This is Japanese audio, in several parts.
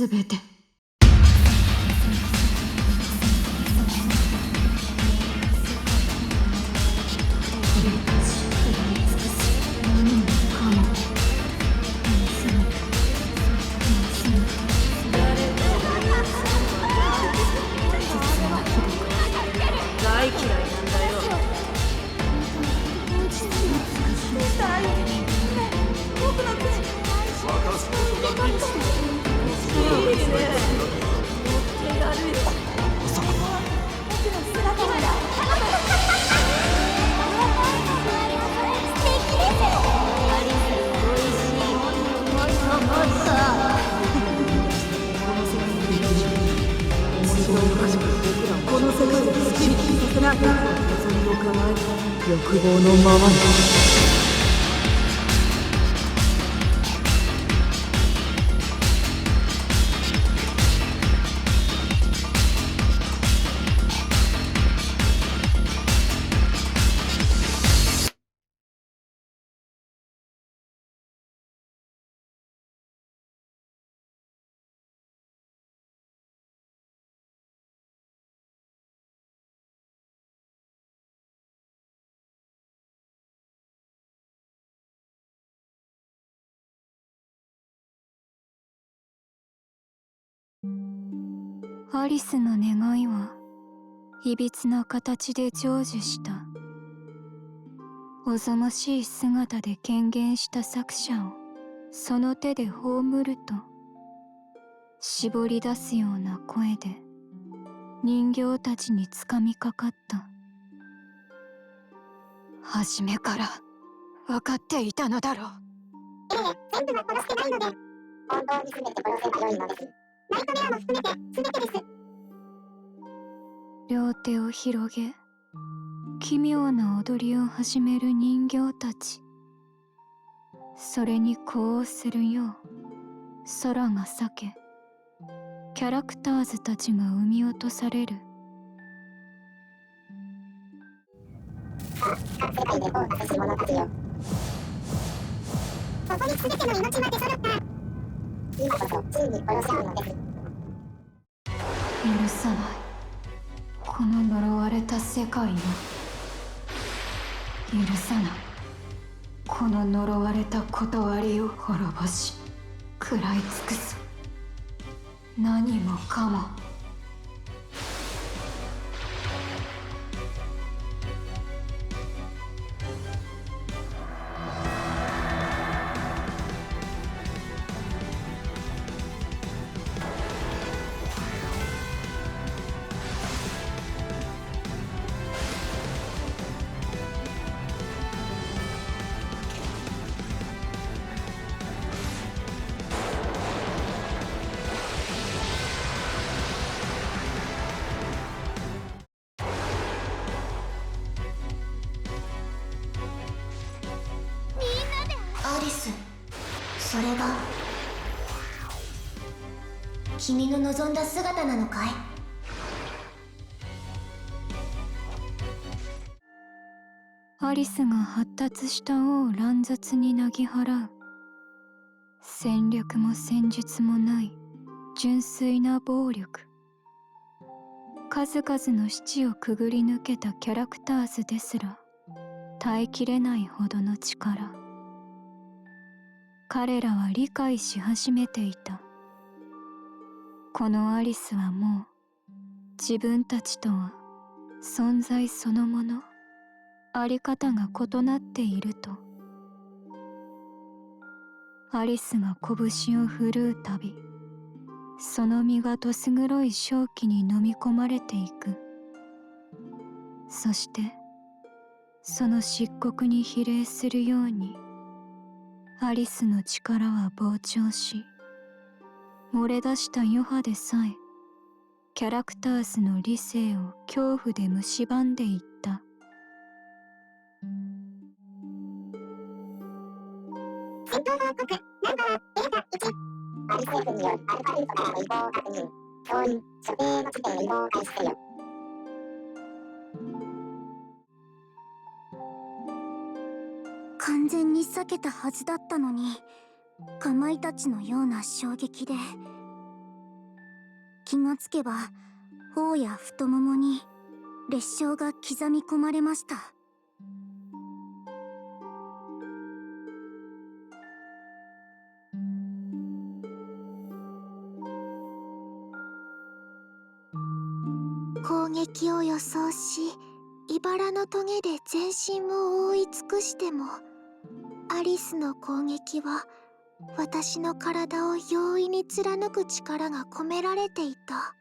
すべて。大嫌いなんだよ。僕の手渡すことができた。いいね。持ってやるよ。まさか僕の姿まだ。素敵です。アリスおいしい。もっと。この世界で好きにさせない。望みを叶える欲望のままに。アリスの願いはいびつな形で成就した。おぞましい姿で権限した作者をその手で葬ると、絞り出すような声で人形たちにつかみかかった。初めから分かっていたのだろう。全部は殺してないので、本当に全て殺せばよいのです。ナイトメアも含めて全てです。両手を広げ、奇妙な踊りを始める人形たち。それに呼応するよう空が裂け、キャラクターズたちが生み落とされる。さあ、各世界で王がせし者たちよ。ここに全ての命まで揃った。今こそついに殺し合うのです。許さない、この呪われた世界を。許さない、この呪われた断りを滅ぼし食らい尽くす。何もかも。アリス、それが君の望んだ姿なのかい？アリスが発達した王を乱雑になぎ払う。戦略も戦術もない純粋な暴力。数々の死地をくぐり抜けたキャラクターズですら耐えきれないほどの力。彼らは理解し始めていた。このアリスはもう自分たちとは存在そのもの、あり方が異なっていると。アリスが拳を振るうたび、その身がどす黒い正気に飲み込まれていく。そしてその漆黒に比例するようにアリスの力は膨張し、漏れ出した余波でさえキャラクターズの理性を恐怖で蝕んでいった。戦闘報告ナンバーデータ1。アリス F によるアルファルートからの移行を確認。総員、所定の地点へ移動を開始せよ。完全に避けたはずだったのに、かまいたちのような衝撃で気がつけば頬や太ももに裂傷が刻み込まれました。攻撃を予想し、茨のトゲで全身を覆い尽くしても、アリスの攻撃は私の体を容易に貫く力が込められていた。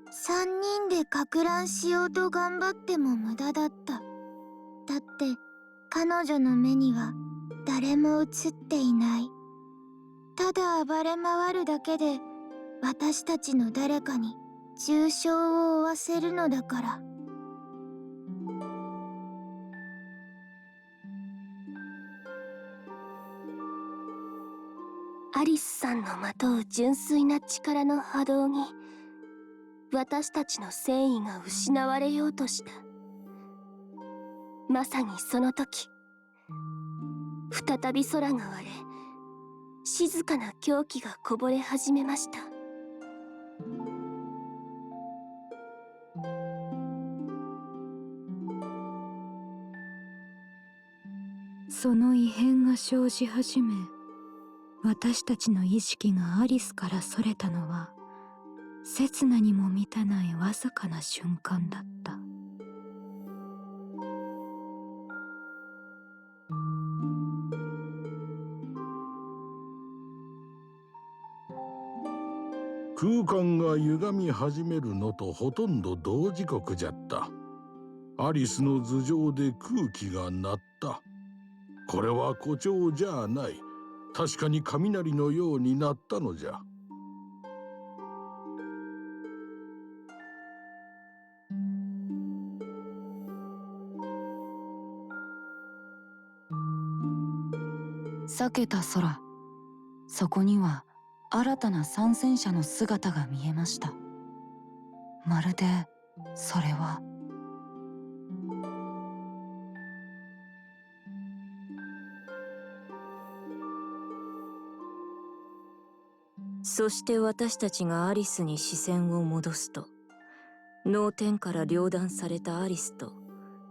3人でか乱しようと頑張っても無駄だった。だって彼女の目には誰も映っていない。ただ暴れ回るだけで私たちの誰かに重傷を負わせるのだから。アリスさんのまとう純粋な力の波動に私たちの戦意が失われようとした。まさにその時、再び空が割れ、静かな狂気がこぼれ始めました。その異変が生じ始め、私たちの意識がアリスからそれたのは刹那にも満たないわずかな瞬間だった。空間が歪み始めるのとほとんど同時刻じゃった。アリスの頭上で空気が鳴った。これは誇張じゃない。確かに雷のようになったのじゃ。裂けた空、そこには新たな参戦者の姿が見えました。まるでそれはそして私たちがアリスに視線を戻すと、脳天から両断されたアリスと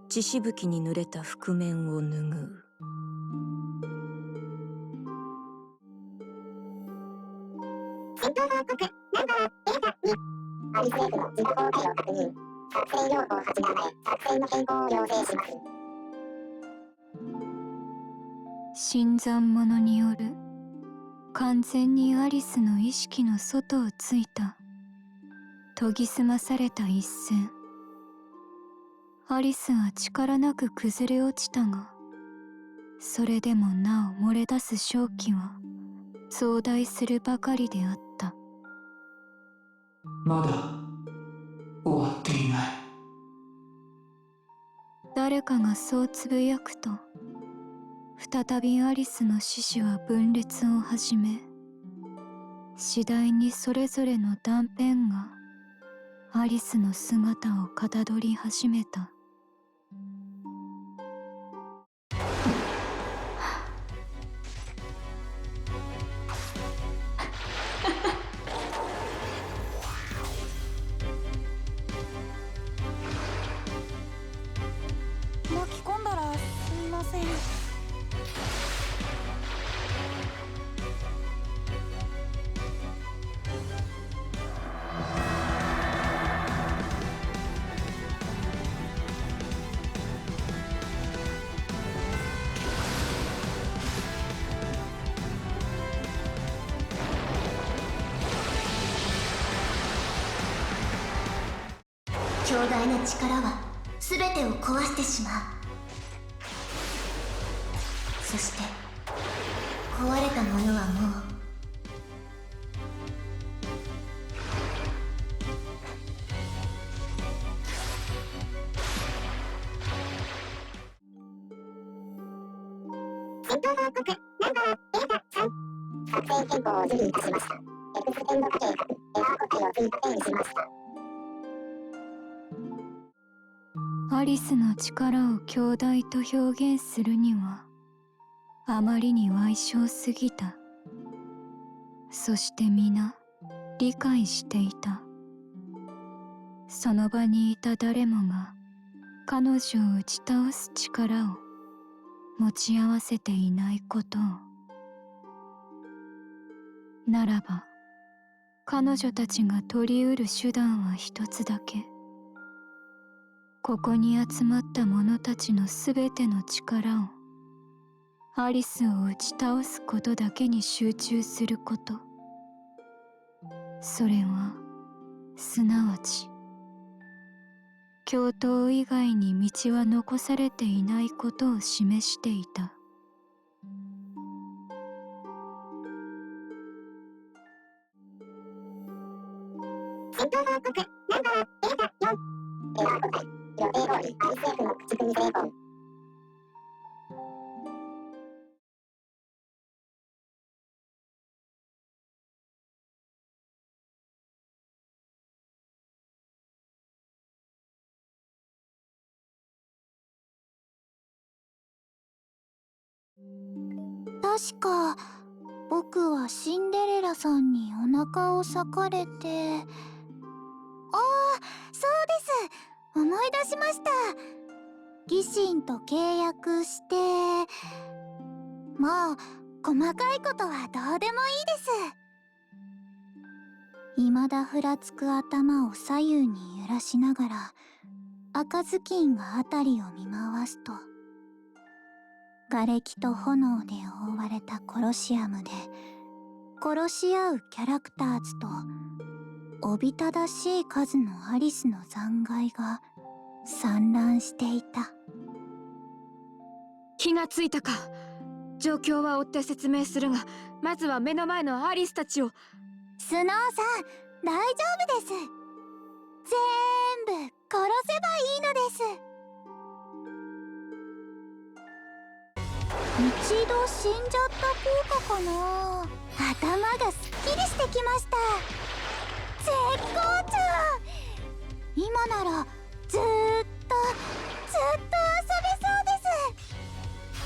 血しぶきに濡れた覆面を拭う。戦闘報告ナンバーデータ2。アリス F の自動公開を確認。作戦要項8名前、作戦の変更を要請します。新参者による完全にアリスの意識の外をついた研ぎ澄まされた一戦。アリスは力なく崩れ落ちたが、それでもなお漏れ出す瘴気は増大するばかりであった。まだ終わっていない。誰かがそうつぶやくと、再びアリスの獅子は分裂を始め、次第にそれぞれの断片がアリスの姿をかたどり始めた。巻き込んだらすみません。強大な力は全てを壊してしまう。そして壊れたものはもう戦闘報告ナンバーデータ3。作戦変更を受理いたしました。エクステンド化計画エラー個体を追加転移しました。アリスの力を強大と表現するにはあまりに矮小すぎた。そして皆理解していた。その場にいた誰もが彼女を打ち倒す力を持ち合わせていないことを。ならば彼女たちが取り得る手段は一つだけ。ここに集まった者たちのすべての力をアリスを打ち倒すことだけに集中すること。それはすなわち共闘以外に道は残されていないことを示していた。戦闘報告ナンバーデータ4。エラー答え。予定通りアリス F の駆逐に成功。確か僕はシンデレラさんにお腹を裂かれて、ああ、そうです、思い出しました。ギシンと契約して、まあ細かいことはどうでもいいです。未だふらつく頭を左右に揺らしながら赤ずきんが辺りを見回すと、瓦礫と炎で覆われたコロシアムで殺し合うキャラクターズとおびただしい数のアリスの残骸が散乱していた。気がついたか。状況は追って説明するが、まずは目の前のアリスたちを。スノーさん、大丈夫です。全部殺せばいいのです。一度死んじゃった効果かな。頭がすっきりしてきました。絶好調。今ならずーっと遊べそうです。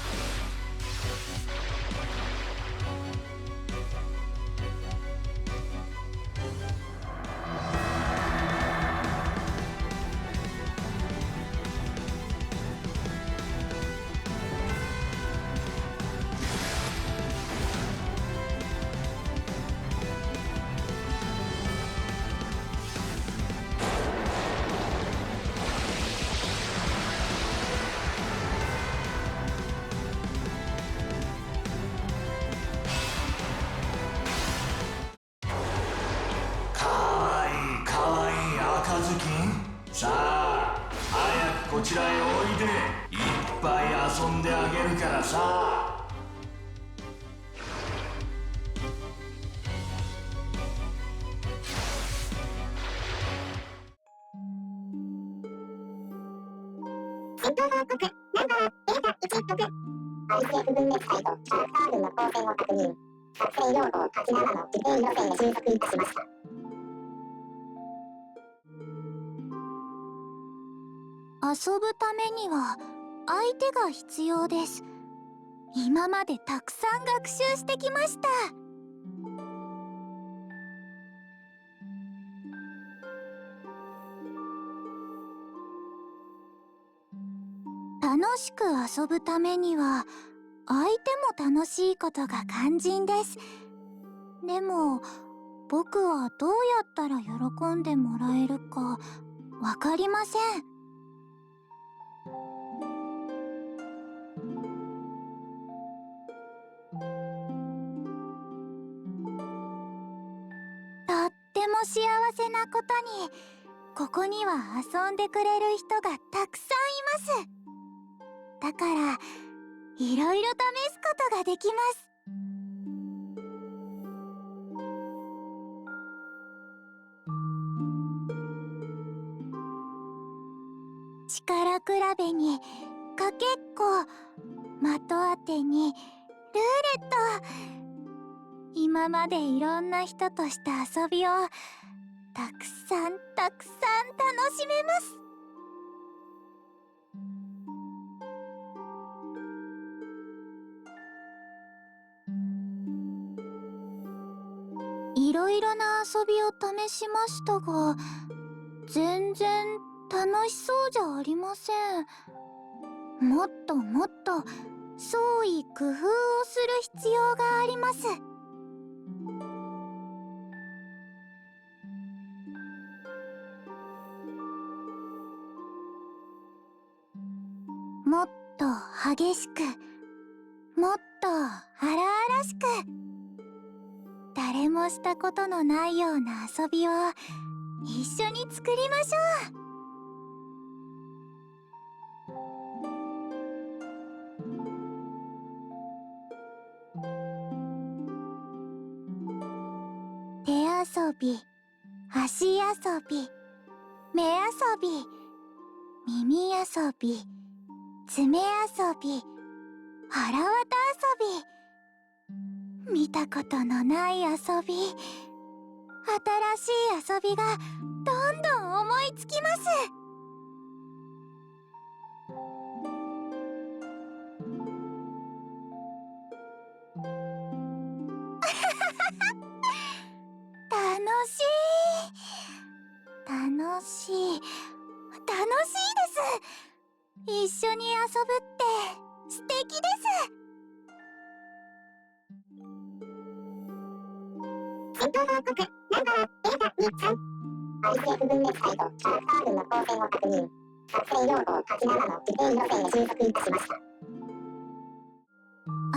さあ早くこちらへおいで。いっぱい遊んであげるからさ。戦闘報告ナンバーデータ1。6。アリス F 分裂隊とキャラクター群の構成を確認。作戦用語87の受験路線へ収束いたしました。遊ぶためには相手が必要です。今までたくさん学習してきました。楽しく遊ぶためには相手も楽しいことが肝心です。でも僕はどうやったら喜んでもらえるかわかりません。とっても幸せなことに、ここには遊んでくれる人がたくさんいます。だからいろいろ試すことができます。力比べにかけっこ、的当てにルーレット。今までいろんな人とした遊びをたくさん楽しめます。いろいろな遊びを試しましたが、全然楽しそうじゃありません。もっともっと創意工夫をする必要があります。もっと激しく、もっと荒々しく、誰もしたことのないような遊びを一緒に作りましょう。手遊び、足遊び、目遊び、耳遊び、爪遊び、はらわた遊び、見たことのない遊び、新しい遊びがどんどん思いつきます。楽しい、楽しい、楽しいです。一緒に遊ぶって素敵です。戦闘報告ナンバーデータ3。アリス F 分裂隊とキャラクター群の構成を確認。作戦用法87の規定路線へ収束いたしました。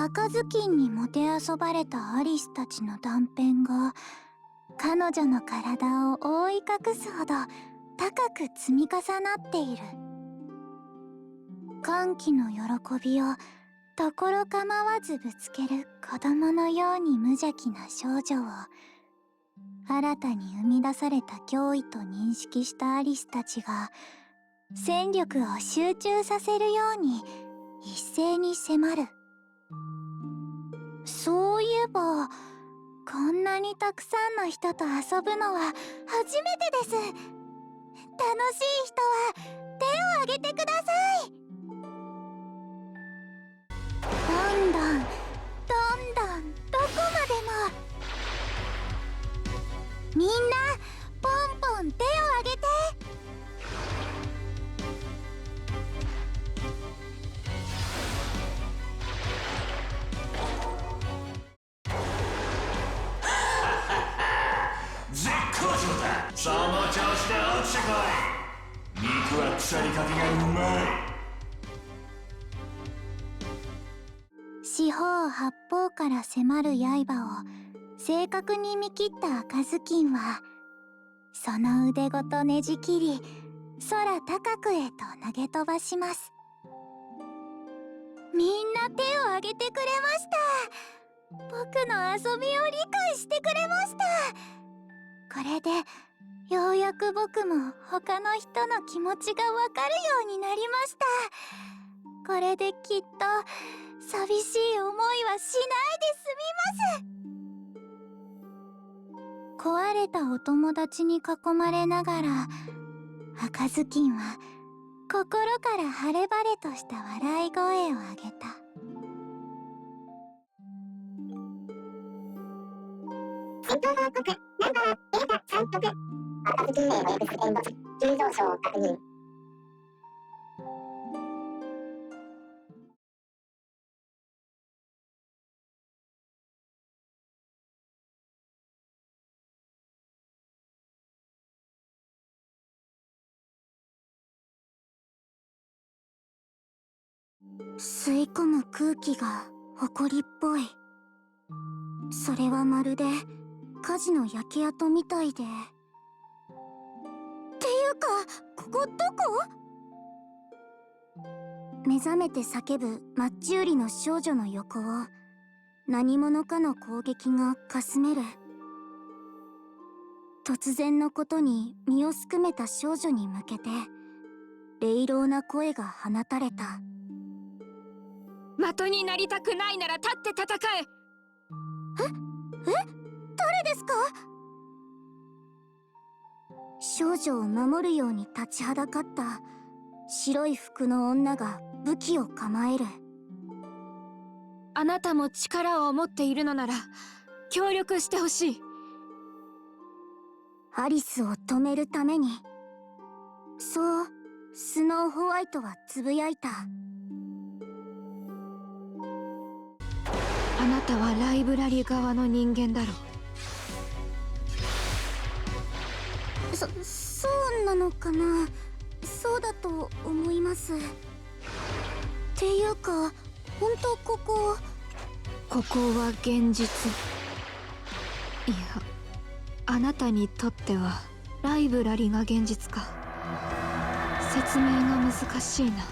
赤ずきんにもてあそばれたアリスたちの断片が彼女の体を覆い隠すほど高く積み重なっている。歓喜の喜びをところ構わずぶつける子供のように無邪気な少女を新たに生み出された脅威と認識したアリスたちが戦力を集中させるように一斉に迫る。そういえばこんなにたくさんの人と遊ぶのは初めてです。楽しい人は手を挙げてください。どんどんどんどんどこまでもみんなポンポン手を挙げて。絶好調だ。その調子で落ちてこい。肉は腐りかけがうまい。四方八方から迫る刃を正確に見切った赤ずきんはその腕ごとねじ切り空高くへと投げ飛ばします。みんな手を挙げてくれました。僕の遊びを理解してくれました。これでようやく僕も他の人の気持ちがわかるようになりました。これできっと寂しい思いはしないで済みます。壊れたお友達に囲まれながら赤ずきんは心から晴れ晴れとした笑い声を上げた。戦闘報告ナンバーデータ3局。赤ずきん名の X エンド値急上昇を確認。吸い込む空気が埃っぽい。それはまるで火事の焼け跡みたいで。っていうかここどこ？目覚めて叫ぶマッチ売りの少女の横を何者かの攻撃がかすめる。突然のことに身をすくめた少女に向けて冷涼な声が放たれた。的になりたくないなら立って戦え。誰ですか？少女を守るように立ちはだかった白い服の女が武器を構える。あなたも力を持っているのなら協力してほしい。アリスを止めるために。そうスノーホワイトはつぶやいた。あなたはライブラリ側の人間だろう。そうなのかな。そうだと思います。っていうか本当ここは現実。いや、あなたにとってはライブラリが現実か。説明が難しいな。な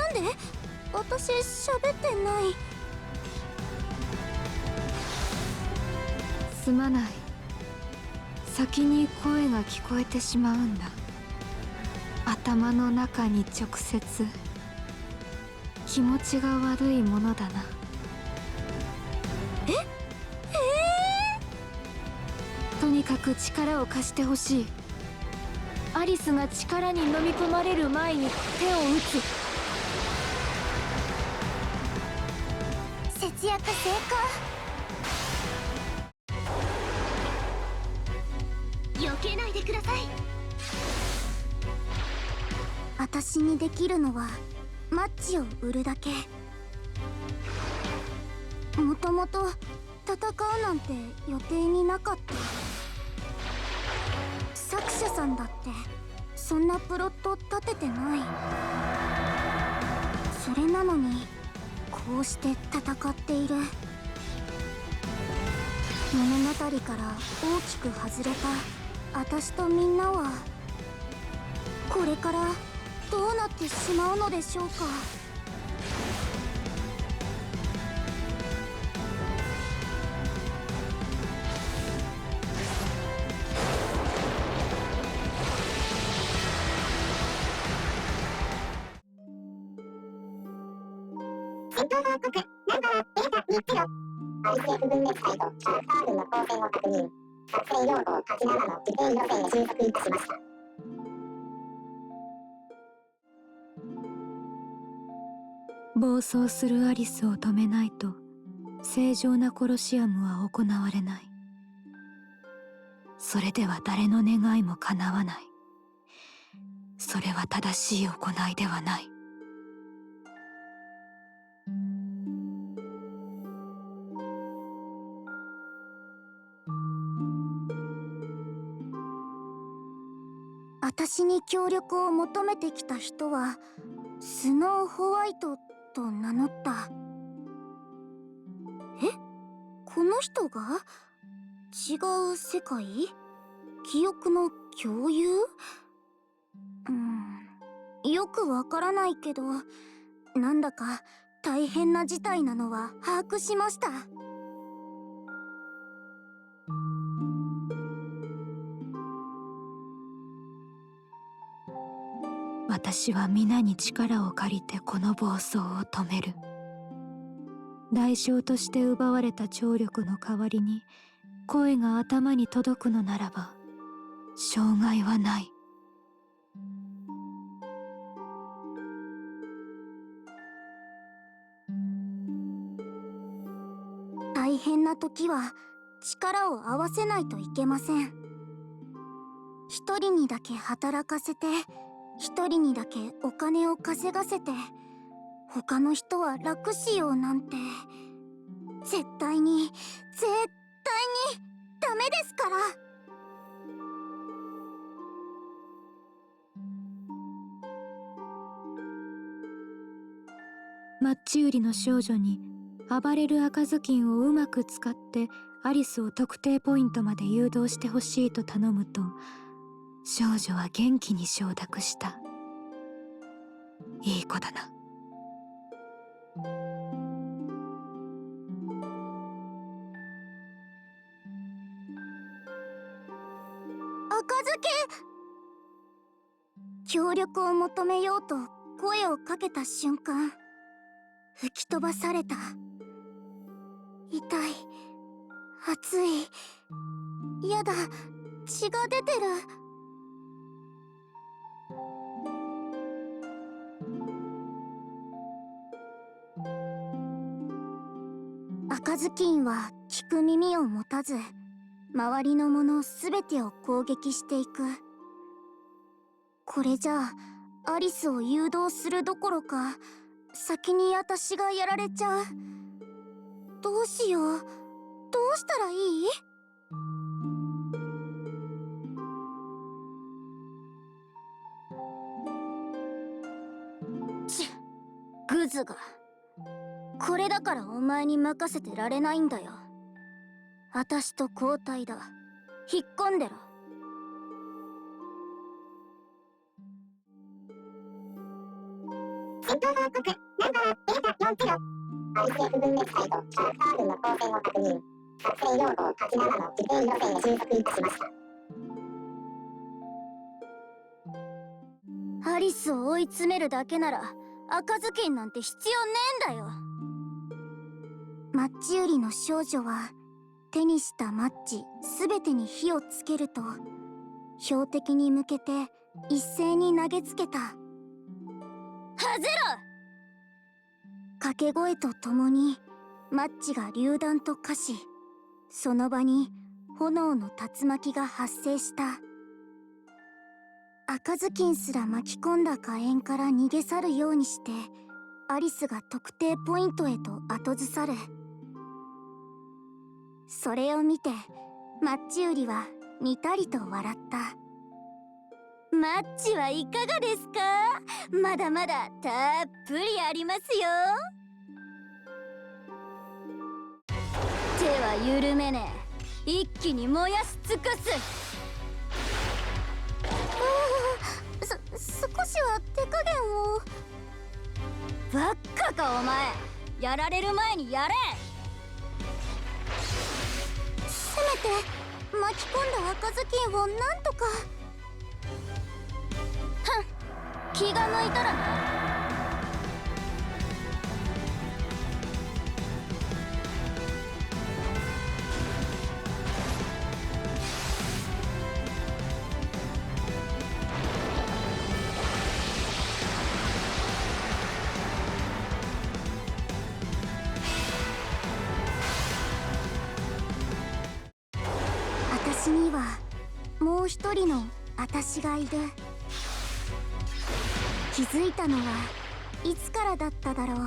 んで？私喋ってない。すまない。先に声が聞こえてしまうんだ。頭の中に直接。気持ちが悪いものだな。とにかく力を貸してほしい。アリスが力に飲み込まれる前に手を打つ。節約成功。避けないでください。私にできるのはマッチを売るだけ。もともと戦うなんて予定になかった。作者さんだってそんなプロット立ててない。それなのにこうして戦っている。物語から大きく外れた私とみんなはこれからどうなってしまうのでしょうか。戦闘報告ナンバーデータ3つよ。ICF 分裂隊とキャラクター群の構成を確認。作戦要項87の受験路線へ収束いたしました。暴走するアリスを止めないと正常なコロシアムは行われない。それでは誰の願いも叶わない。それは正しい行いではない。私に協力を求めてきた人はスノーホワイトと名乗った。この人が違う世界？記憶の共有？よくわからないけどなんだか大変な事態なのは把握しました。私は皆に力を借りてこの暴走を止める。代償として奪われた聴力の代わりに声が頭に届くのならば障害はない。大変な時は力を合わせないといけません。一人にだけ働かせて一人にだけお金を稼がせて他の人は楽しようなんて絶対にダメですから。マッチ売りの少女に暴れる赤ずきんをうまく使ってアリスを特定ポイントまで誘導してほしいと頼むと少女は元気に承諾した。いい子だな。赤ずきん！協力を求めようと声をかけた瞬間吹き飛ばされた。痛い、熱い、やだ、血が出てる。赤ずきんは聞く耳を持たず周りのものすべてを攻撃していく。これじゃあアリスを誘導するどころか先に私がやられちゃう。どうしよう。どうしたらいい？グズが。これだからお前に任せてられないんだよ。私と交代だ。引っ込んでろ。戦闘報告ナンバーデータ4キロ。ICF 分裂隊とキャラクター群の構成を確認。作戦要項87の規定路線へ収束いたしました。アリスを追い詰めるだけなら赤ずきんなんて必要ねえんだよ。マッチ売りの少女は手にしたマッチすべてに火をつけると標的に向けて一斉に投げつけた。はぜろ！掛け声とともにマッチが榴弾と化し、その場に炎の竜巻が発生した。赤ずきんすら巻き込んだ火炎から逃げ去るようにしてアリスが特定ポイントへと後ずさる。それを見てマッチ売りはにたりと笑った。マッチはいかがですか？まだまだたっぷりありますよ。手は緩めねえ。一気に燃やし尽くす。少しは手加減を。ばっかかお前。やられる前にやれ。せめて巻き込んだ赤ずきんをなんとか。はん、気が向いたらな。私にはもう一人の私がいる。気づいたのはいつからだっただろう。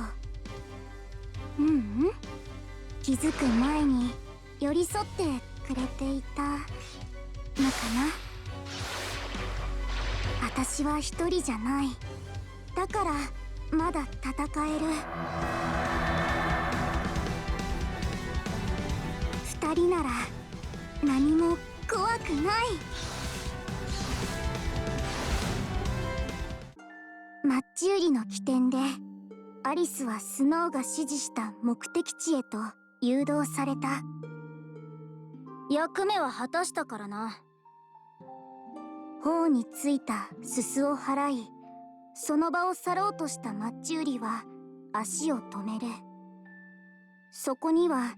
気づく前に寄り添ってくれていたのかな。私は一人じゃない。だからまだ戦える。二人なら何も怖くない。マッチ売りの起点でアリスはスノーが指示した目的地へと誘導された。役目は果たしたからな。頬についたすすを払い、その場を去ろうとしたマッチ売りは足を止める。そこには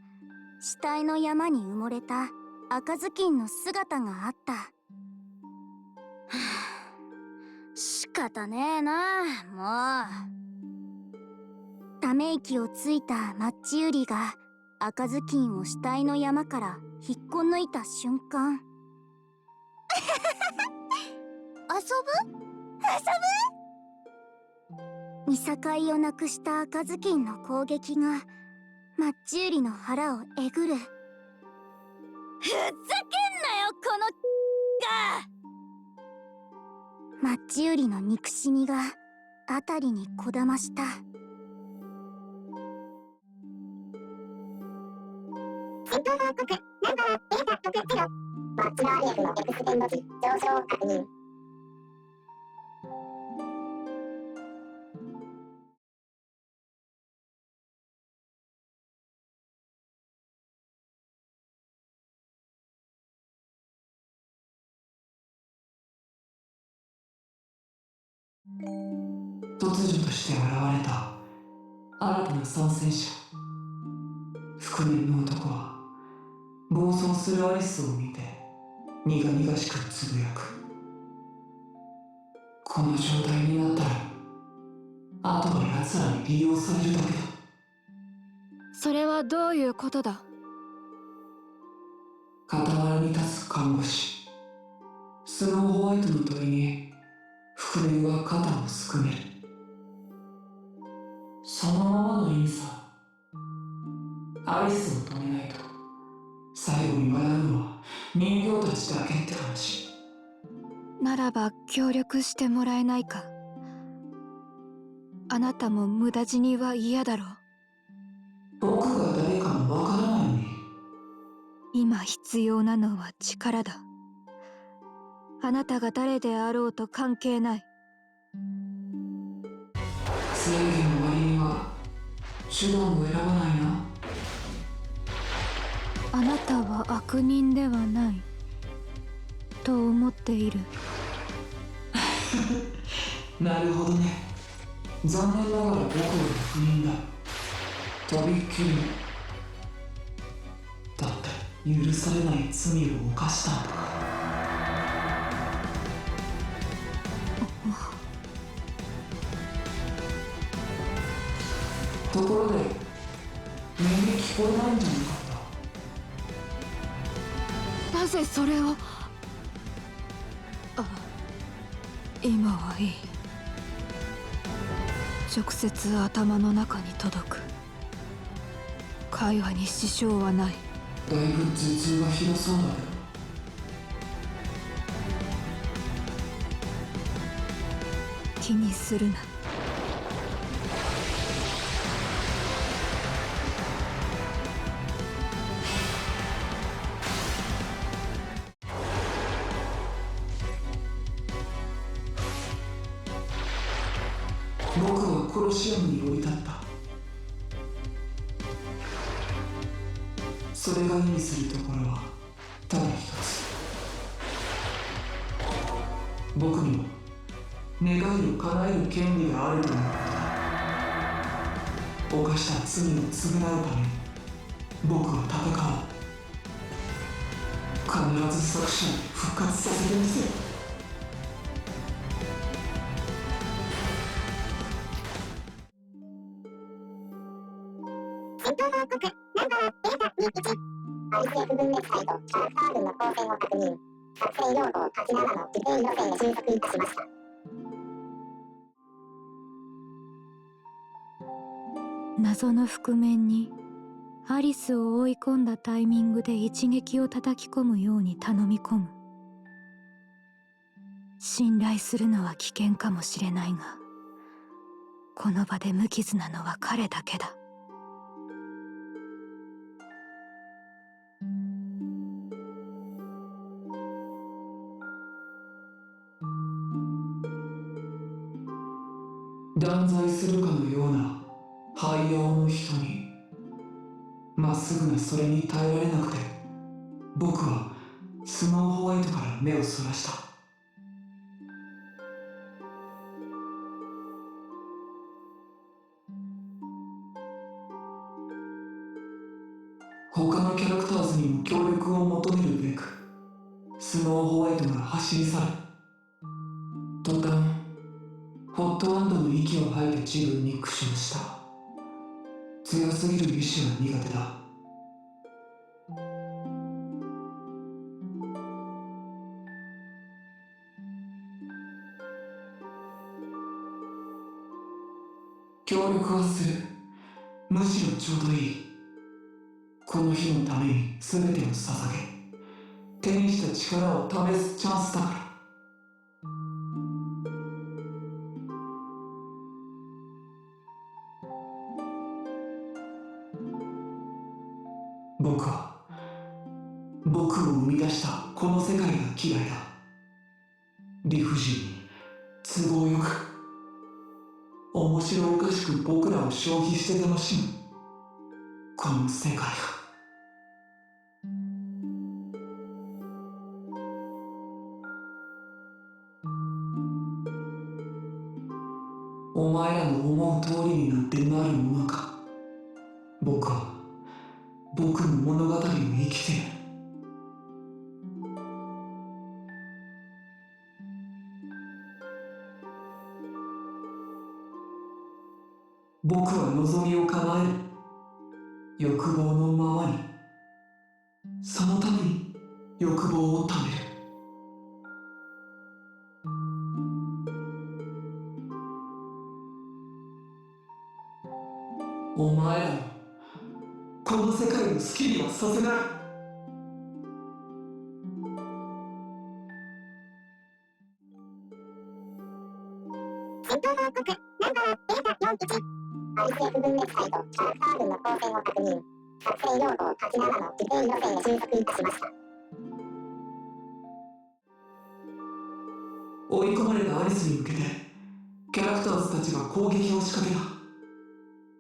死体の山に埋もれた赤ずきんの姿があった。仕方ねえな、もう。ため息をついたマッチ売りが赤ずきんを死体の山から引っこ抜いた瞬間遊ぶ見境をなくした赤ずきんの攻撃がマッチ売りの腹をえぐる。ふざけんなよこのが。マッチ売りの憎しみが辺りにこだました。戦闘報告ナンバーデータ6キロ。マッチナーリエフのエクステンド値上昇を確認。突如として現れた新たな参戦者。覆面の男は暴走するアリスを見て苦々しくつぶやく。この状態になったらあとは奴らに利用されるだけだ。それはどういうことだ？傍らに看護師スノーホワイトの問いに覆面が肩をすくめる。そのままの意味さ。アリスを止めないと最後に笑うのは人形たちだけって話。ならば協力してもらえないか。あなたも無駄死には嫌だろう。僕が誰かもわからないのに。今必要なのは力だ。あなたが誰であろうと関係ない。正義の割には手段を選ばないな。あなたは悪人ではないと思っている。なるほどね。残念ながら僕は悪人だ。とびっきりだって許されない罪を犯したんだから。ところで耳聞こえないんじゃなかった？なぜそれを。今はいい。直接頭の中に届く。会話に支障はない。だいぶ頭痛がひどそうだけど。気にするな。僕はコロシアムに降り立った。それが意味するところはただ一つ。僕にも願いを叶える権利があるということだ。犯した罪を償うために僕は戦う。必ず作者に復活させてみせる。戦闘報告ナンバーデータ21。ICF 分裂隊とキャラクター群の構成を確認。作戦用法87の時計路線で収束いたしました。謎の覆面にアリスを追い込んだタイミングで一撃を叩き込むように頼み込む。信頼するのは危険かもしれないが、この場で無傷なのは彼だけだ。断罪するかのような灰青の人にまっすぐなそれに耐えられなくて、僕はスノーホワイトから目をそらした。他のキャラクターズにも協力を求めるべくスノーホワイトが走り去る。途端ホットアンドの息を吐いて自分に苦笑した。強すぎる意志は苦手だ。協力はする。むしろちょうどいい。この日のために全てを捧げ、手にした力を試すチャンスだから。僕を生み出したこの世界が嫌いだ。理不尽に都合よく面白おかしく僕らを消費して楽しむこの世界が。お前らの思う通りになってなるものか。僕は僕の物語を生きている。僕は望みを叶える。欲望のままに。そのために欲望をためる。お前らのこの世界を好きにはさせない。戦闘報告ナンバーデータ41。ICF 分裂サイトキャラクター群の構成を確認。作成用法87の受定路線へ収束いたしました。追い込まれたアリスに向けてキャラクターズたちが攻撃を仕掛けた。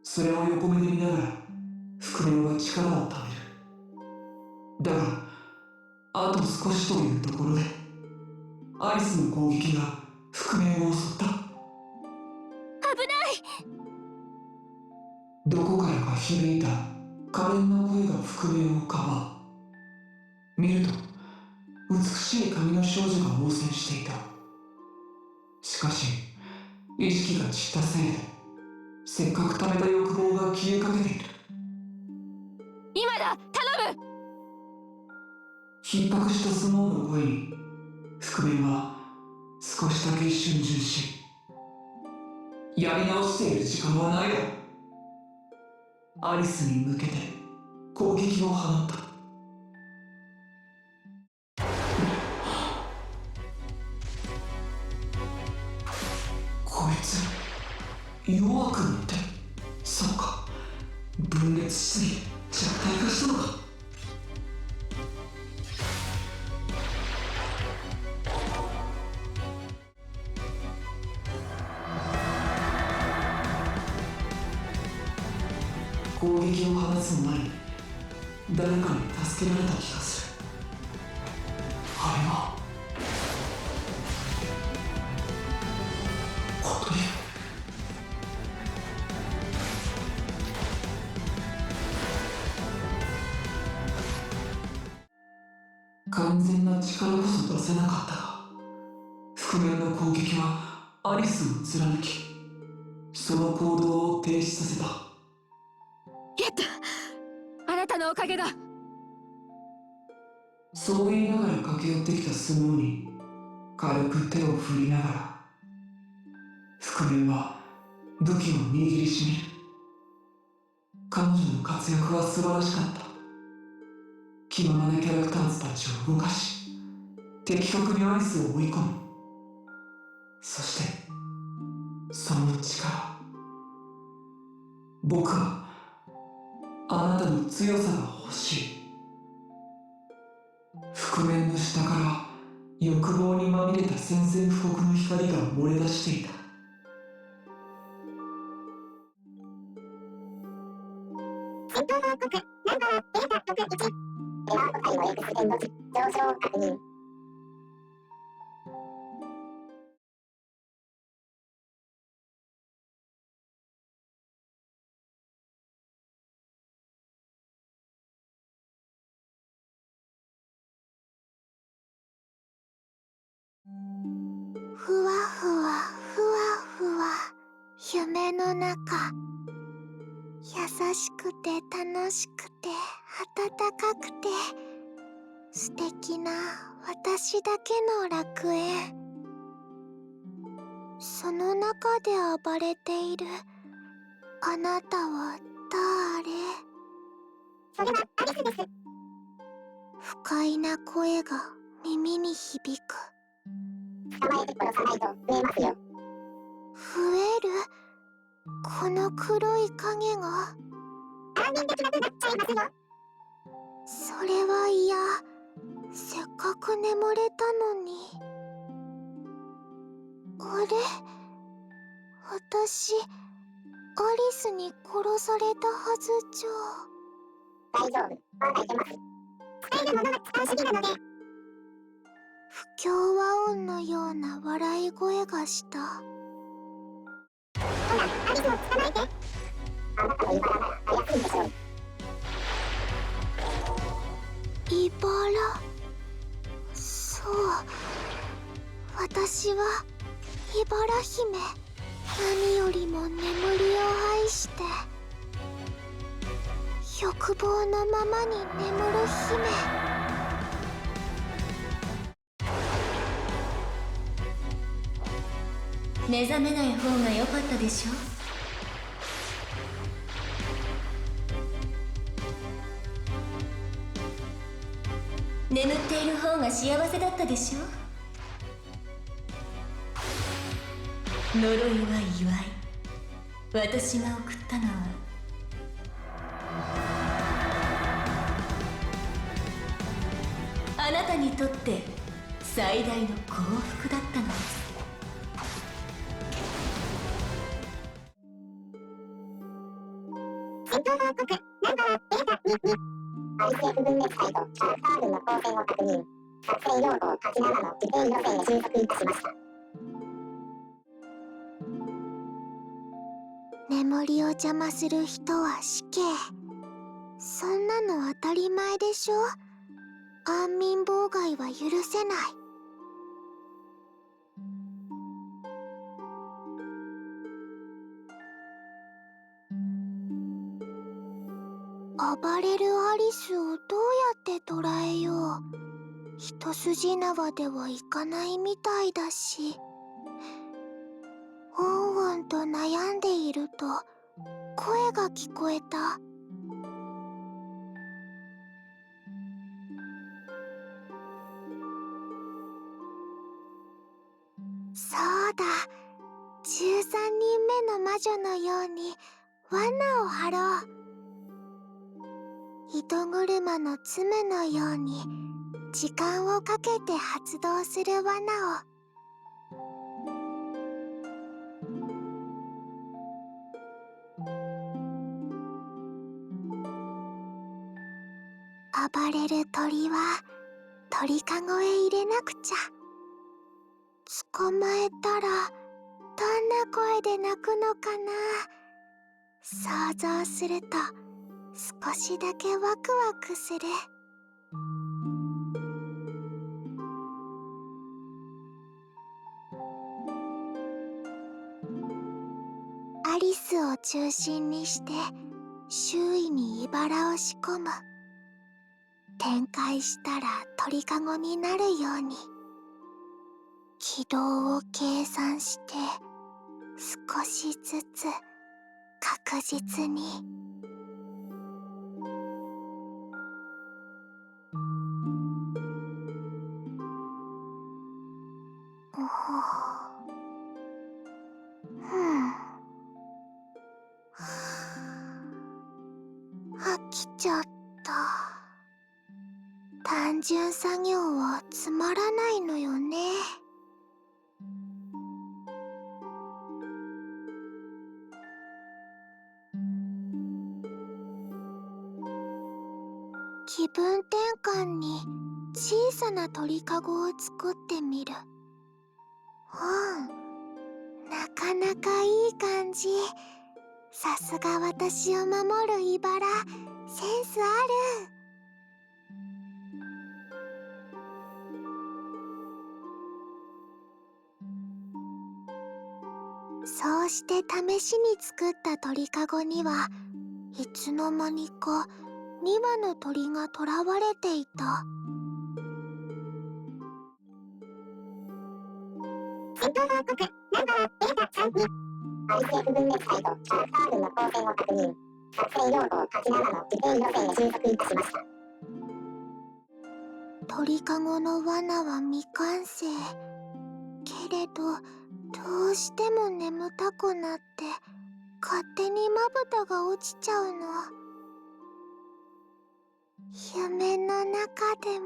それを横目で見ながら覆面は力をためる。だがあと少しというところでアリスの攻撃が覆面を襲った。危ない。どこからか響いた可憐な声が覆面をかばう。見ると美しい髪の少女が応戦していた。しかし意識が散ったせいでせっかく溜めた欲望が消えかけている。今だ、頼む。緊迫したスノーの声に覆面は少しだけ逡巡し、やり直している時間はないだろう。アリスに向けて攻撃を放った。こいつ弱くなって、そうか、分裂しすぎ弱体化したのか。攻撃を放つ前に誰かに助けられた気がする。あれはことり。完全な力こそ出せなかったが、覆面の攻撃はアリスを貫き、その行動を停止させた。やった。あなたのおかげだ。そう言いながら駆け寄ってきたスノーに軽く手を振りながら、覆面は武器を握りしめる。彼女の活躍は素晴らしかった。気ままなキャラクターズたちを動かし、的確にアリスを追い込む。そしてその力、僕はあなたの強さが欲しい。覆面の下から欲望にまみれた宣戦布告の光が漏れ出していた。戦闘報告ナンバーデータ61。エラー個体の X 点の値上昇を確認。ふわふわふわふわ夢の中、優しくて楽しくて温かくて素敵な私だけの楽園。その中で暴れているあなたは誰？それはアリスです。不快な声が耳に響く。捕まえて殺さないと増えますよ。増える？この黒い影が。断念できなくなっちゃいますよ。それは嫌。せっかく眠れたのに。あれ？私、アリスに殺されたはずじゃ。大丈夫、まだいけます。使えるものが使う主義なので。不協和音のような笑い声がした。ほら、アリスを捕まえて。あなたの茨なら早いでしょう。茨？そう。私は茨姫。何よりも眠りを愛して。欲望のままに眠る姫。目覚めない方が良かったでしょ。眠っている方が幸せだったでしょ。呪いは祝い、私が送ったのはあなたにとって最大の幸福だったのです。戦闘報告ナンバーデータ2アリス F 分裂隊とキャラクター群の構成を確認。作戦用法87の時計路線へ収束いたしました。眠りを邪魔する人は死刑。そんなの当たり前でしょ。安眠妨害は許せない。暴れるアリスをどうやって捕らえよう。一筋縄ではいかないみたいだし。オンオンと悩んでいると声が聞こえた。そうだ、13人目の魔女のように罠を張ろう。糸車の爪のように時間をかけて発動する罠を。暴れる鳥は鳥かごへ入れなくちゃ。捕まえたらどんな声で鳴くのかな。想像すると少しだけワクワクする。アリスを中心にして周囲に茨を仕込む。展開したら鳥かごになるように軌道を計算して少しずつ確実に。飽きちゃった。単純作業はつまらないのよね。気分転換に小さな鳥かごを作ってみる。なかなかいい感じ。さすが私を守る茨、センスある。そうして試しに作った鳥かごにはいつの間にか2羽の鳥が囚われていた。戦闘報告ナンバーデータ3アリス F 分裂隊とキャラクター群の構成を確認。作戦用法87の時計路線へ収束いたしました。鳥かごの罠は未完成。けれどどうしても眠たくなって勝手にまぶたが落ちちゃうの。夢の中でも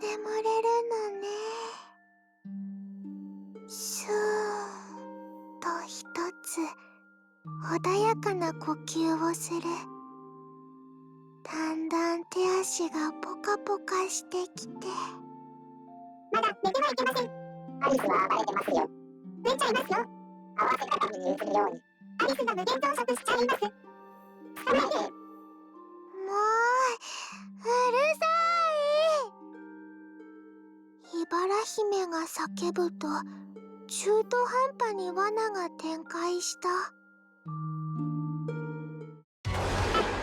眠れるのね。スーッと一つ穏やかな呼吸をする。だんだん手足がポカポカしてきて。まだ寝てはいけません。アリスは暴れてますよ。寝ちゃいますよ。合わせ鏡に映るようにアリスが無限増殖しちゃいます。捕まえて。もううるさい。茨姫が叫ぶと中途半端に罠が展開した。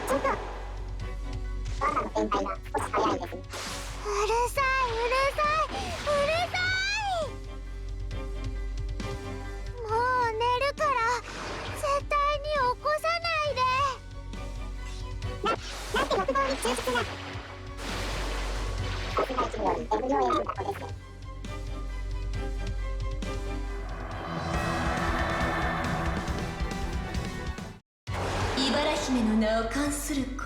ちょっと罠の展開が少し早いです。うるさいうるさいうるさい。も国を選んだ子です。茨姫の名を冠する子よ。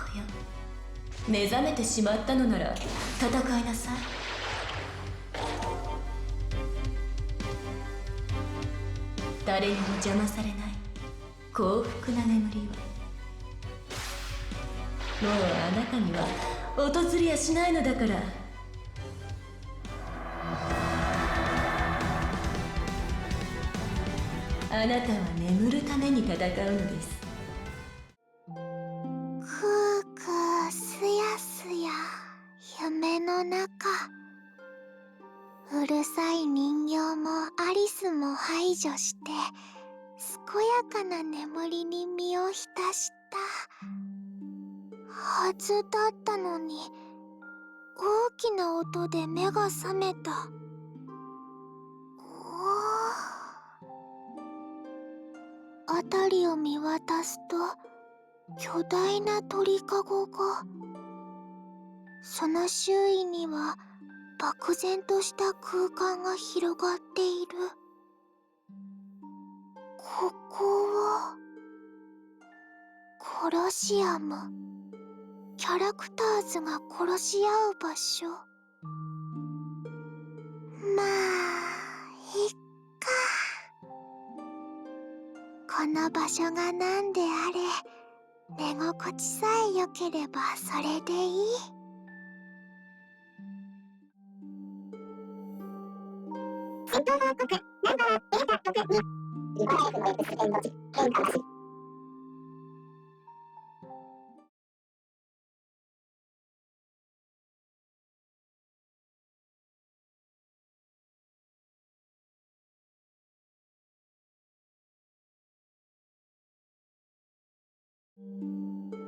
目覚めてしまったのなら戦いなさい。誰にも邪魔されない幸福な眠りを。もうあなたには訪れやしないのだから。あなたは眠るために戦うのです。くーくーすやすや夢の中、うるさい人形もアリスも排除して健やかな眠りに身を浸したはずだったのに、大きな音で目が覚めた。辺りを見渡すと巨大な鳥かごが、その周囲には漠然とした空間が広がっている。ここはコロシアム。キャラクターズが殺し合う場所。まあいっか。この場所が何であれ、寝心地さえ良ければそれでいい。戦闘報告ナンバーデータ6 2。茨城のエクステンド時変化なし。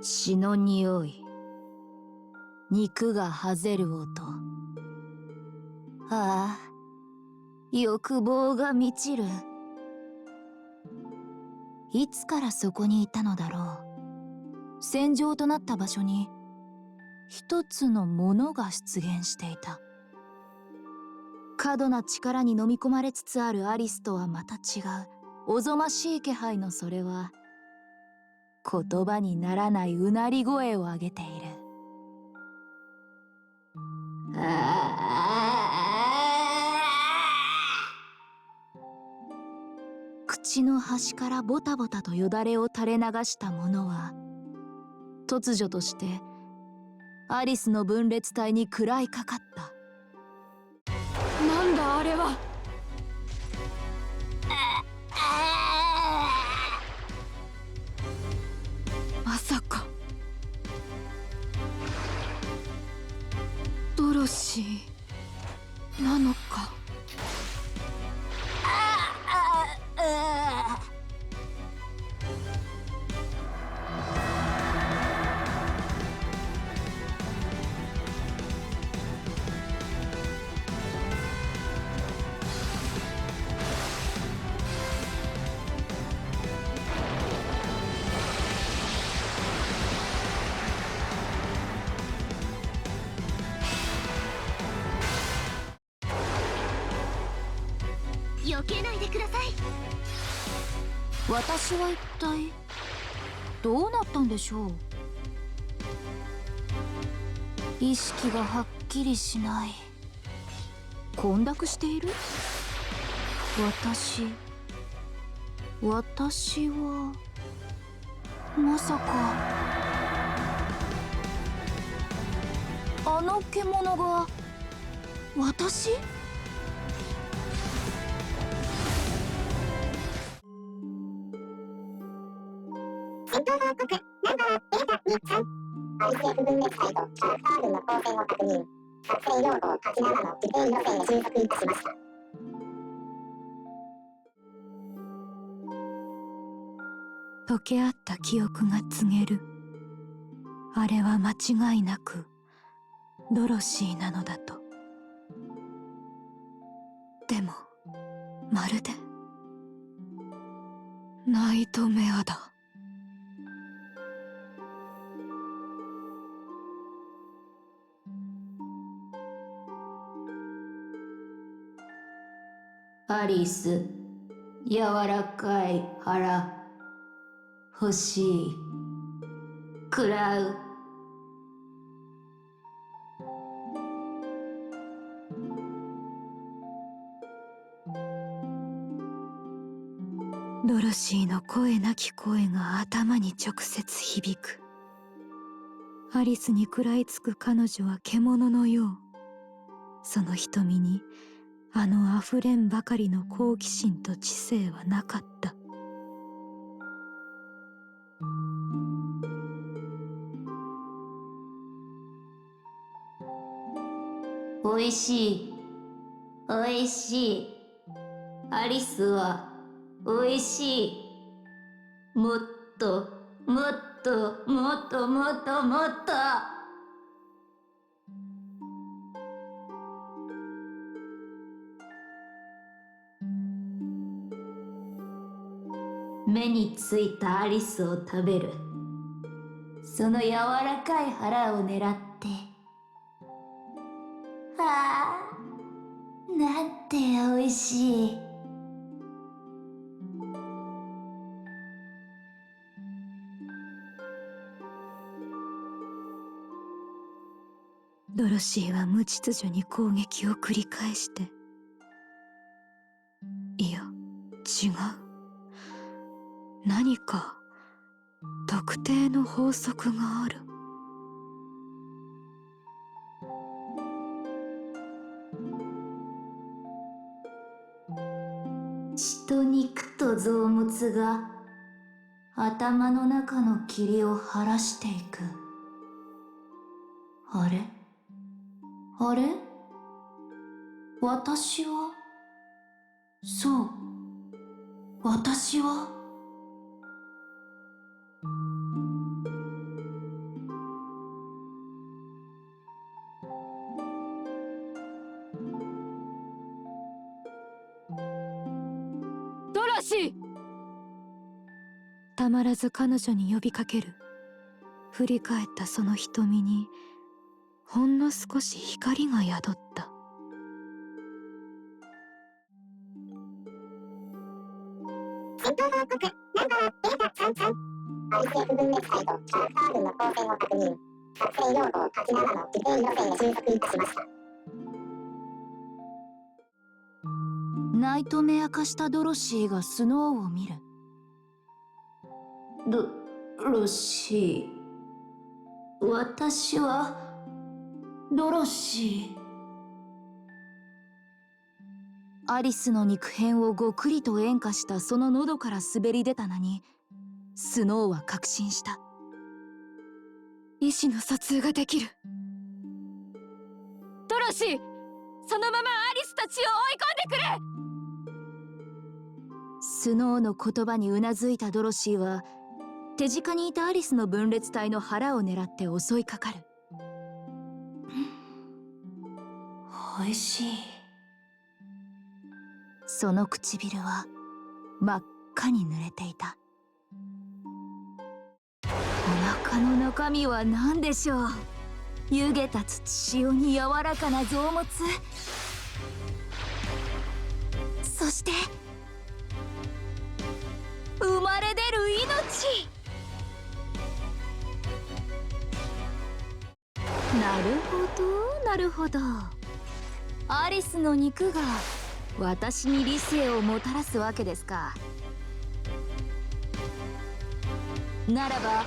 血の匂い、肉がはぜる音。ああ、欲望が満ちる。いつからそこにいたのだろう。戦場となった場所に一つのものが出現していた。過度な力に飲み込まれつつあるアリスとはまた違うおぞましい気配のそれは、言葉にならないうなり声を上げている。口の端からボタボタとよだれを垂れ流したものは、突如としてアリスの分裂体に食らいかかった。なんだあれは。まさかドロシーなのか。避けないでください。私は一体どうなったんでしょう。意識がはっきりしない。混濁している。私はまさかあの獣が私？戦闘報告ナンバーデータ2 3。アリス F 分裂体とキャラクター群の構成を確認。作戦要項8 7の時計路線へ収束いたしました。溶け合った記憶が告げる。あれは間違いなくドロシーなのだと。でもまるでナイトメアだ。アリス、柔らかい腹欲しい。食らう。ドロシーの声なき声が頭に直接響く。アリスに食らいつく彼女は獣のよう。その瞳にあの溢れんばかりの好奇心と知性はなかった。おいしい。おいしい。アリスはおいしい。もっともっともっともっともっと。目についたアリスを食べる。その柔らかい腹を狙って。ああ、なんておいしい。ドロシーは無秩序に攻撃を繰り返して、いや違う、何か特定の法則がある。血と肉と臓物が頭の中の霧を晴らしていく。あれあれ、私は、そう、私は。ドロシー！たまらず彼女に呼びかける。振り返ったその瞳にほんの少し光が宿った。戦闘報告ナンバーデータ33。アリス F 分裂隊とキャラクター群の構成を確認。作戦用語87の時計路線へ収束いたしました。ナイトメア化したドロシーがスノーを見る。ドロシー、私はドロシー。アリスの肉片をごくりと演歌したその喉から滑り出た名にスノーは確信した。意思の疎通ができる。ドロシー、そのままアリスたちを追い込んでくれ。スノーの言葉にうなずいたドロシーは手近にいたアリスの分裂体の腹を狙って襲いかかる。おいしい。その唇は真っ赤に濡れていた。お腹の中身は何でしょう。湯気た土塩に柔らかな臓物、そして生まれ出る命。なるほどなるほど。アリスの肉が私に理性をもたらすわけですか。ならば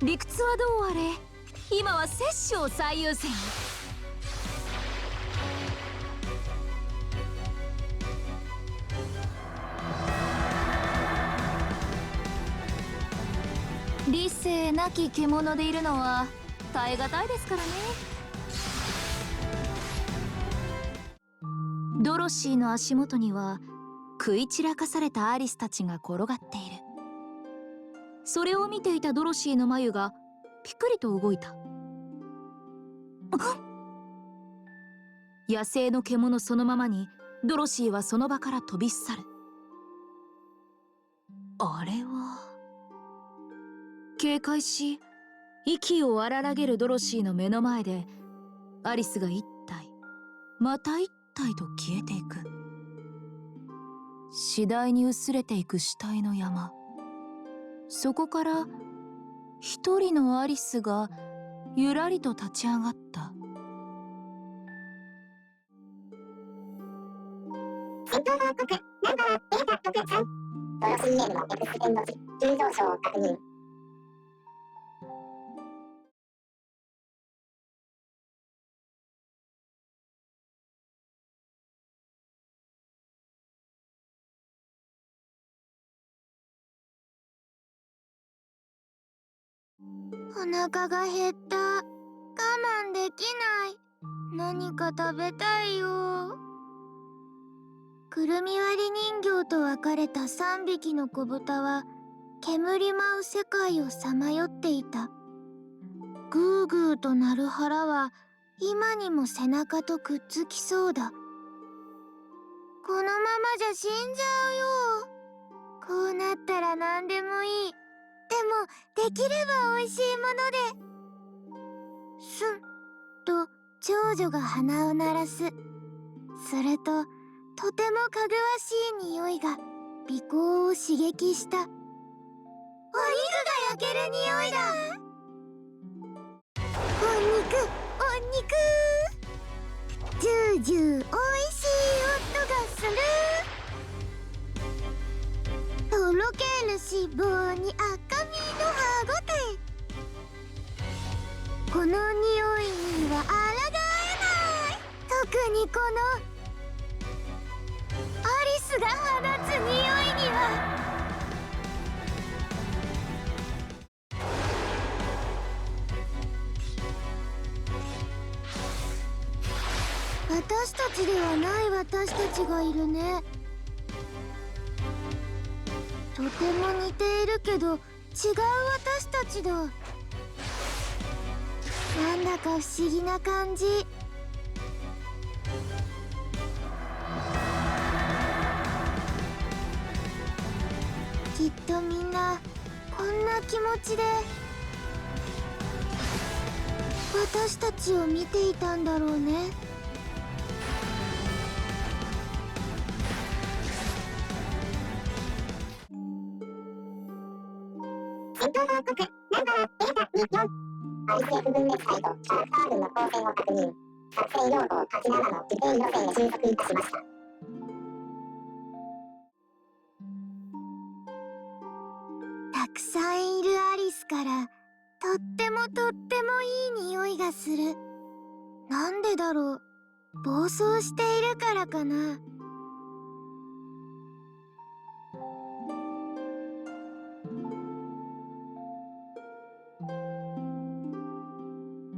理屈はどうあれ今は摂取を最優先。理性なき獣でいるのは耐え難いですからね。ドロシーの足元には食い散らかされたアリスたちが転がっている。それを見ていたドロシーの眉がピクリと動いた。野生の獣そのままにドロシーはその場から飛び去る。あれは警戒し息を荒らげるドロシーの目の前でアリスが一体また一体と消えていく。次第に薄れていく死体の山。そこから一人のアリスがゆらりと立ち上がった。戦闘報告ナンバーデータ63ドロ CM のエクスペンド値急上昇を確認。お腹が減った。我慢できない。何か食べたいよ。くるみ割り人形と別れた3匹の子豚は煙舞う世界をさまよっていた。グーグーと鳴る腹は今にも背中とくっつきそうだ。このままじゃ死んじゃうよ。こうなったら何でもいい。でもできれば美味しいもので。スンと長女が鼻を鳴らす。するととてもかぐわしい匂いが鼻孔を刺激した。お肉が焼ける匂いだ。お肉お肉、ジュージューおいしい音がする。とろける脂肪に赤身の歯ごたえ。この匂いには抗えない。特にこのアリスが放つ匂いには。私たちではない私たちがいるね。とても似ているけど違う私たちだ。なんだか不思議な感じ。きっとみんなこんな気持ちで私たちを見ていたんだろうね。戦闘報告ナンバーデータ24 ICF 分裂体とキャラクター群の構成を確認。作戦要項87の受定路線へ収束いたしました。たくさんいるアリスからとってもいい匂いがする。なんでだろう。暴走しているからかな。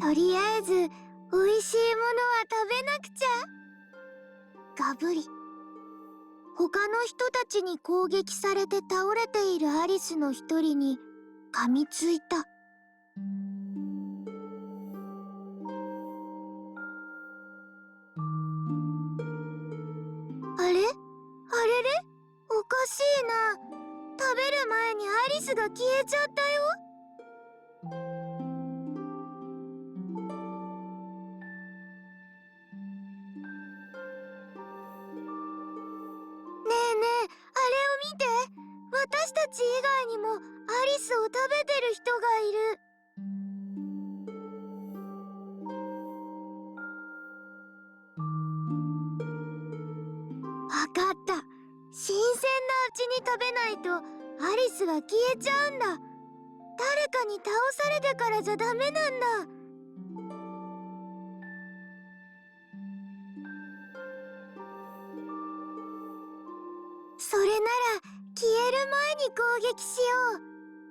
とりあえず美味しいものは食べなくちゃ。ガブリ。他の人たちに攻撃されて倒れているアリスの一人に噛みついた。あれあれれ、おかしいな。食べる前にアリスが消えちゃったよ。ねえねえ、あれを見て。私たち以外にもアリスを食べてる人がいる。わかった。新鮮なうちに食べないとアリスは消えちゃうんだ。誰かに倒されてからじゃダメなんだ。それなら消える前に攻撃しよう。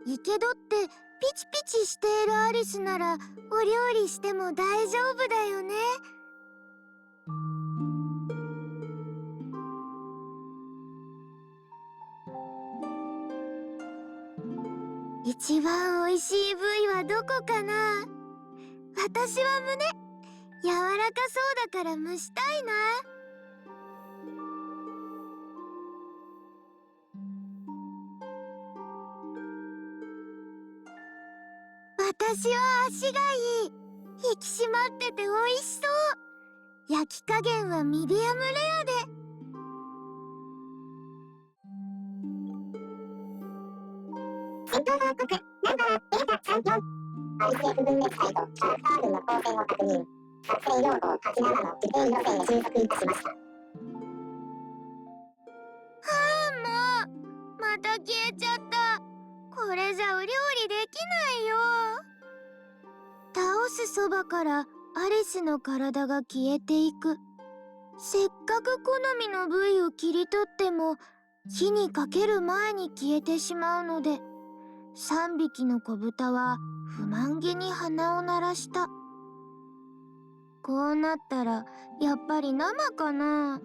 生け捕ってピチピチしているアリスならお料理しても大丈夫だよね。一番おいしい部位はどこかな。私は胸。柔らかそうだから蒸したいな。私は足がいい。引き締まってて美味しそう。焼き加減はミディアムレアで。告。ナンバーデータ34。アリス F 分裂隊とキャラクター群の構成を確認。作戦用語87の受験路線へ収束いたしました。もうまた消えちゃった。これじゃお料理できないよ。倒すそばからアリスの体が消えていく。せっかく好みの部位を切り取っても火にかける前に消えてしまうので、3匹の子豚は不満げに鼻を鳴らした。こうなったらやっぱり生かな。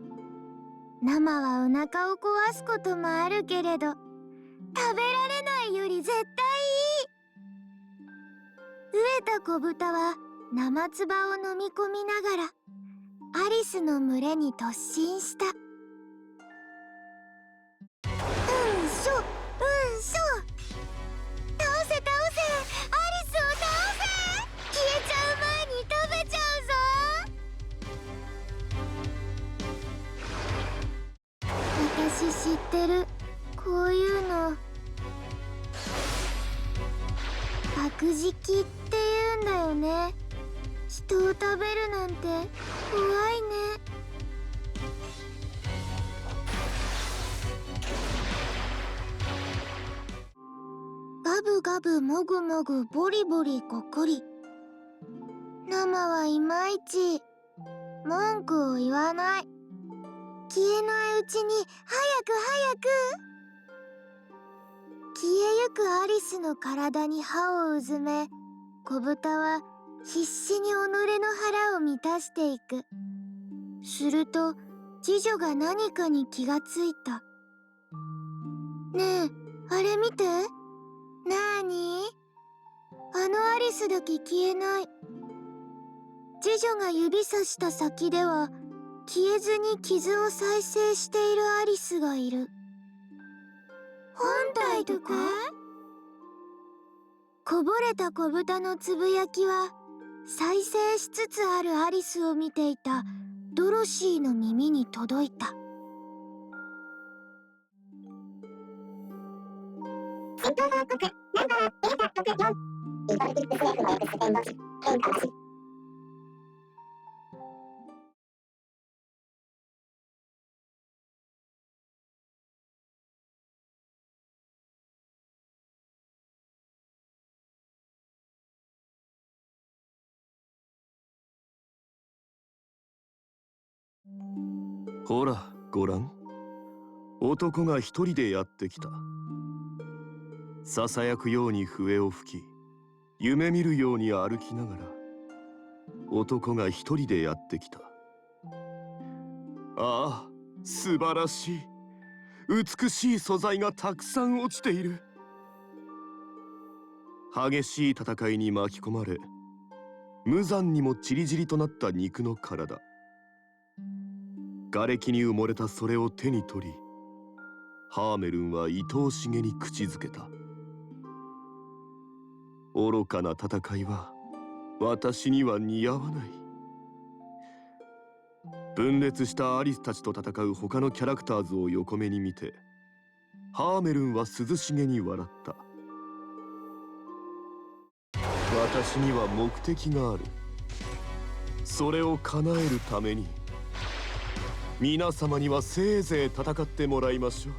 生はお腹を壊すこともあるけれど、食べられないより絶対いい。飢えた子豚は生唾を飲み込みながらアリスの群れに突進した。うんしょうんしょ。倒せ倒せ、アリスを倒せ。消えちゃう前に食べちゃうぞ。私知ってる、こういうの。爆食って言うんだよね。人を食べるなんて怖いね。ガブガブもぐもぐボリボリごくり。生はいまいち文句を言わない。消えないうちに早く早く。消えゆくアリスの体に歯をうずめ、子豚は必死に己の腹を満たしていく。すると次女が何かに気がついた。ねえ、あれ見て。なーに？あのアリスだけ消えない。次女が指さした先では消えずに傷を再生しているアリスがいる。本体とか？こぼれた子豚のつぶやきは再生しつつあるアリスを見ていたドロシーの耳に届いた。戦闘報告。ナンバーデータ64。イトリティックス F のエクステンド値変化なし。ほらごらん、男が一人でやってきた。ささやくように笛を吹き、夢見るように歩きながら男が一人でやってきた。ああ、素晴らしい、美しい素材がたくさん落ちている。激しい戦いに巻き込まれ、無残にもチリチリとなった肉の体。瓦礫に埋もれたそれを手に取り、ハーメルンは愛おしげに口づけた。愚かな戦いは私には似合わない。分裂したアリスたちと戦う他のキャラクターズを横目に見て、ハーメルンは涼しげに笑った。私には目的がある。それを叶えるために皆様にはせいぜい戦ってもらいましょう。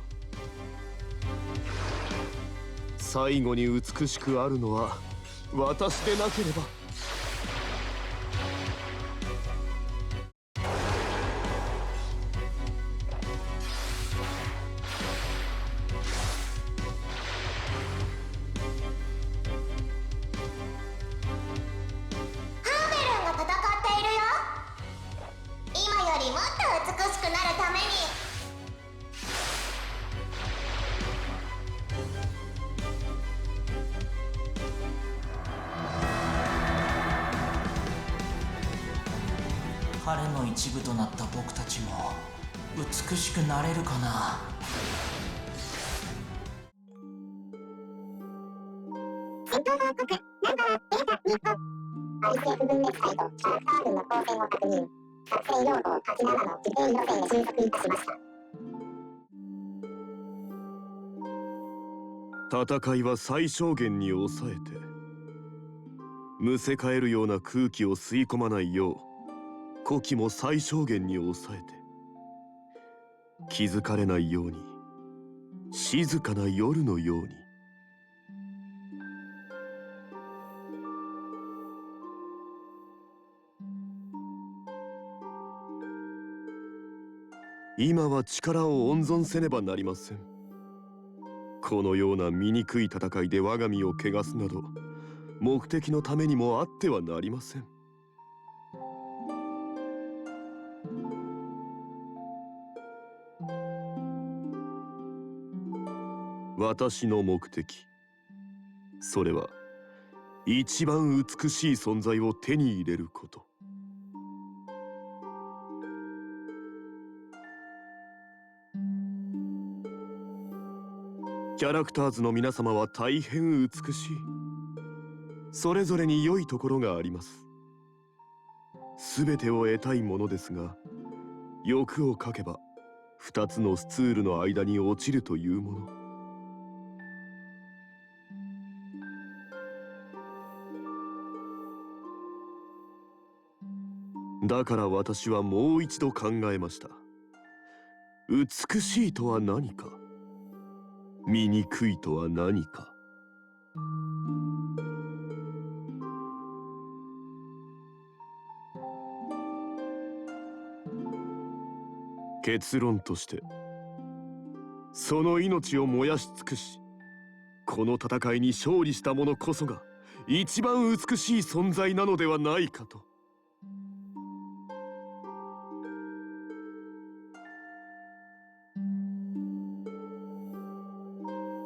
最後に美しくあるのは私でなければ。彼の一部となった僕たちも美しくなれるかな。戦闘報告。ナンバーデータ2個。アリス F 分裂隊とキャラクター群の構成を確認。作戦用語87の受験路線へ収束いたしました。戦いは最小限に抑えて、むせ返るような空気を吸い込まないよう呼気も最小限に抑えて、気づかれないように静かな夜のように。今は力を温存せねばなりません。このような醜い戦いで我が身を汚すなど、目的のためにもあってはなりません。私の目的、それは一番美しい存在を手に入れること。キャラクターズの皆様は大変美しい。それぞれに良いところがあります。すべてを得たいものですが、欲をかけば二つのスツールの間に落ちるというもの。だから私はもう一度考えました。美しいとは何か、醜いとは何か。結論として、その命を燃やし尽くし、この戦いに勝利した者こそが一番美しい存在なのではないかと。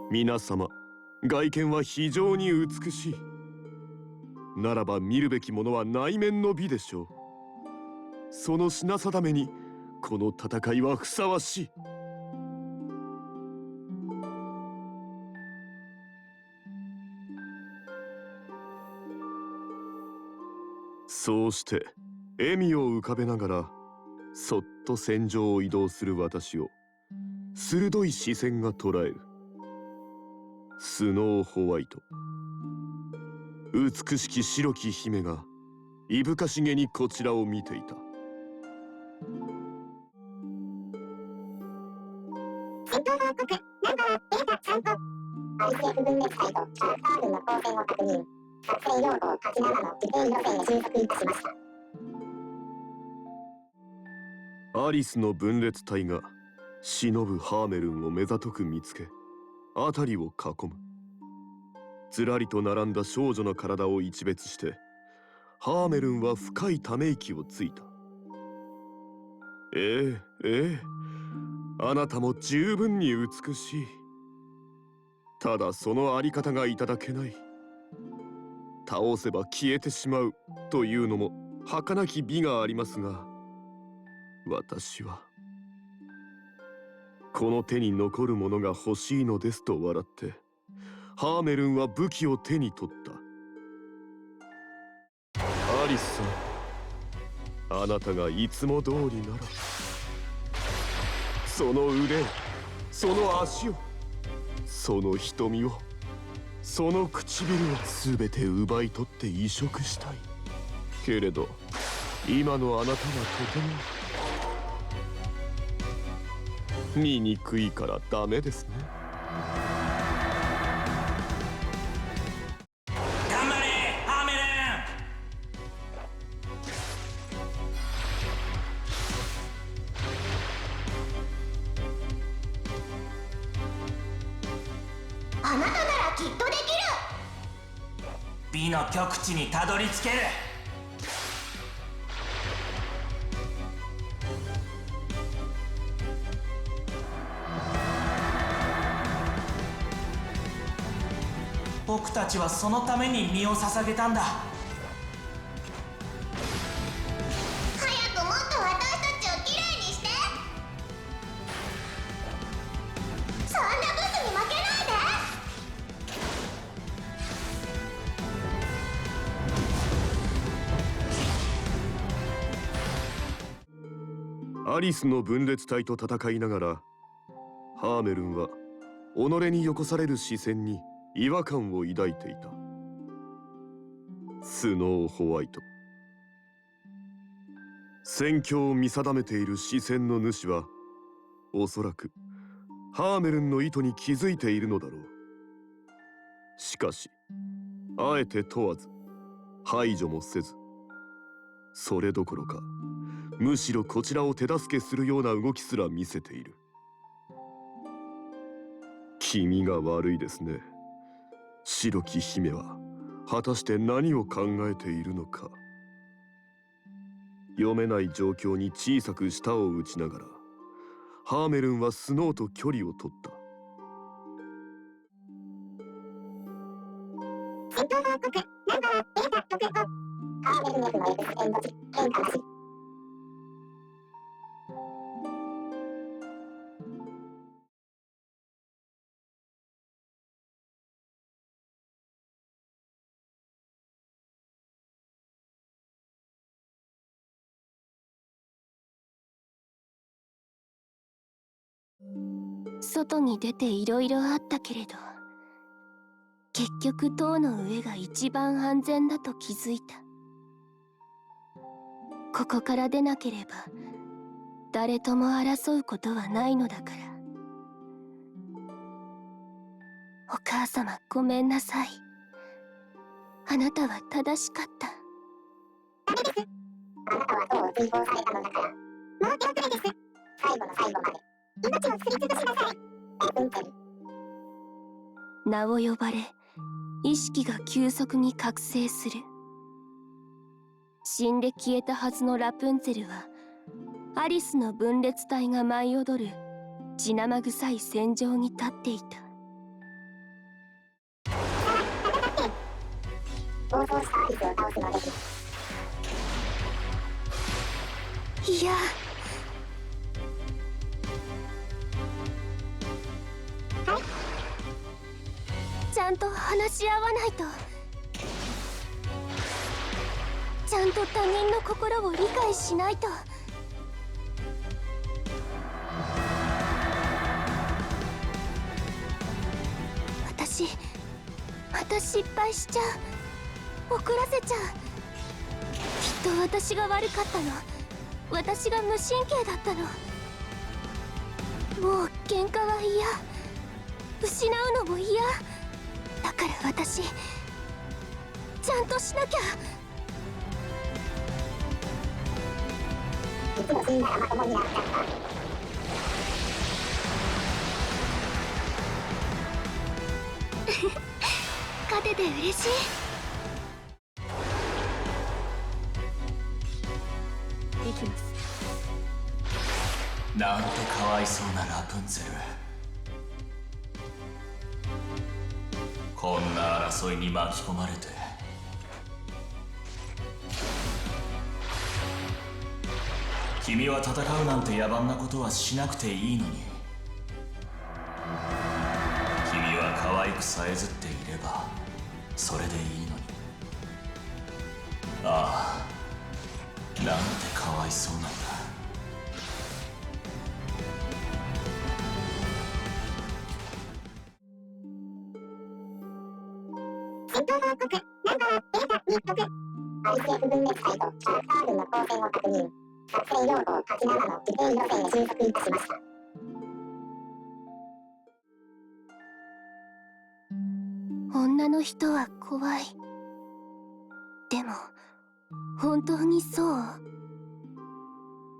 皆様、外見は非常に美しい。ならば見るべきものは内面の美でしょう。その品定めにこの戦いはふさわしい。そうして笑みを浮かべながらそっと戦場を移動する私を鋭い視線が捉える。スノーホワイト、美しき白き姫がいぶかしげにこちらを見ていた。戦闘報告ナンバーデータ参考。ICF 分裂隊とキャラクター群の構成を確認。作戦用法87の時計路線へ収束いたしました。アリスの分裂隊が忍ぶハーメルンを目ざとく見つけ、辺りを囲む。ずらりと並んだ少女の体を一別して、ハーメルンは深いため息をついた。ええ、あなたも十分に美しい。ただそのあり方がいただけない。倒せば消えてしまうというのも儚き美がありますが、私はこの手に残るものが欲しいのですと笑って、ハーメルンは武器を手に取った。アリスさん、あなたがいつも通りなら、その腕、その足を、その瞳を、その唇を全て奪い取って移植したい。けれど今のあなたはとても醜いからダメですね。頑張れハーメルあなたならきっとできる。美の極地にたどり着ける。僕たちはそのために身を捧げたんだ。早くもっと私たちをきれいにして。そんなブスに負けないで。アリスの分裂隊と戦いながら、ハーメルンは己によこされる視線に違和感を抱いていた。スノーホワイト。戦況を見定めている視線の主はおそらくハーメルンの意図に気づいているのだろう。しかしあえて問わず排除もせず、それどころかむしろこちらを手助けするような動きすら見せている。気味が悪いですね。白き姫は果たして何を考えているのか。読めない状況に小さく舌を打ちながらハーメルンはスノーと距離を取った。戦闘報告ナンバーデータ65。ハーメルネフのエクスエンド値変化なし。外に出ていろいろあったけれど、結局塔の上が一番安全だと気づいた。ここから出なければ誰とも争うことはないのだから。お母様ごめんなさい。あなたは正しかった。ダメです。あなたは塔を追放されたのだから。もう手遅れです。最後の最後まで命をすりつぶしなさい。ラプンツェル。名を呼ばれ、意識が急速に覚醒する。死んで消えたはずのラプンツェルはアリスの分裂体が舞い踊る血生臭い戦場に立っていた。暴走したアリスを倒すのです。いや、はい。ちゃんと話し合わないと。ちゃんと他人の心を理解しないと。私失敗しちゃう。怒らせちゃう。きっと私が悪かったの。私が無神経だったの。もう喧嘩は嫌。失うのも嫌。だから私ちゃんとしなきゃ。いつも死んだらまともになっちゃった。勝てて嬉しい。行きます。なんてかわいそうなラプンツェル。こんな争いに巻き込まれて。君は戦うなんて野蛮なことはしなくていいのに。君は可愛くさえずっていればそれでいいのに。ああ、なんてかわいそうなんだ。戦闘報告ナンバーデータ密告。ICF 分裂体とキャラクター群の光線を確認。作戦用法87の規定路線へ収束いたしました。女の人は怖い。でも本当にそう？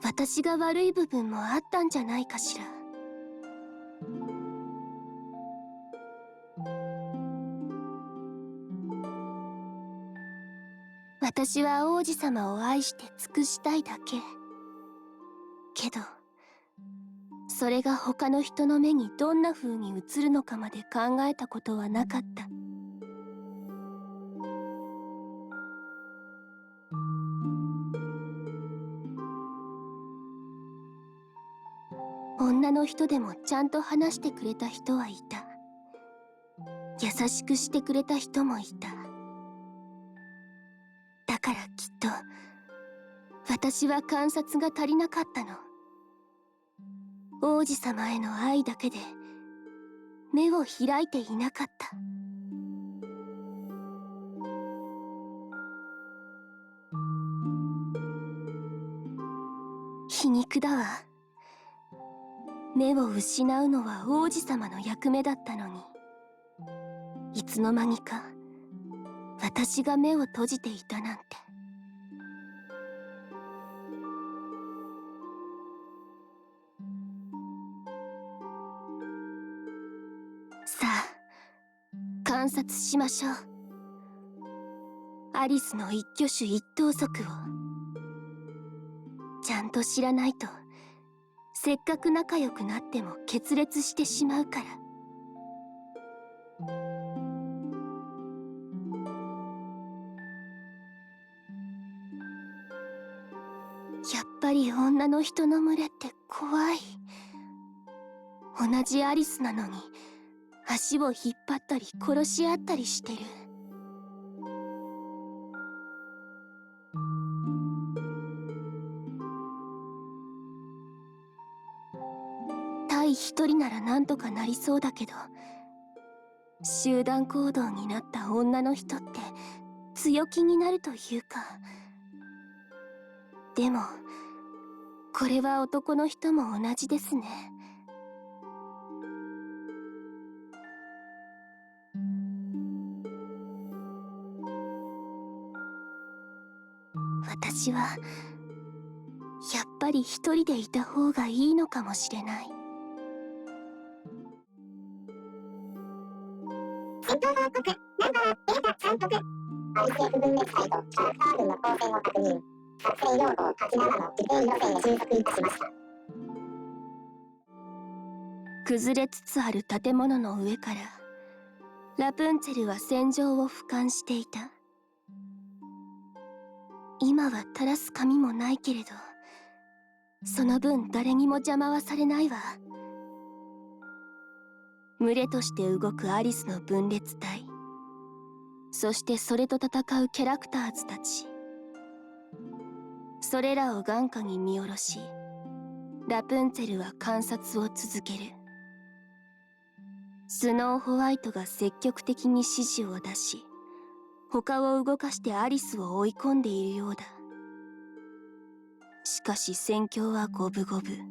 私が悪い部分もあったんじゃないかしら。私は王子様を愛して尽くしたいだけ。けどそれが他の人の目にどんな風に映るのかまで考えたことはなかった。女の人でもちゃんと話してくれた人はいた。優しくしてくれた人もいた。だからきっと私は観察が足りなかったの。王子様への愛だけで目を開いていなかった。皮肉だわ。目を失うのは王子様の役目だったのに、いつの間にか私が目を閉じていたなんて。さあ、観察しましょう。アリスの一挙手一投足をちゃんと知らないと、せっかく仲良くなっても決裂してしまうから。やっぱり女の人の群れって怖い。同じアリスなのに足を引っ張ったり殺し合ったりしてる。対一人ならなんとかなりそうだけど、集団行動になった女の人って強気になるというか。でもこれは男の人も同じですね。私はやっぱり一人でいた方がいいのかもしれない。戦闘報告ナンバーデータ3局 ICF 分裂隊とキャラクター群の構成を確認。作戦用法87の規定路線へ収束いたしました。崩れつつある建物の上からラプンツェルは戦場を俯瞰していた。今は垂らす髪もないけれど、その分誰にも邪魔はされないわ。群れとして動くアリスの分裂隊、そしてそれと戦うキャラクターズたち、それらを眼下に見下ろし、ラプンツェルは観察を続ける。スノーホワイトが積極的に指示を出し、他を動かしてアリスを追い込んでいるようだ。しかし戦況は五分五分。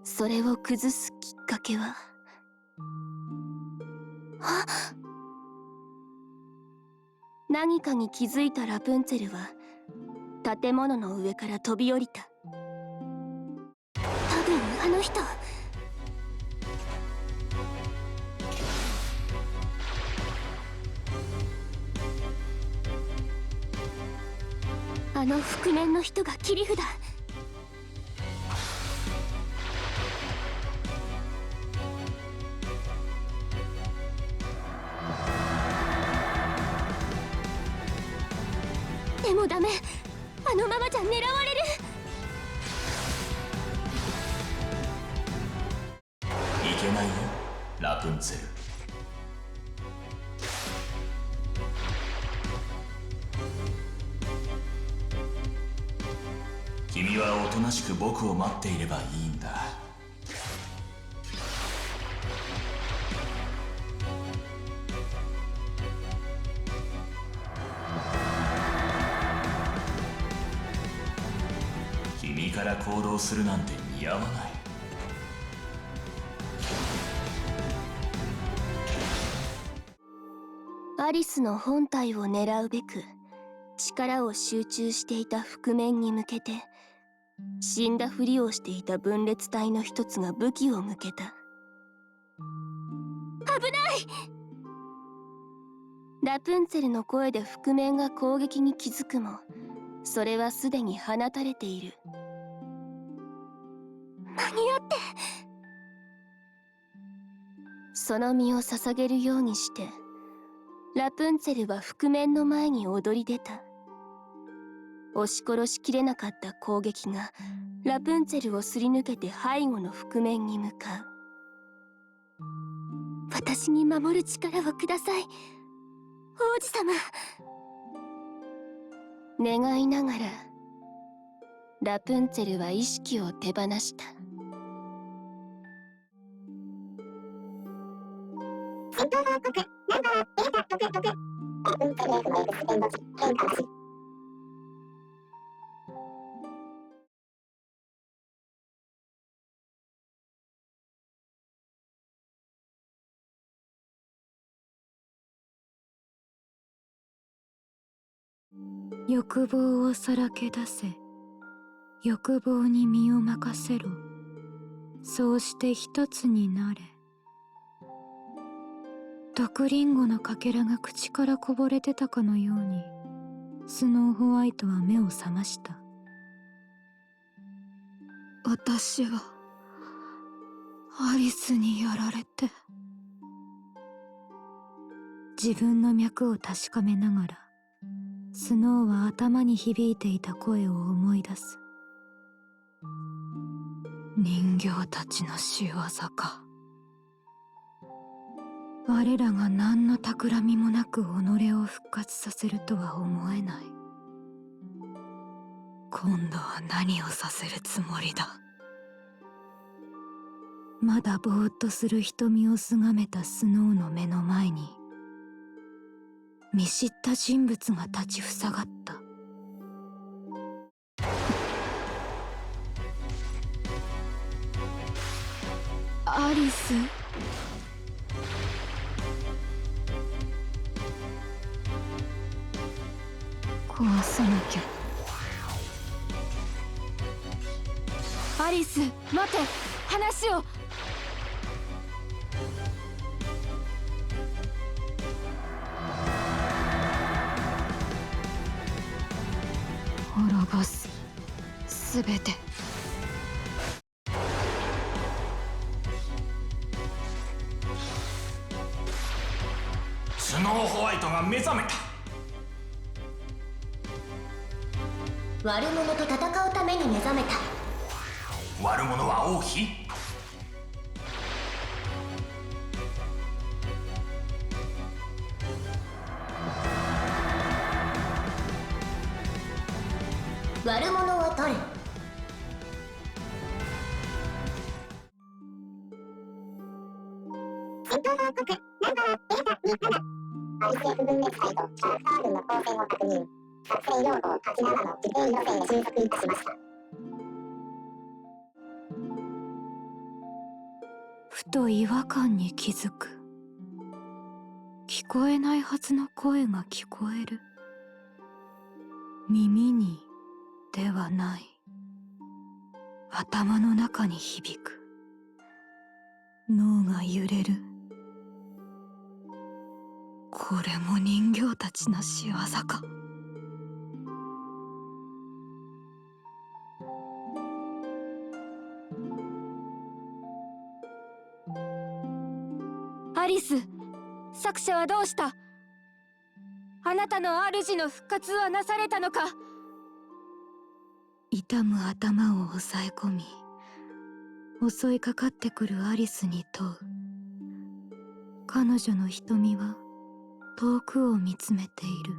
それを崩すきっかけは、あっ！何かに気づいたラプンツェルは建物の上から飛び降りた。多分あの人。あの覆面の人が切り札。でもダメ、あのままじゃ狙われる。いけないよ、ラプンツェル。君はおとなしく僕を待っていればいいんだ。君から行動するなんて似合わない。アリスの本体を狙うべく力を集中していた覆面に向けて、死んだふりをしていた分裂隊の一つが武器を向けた。危ない！ラプンツェルの声で覆面が攻撃に気づくも、それはすでに放たれている。間に合って。その身を捧げるようにしてラプンツェルは覆面の前に躍り出た。押し殺しきれなかった攻撃がラプンツェルをすり抜けて背後の覆面に向かう。私に守る力をください、王子様。願いながらラプンツェルは意識を手放した。データ6運転 F のエクステンド値変化なし。欲望をさらけ出せ、欲望に身を任せろ。そうして一つになれ。毒リンゴのかけらが口からこぼれてたかのように、スノーホワイトは目を覚ました。私はアリスにやられて。自分の脈を確かめながら、スノーは頭に響いていた声を思い出す。人形たちの仕業か。我らが何の企みもなく己を復活させるとは思えない。今度は何をさせるつもりだ。まだぼーっとする瞳をすがめたスノーの目の前に、見知った人物が立ちふさがった。アリス。壊さなきゃ。アリス、待て、話を。滅ぼす、すべて。スノーホワイトが目覚めた。悪者と戦うために目覚めた。悪者は王妃？悪者は誰？戦闘報告ナンバーデータ27。アリス F 分裂隊とキャラクター群の構成を確認。作戦要項87の時定路線へ収束いたしました。ふと違和感に気づく。聞こえないはずの声が聞こえる。耳にではない。頭の中に響く。脳が揺れる。これも人形たちの仕業か。アリス、作者はどうした？あなたの主の復活はなされたのか？痛む頭を押さえ込み、襲いかかってくるアリスに問う。彼女の瞳は遠くを見つめている。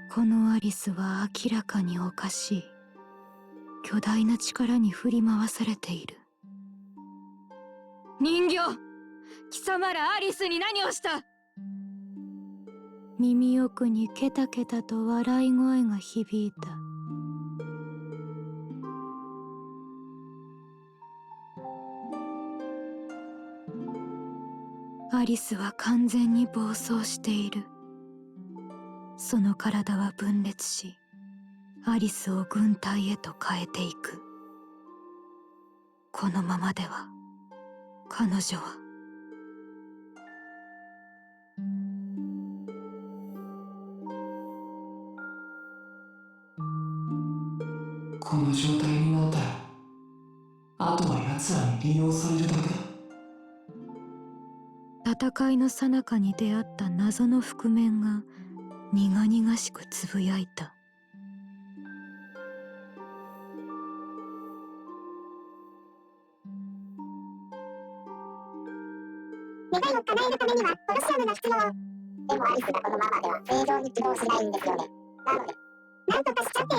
このアリスは明らかにおかしい。巨大な力に振り回されている。人形！貴様らアリスに何をした？耳奥にケタケタと笑い声が響いた。アリスは完全に暴走している。その体は分裂し、アリスを軍隊へと変えていく。このままでは彼女はこの状態になったら、あとは奴らに利用されるだけだ。戦いの最中に出会った謎の覆面が苦々しくつぶやいた。願いを叶えるためにはコロシアムが必要。でもアリスがこのままでは正常に起動しないんですよね。なので、なんとかしちゃって。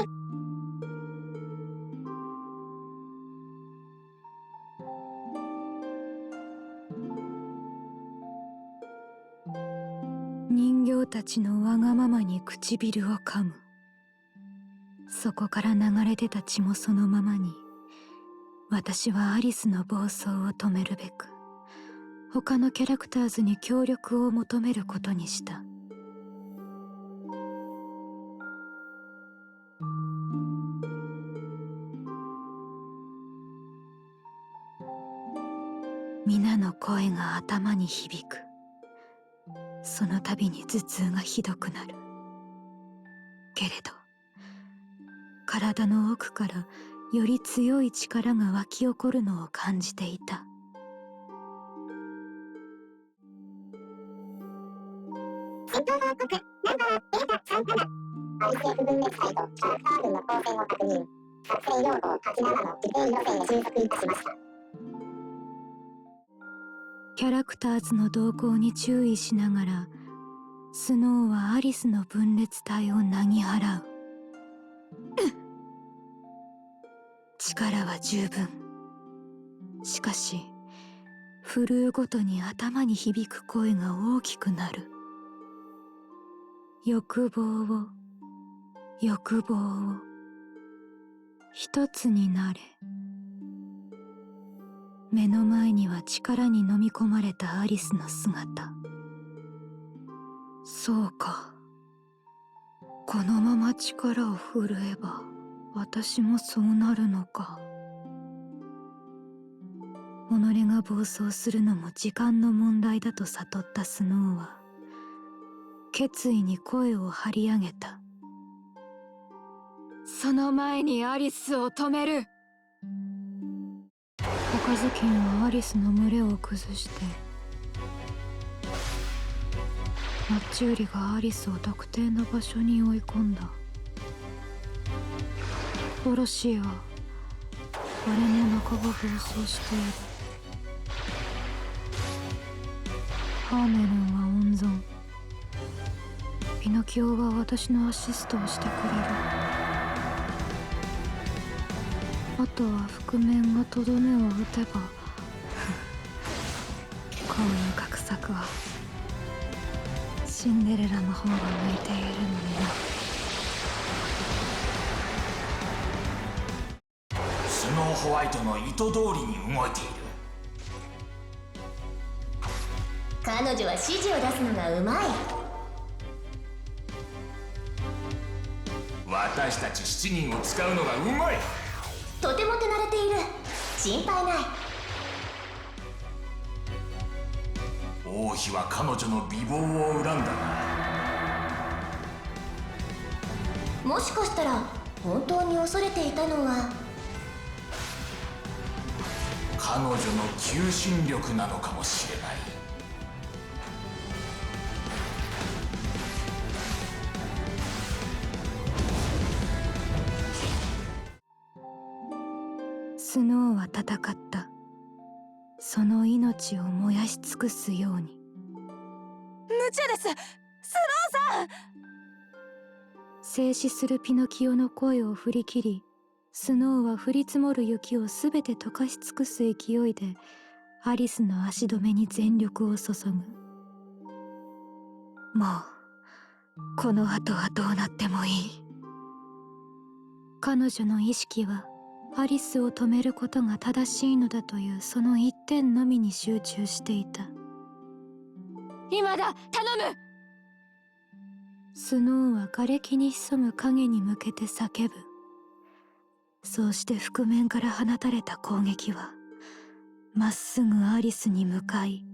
人形たちのわがままに唇を噛む。そこから流れ出た血もそのままに、私はアリスの暴走を止めるべく他のキャラクターズに協力を求めることにした。皆の声が頭に響く。その度に頭痛がひどくなる。けれど体の奥からより強い力が湧き起こるのを感じていた。戦闘報告ナンバーデータ37。アリス F 分裂隊とキャラクター群の構成を確認。作戦要項87の規定路線へ収束いたしました。キャラクターズの動向に注意しながら、スノーはアリスの分裂体をなぎ払う。力は十分。しかし振るうごとに頭に響く声が大きくなる。欲望を一つになれ。目の前には力に飲み込まれたアリスの姿。そうか、このまま力を振るえば私もそうなるのか。己が暴走するのも時間の問題だと悟ったスノーは決意に声を張り上げた。その前にアリスを止める。赤ずきんはアリスの群れを崩してマッチ売りがアリスを特定の場所に追い込んだ。ボロシーはあれも半ば暴走している。ハーメルンは温存。ピノキオは私のアシストをしてくれる。あとは覆面がとどめを打てばこういう画策はシンデレラの方が向いているのにな。スノーホワイトの意図通りに動いている。彼女は指示を出すのがうまい。私たち7人を使うのがうまい。とても手慣れている。心配ない。王妃は彼女の美貌を恨んだな。もしかしたら本当に恐れていたのは彼女の求心力なのかもしれない。スノーは戦った。その命を燃やし尽くすように。無茶です、スノーさん。静止するピノキオの声を振り切り、スノーは降り積もる雪をすべて溶かし尽くす勢いでアリスの足止めに全力を注ぐ。もうこの後はどうなってもいい。彼女の意識はアリスを止めることが正しいのだというその一点のみに集中していた。今だ、頼む。スノーは瓦礫に潜む影に向けて叫ぶ。そうして覆面から放たれた攻撃はまっすぐアリスに向かい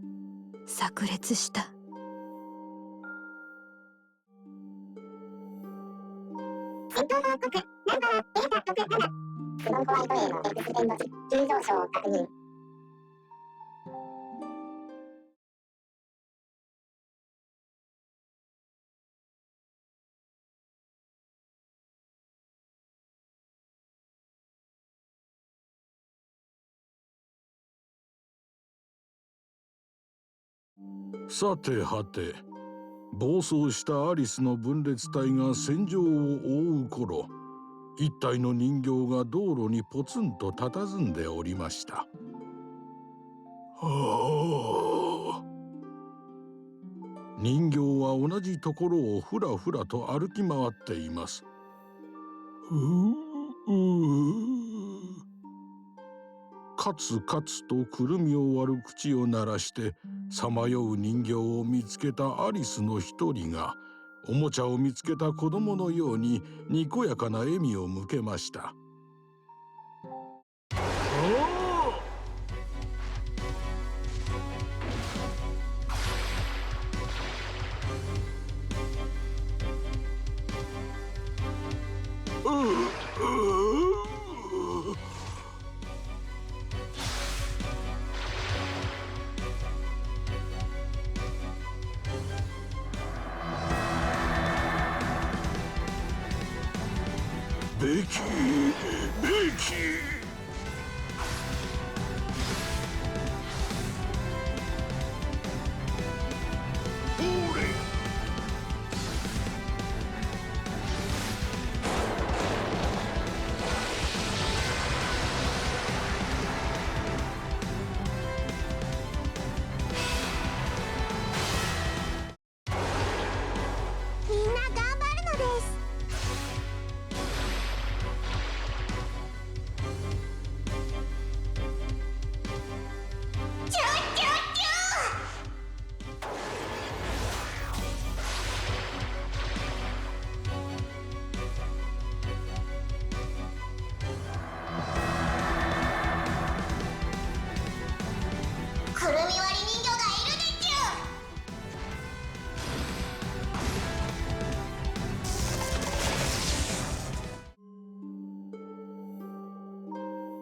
炸裂した。戦闘報告ナンバーデータ67。スノーホワイト A のエクステンド値急上昇を確認。さてはて、暴走したアリスの分裂体が戦場を覆う頃、一体の人形が道路にポツンと佇んでおりました。人形は同じところをふらふらと歩き回っています。カツカツとくるみを割る口を鳴らしてさまよう人形を見つけたアリスの一人が、おもちゃを見つけた子供のようににこやかな笑みを向けました。ベキ、ベキ。みんな頑張るのです。くるみ割り人形がいるでちゅ。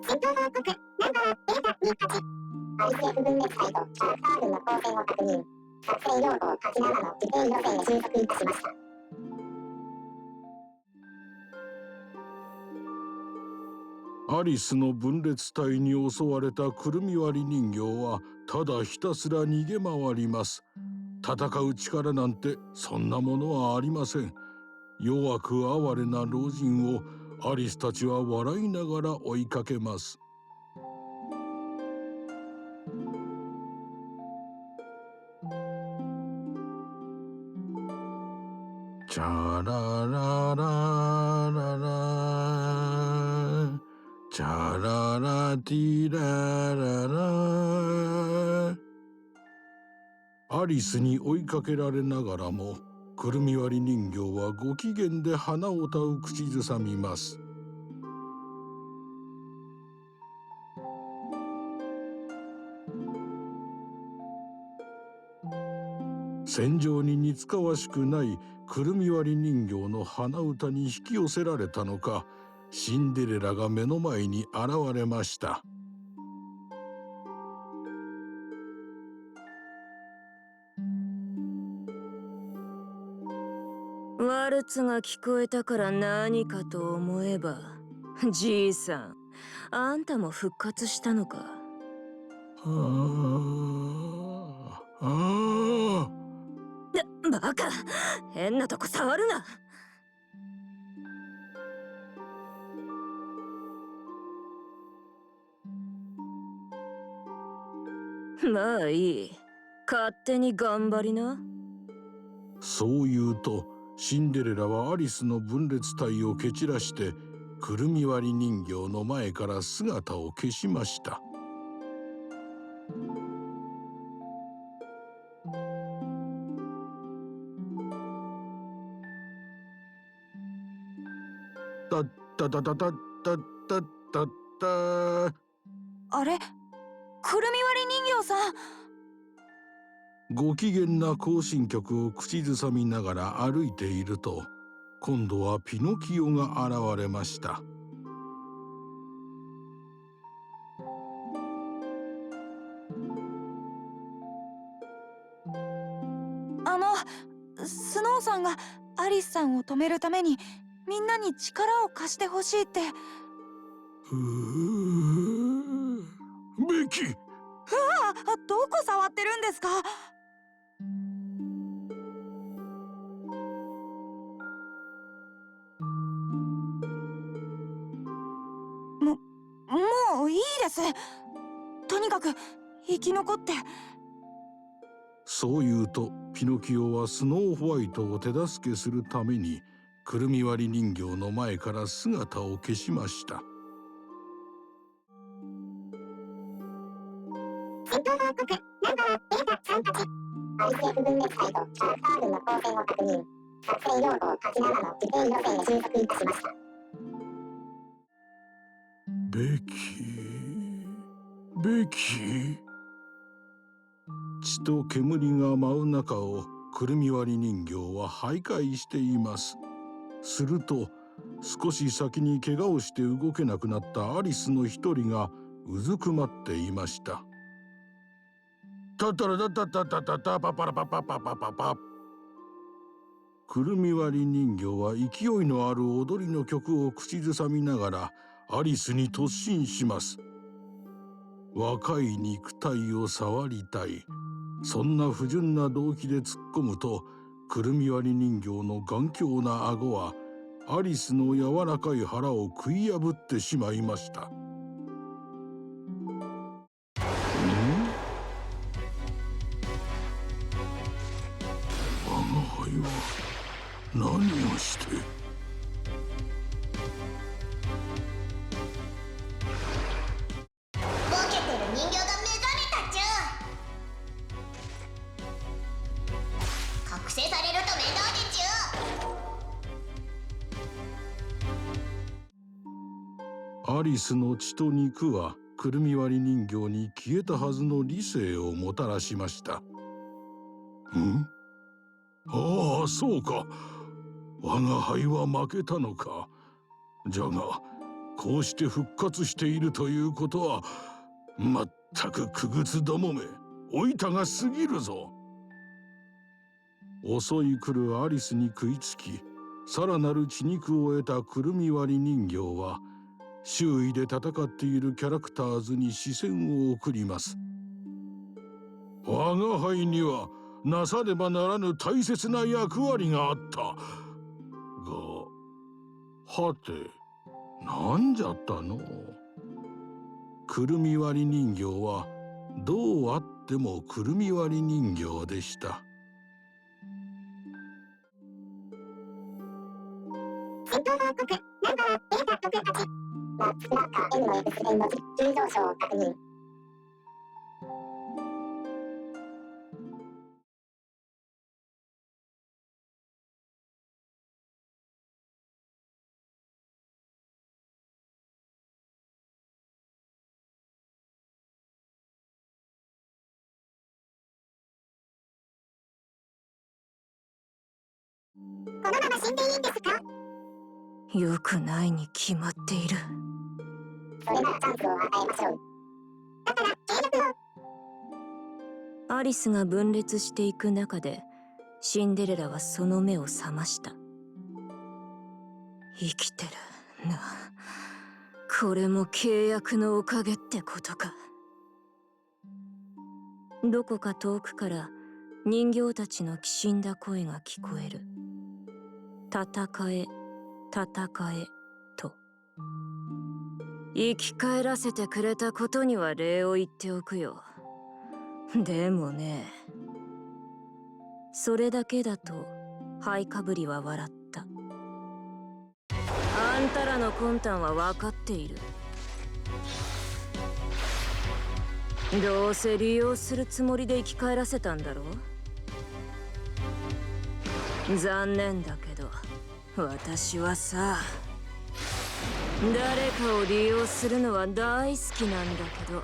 戦闘報告ナンバーデータ28。アリス F 分裂体とキャラクター群の構成を確認。作戦用法87の規定路線へ収束いたしました。アリスの分裂体に襲われたくるみ割り人形はただひたすら逃げ回ります。戦う力なんてそんなものはありません。弱く哀れな老人をアリスたちは笑いながら追いかけます。チャラララララチャララティラララ。アリスに追いかけられながらもくるみ割り人形はご機嫌で鼻を歌う口ずさみます。戦場に似つかわしくないくるみ割り人形の鼻歌に引き寄せられたのか、シンデレラが目の前に現れました。ワルツが聞こえたから何かと思えば、じいさん、あんたも復活したのか。バカ、変なとこ触るな。まあいい、勝手に頑張りな。そう言うとシンデレラはアリスの分裂体を蹴散らしてくるみ割り人形の前から姿を消しました。たったたたたたたたた。あれ、くるみ割り人形さん。ご機嫌な行進曲を口ずさみながら歩いていると、今度はピノキオが現れました。スノーさんがアリスさんを止めるためにみんなに力を貸してほしいって。ベキ、うわあ、どこ触ってるんですか。です。とにかく生き残って。そう言うとピノキオはスノーホワイトを手助けするためにくるみ割り人形の前から姿を消しました。戦闘報告ナンバーデータ38。ICF 分裂隊とキャラクター群の光線を確認。作戦用法87の自転路線へ収束いたしました。ベキベキ。血と煙が舞う中をくるみ割り人形は徘徊しています。すると少し先に怪我をして動けなくなったアリスの一人がうずくまっていました。タッタラタッタッタッタッタッタパパラパパパパパパ。くるみ割り人形は勢いのある踊りの曲を口ずさみながらアリスに突進します。若い肉体を触りたい、そんな不純な動機で突っ込むと、くるみ割り人形の頑強な顎はアリスの柔らかい腹を食い破ってしまいました。我が輩は何をして。ボケてる人形が目覚めたっちゅ覚醒されると面倒でちゅアリスの血と肉はくるみ割り人形に消えたはずの理性をもたらしました。ああ、そうか。我が輩は負けたのか。じゃがこうして復活しているということは、まったくくぐつどもめ、おいたが過ぎるぞ。襲い来るアリスに食いつき、さらなる血肉を得たくるみ割り人形は周囲で戦っているキャラクターズに視線を送ります。我が輩にはなさねばならぬ大切な役割があったが、はてなんじゃったの。くるみ割り人形はどうあってもくるみ割り人形でした。戦闘報告ナンバーデータ68。マックスクラッカー M の X 線の急上昇を確認。このまま死んでいいんですか？よくないに決まっている。それならチャンスを与えましょう。だから契約を。アリスが分裂していく中でシンデレラはその目を覚ました。生きてるな。これも契約のおかげってことか。どこか遠くから人形たちのきしんだ声が聞こえる。戦え戦えと。生き返らせてくれたことには礼を言っておくよ。でもね、それだけだとハイカブリは笑った。あんたらの魂胆は分かっている。どうせ利用するつもりで生き返らせたんだろう。残念だけど私はさ、誰かを利用するのは大好きなんだけど、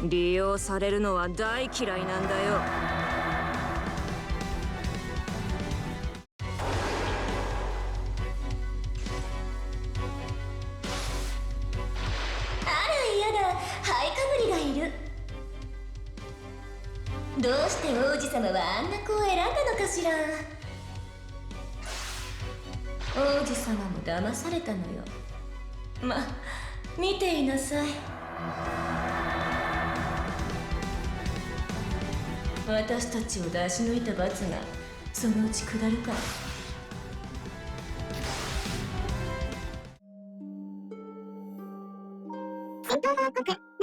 利用されるのは大嫌いなんだよ。ハイカブリがいる。どうして王子様はあんな子を選んだのかしら。王子様も騙されたのよ。ま、見ていなさい。私たちを出し抜いた罰がそのうち下るから。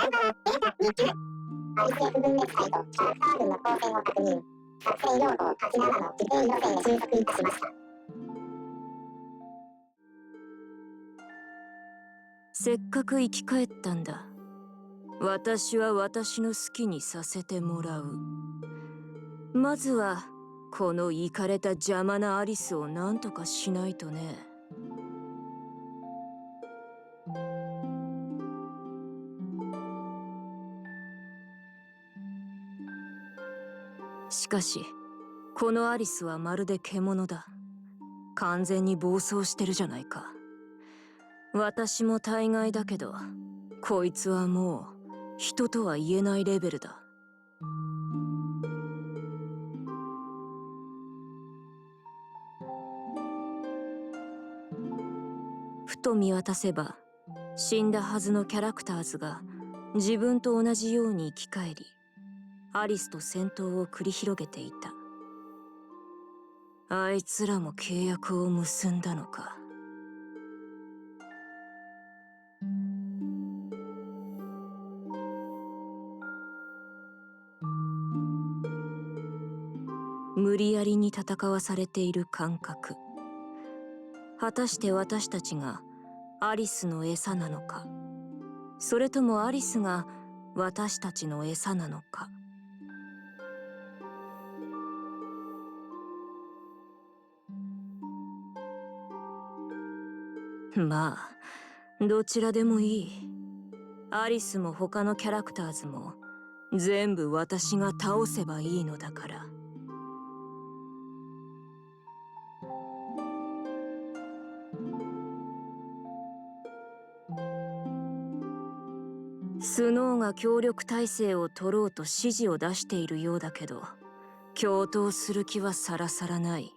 ナンバーデータ2級。ICF 分裂体とキャラクター群の構成を確認。作戦要項87の時系路線へ収束いたしました。せっかく生き返ったんだ。私は私の好きにさせてもらう。まずはこのイカれた邪魔なアリスを何とかしないとね。しかしこのアリスはまるで獣だ。完全に暴走してるじゃないか。私も大概だけど、こいつはもう人とは言えないレベルだ。ふと見渡せば、死んだはずのキャラクターズが自分と同じように生き返り、アリスと戦闘を繰り広げていた。あいつらも契約を結んだのか。無理やりに戦わされている感覚。果たして私たちがアリスの餌なのか、それともアリスが私たちの餌なのか。まあどちらでもいい。アリスも他のキャラクターズも全部私が倒せばいいのだから。スノーが協力体制を取ろうと指示を出しているようだけど、共闘する気はさらさらない。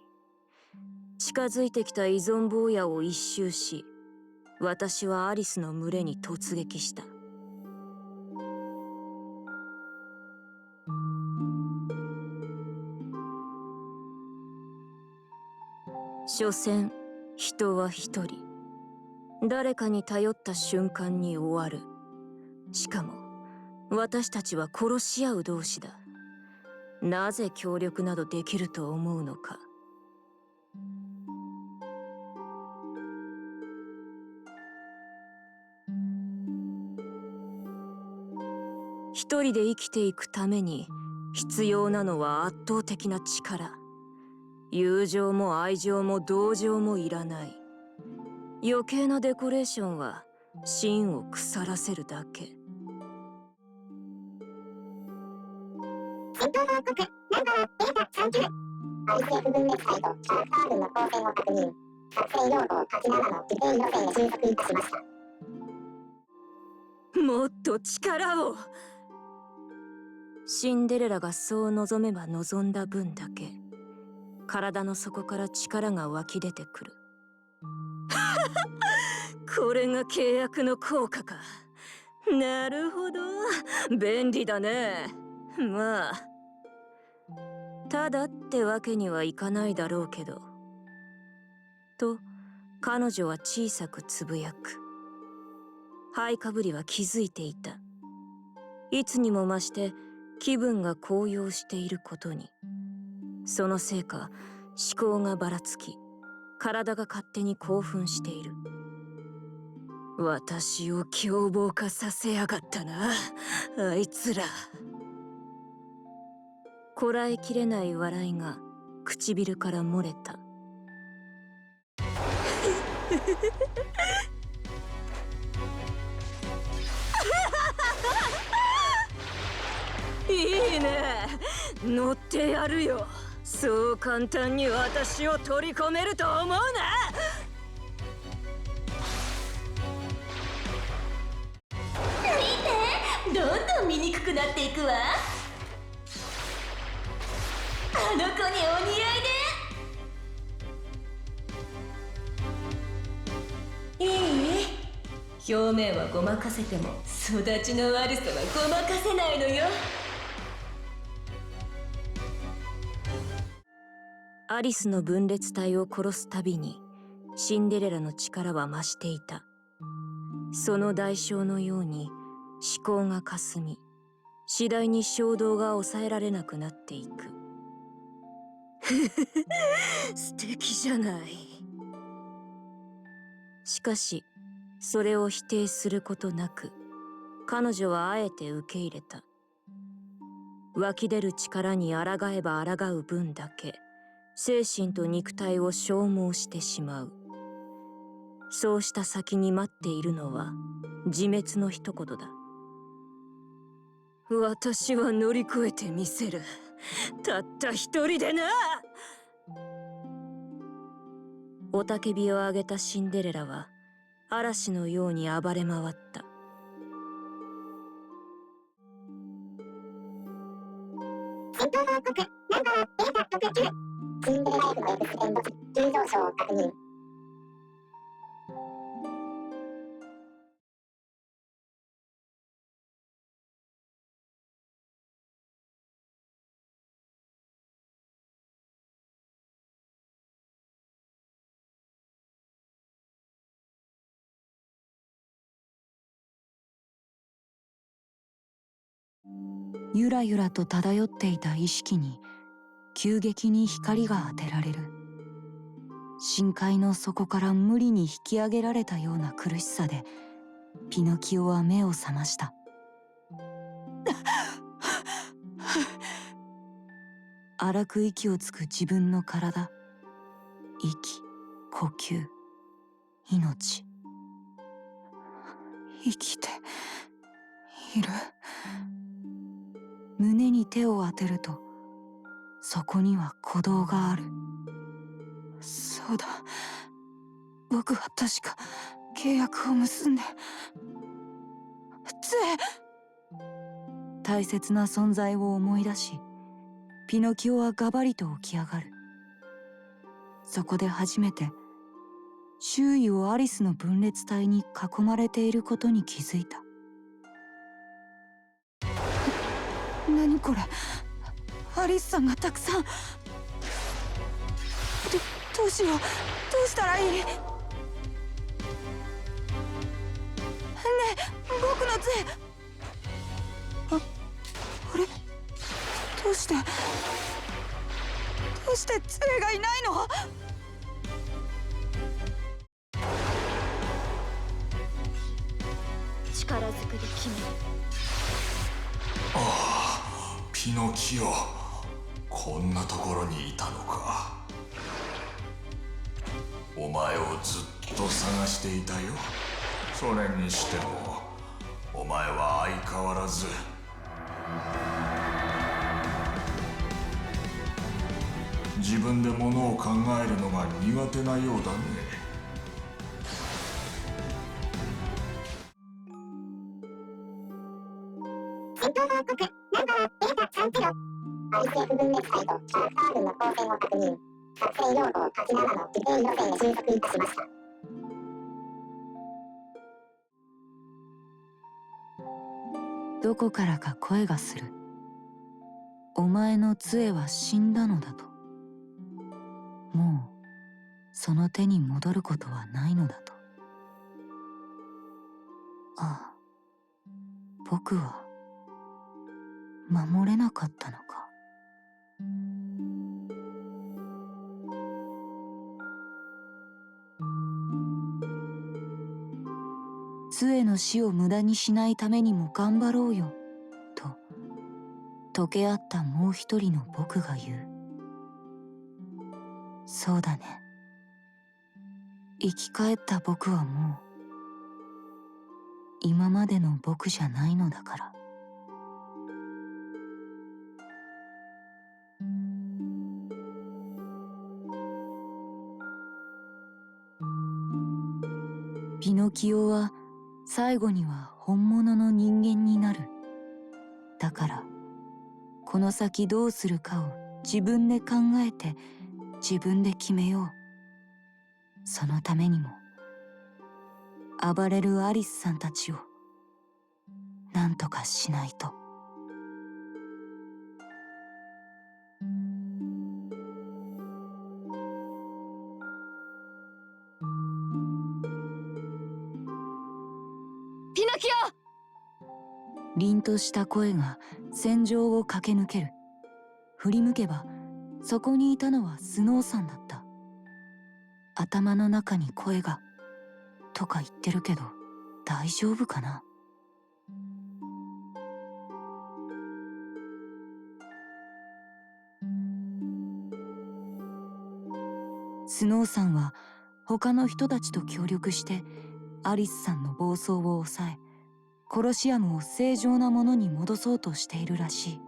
近づいてきた依存坊やを一蹴し、私はアリスの群れに突撃した。所詮人は一人。誰かに頼った瞬間に終わる。しかも私たちは殺し合う同士だ。なぜ協力などできると思うのか。一人で生きていくために必要なのは圧倒的な力。友情も愛情も同情もいらない。余計なデコレーションは芯を腐らせるだけ。戦闘報告ナンバーデータ3級。ICF 分裂体とキャラクター群の構成を確認。作戦要項87の時系路線へ収束いたしました。もっと力を。シンデレラがそう望めば望んだ分だけ体の底から力が湧き出てくる。これが契約の効果か。なるほど、便利だね。まあただってわけにはいかないだろうけど。と彼女は小さくつぶやく。ハイカブリは気づいていた。いつにも増して気分が高揚していることに。そのせいか思考がばらつき、体が勝手に興奮している。私を凶暴化させやがったな、あいつら。こらえきれない笑いが唇から漏れた。いいね、乗ってやるよ。そう簡単に私を取り込めると思うな。見て、どんどん醜くなっていくわ。あの子にお似合いで。いい？表面はごまかせても育ちの悪さはごまかせないのよ。アリスの分裂体を殺すたびにシンデレラの力は増していた。その代償のように思考がかすみ、次第に衝動が抑えられなくなっていく。素敵じゃない。しかしそれを否定することなく、彼女はあえて受け入れた。湧き出る力に抗えば抗う分だけ精神と肉体を消耗してしまう。そうした先に待っているのは自滅の一言だ。私は乗り越えてみせる。たった一人でな。雄たけびを上げたシンデレラは嵐のように暴れ回った。戦闘報告ナンバー069。シンデレラ F のエクステンド急上昇を確認。ゆらゆらと漂っていた意識に急激に光が当てられる。深海の底から無理に引き上げられたような苦しさでピノキオは目を覚ました。荒く息をつく自分の体、息、呼吸、命。生きている。胸に手を当てるとそこには鼓動がある。そうだ、僕は確か契約を結んで。大切な存在を思い出し、ピノキオはがばりと起き上がる。そこで初めて周囲をアリスの分裂体に囲まれていることに気づいた。何これ、アリスさんがたくさん。どうしよう、どうしたらいい。ねえ、僕の杖。あれ、どうして杖がいないの。力ずくで決める。ああ、ピノキオ、こんなところにいたのか。お前をずっと探していたよ。それにしてもお前は相変わらず自分で物を考えるのが苦手なようだね。戦闘報告ナンバー030。アリス F 分裂体とキャラクター群の構成を確認。作戦用語87の時計路線で収束いたしました。どこからか声がする。お前の杖は死んだのだと。もうその手に戻ることはないのだと。ああ、僕は守れなかったのか。杖の死を無駄にしないためにも頑張ろうよと溶け合ったもう一人の僕が言う。そうだね、生き返った僕はもう今までの僕じゃないのだから。ピノキオは最後には本物の人間になる。だからこの先どうするかを自分で考えて自分で決めよう。そのためにも暴れるアリスさんたちをなんとかしないと。ピノキオ、凛とした声が戦場を駆け抜ける。振り向けばそこにいたのはスノーさんだった。頭の中に声がとか言ってるけど大丈夫かな。スノーさんは他の人たちと協力してアリスさんの暴走を抑え、コロシアムを正常なものに戻そうとしているらしい。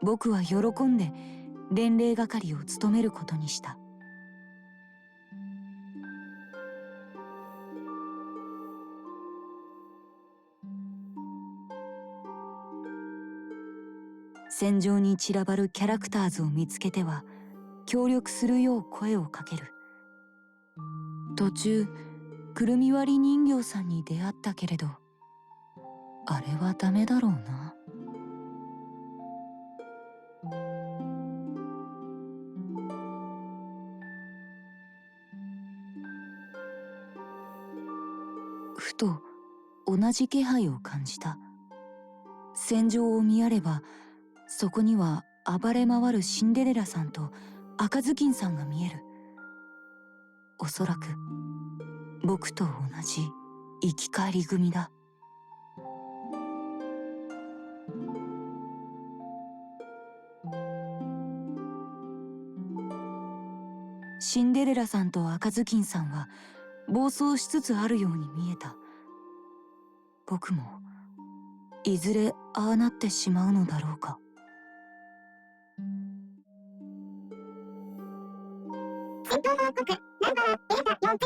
僕は喜んで伝令係を務めることにした。戦場に散らばるキャラクターズを見つけては協力するよう声をかける。途中くるみ割り人形さんに出会ったけれど、あれはダメだろうな。ふと同じ気配を感じた。戦場を見やればそこには暴れ回るシンデレラさんと赤ずきんさんが見える。おそらく僕と同じ生き返り組だ。シンデレラさんと赤ずきんさんは暴走しつつあるように見えた。僕もいずれああなってしまうのだろうか。戦闘報告ナンバーデータ40。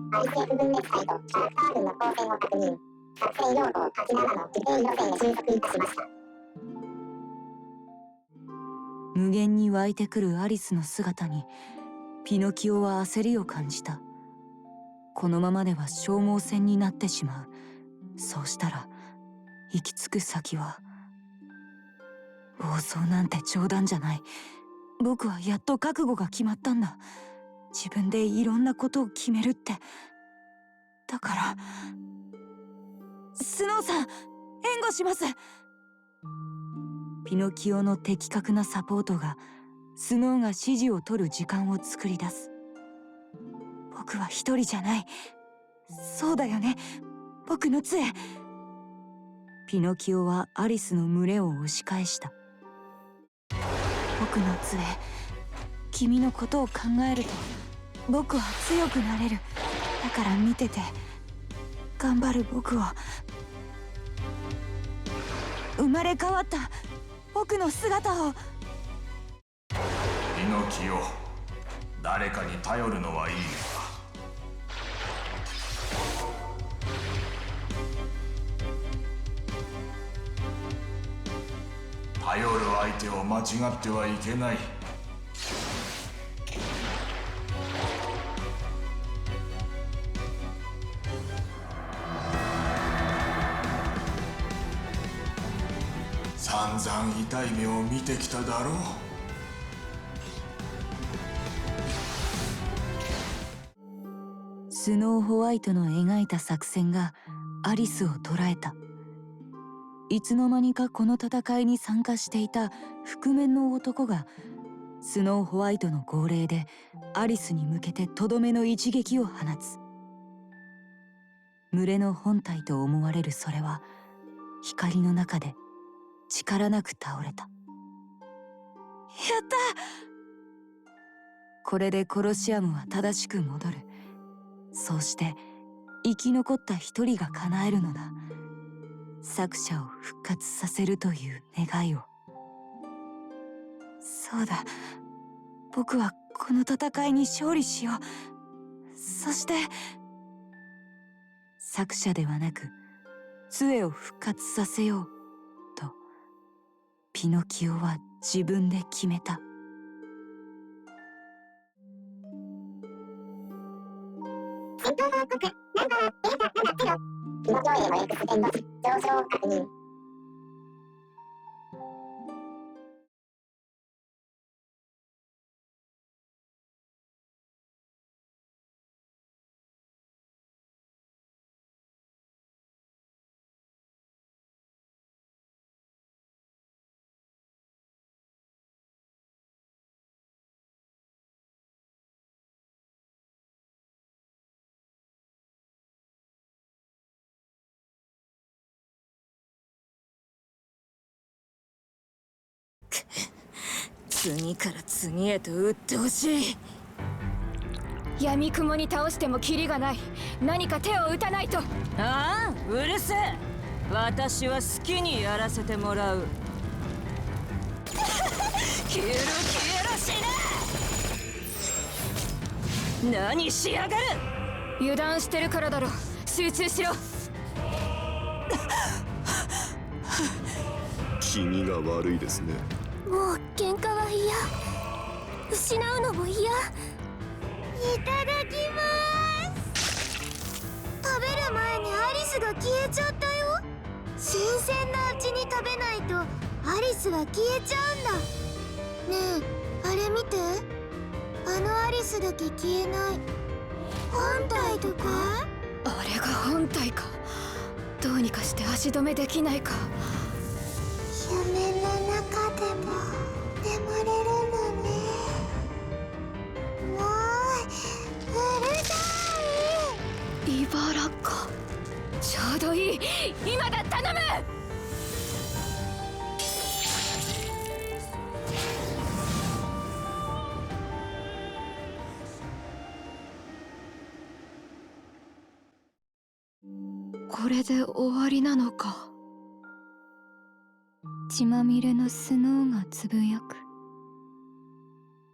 ICF 分裂隊とキャラクター群の構成を確認。作戦用法87の規定路線へ収束いたしました。無限に湧いてくるアリスの姿にピノキオは焦りを感じた。このままでは消耗戦になってしまう。そうしたら行き着く先は。暴走なんて冗談じゃない。僕はやっと覚悟が決まったんだ。自分でいろんなことを決めるって。だからスノーさん、援護します。ピノキオの的確なサポートがスノーが指示を取る時間を作り出す。僕は一人じゃない。そうだよね、僕の杖。ピノキオはアリスの群れを押し返した。僕の杖、君のことを考えると僕は強くなれる。だから見てて、頑張る僕を。生まれ変わった僕の姿を。ピノキオ、誰かに頼るのはいいのか。頼る相手を間違ってはいけない。散々痛い目を見てきただろう。スノーホワイトの描いた作戦がアリスを捕らえた。いつの間にかこの戦いに参加していた覆面の男がスノーホワイトの号令でアリスに向けてとどめの一撃を放つ。群れの本体と思われるそれは光の中で力なく倒れた。やった！これでコロシアムは正しく戻る。そうして生き残った一人が叶えるのだ。作者を復活させるという願いを。そうだ、僕はこの戦いに勝利しよう。そして作者ではなく杖を復活させようとピノキオは自分で決めた。戦闘報告ナンバーデータ70。ピノキオへの X 点の上昇を確認。次から次へと撃ってほしい。闇雲に倒してもキリがない。何か手を打たないと。ああ、うるせえ。私は好きにやらせてもらう。消えろ死ね。何しやがる。油断してるからだろ。集中しろ。気味が悪いですね。もう喧嘩は嫌。失うのも嫌。いただきます。食べる前にアリスが消えちゃったよ。新鮮なうちに食べないとアリスは消えちゃうんだ。ねえ、あれ見て。あのアリスだけ消えない。本体とか？あれが本体か。どうにかして足止めできないか。夢の中でも眠れるのね。もううるさい。イバラか。ちょうどいい。今だ、頼む。これで終わりなのか。血まみれのスノーがつぶやく。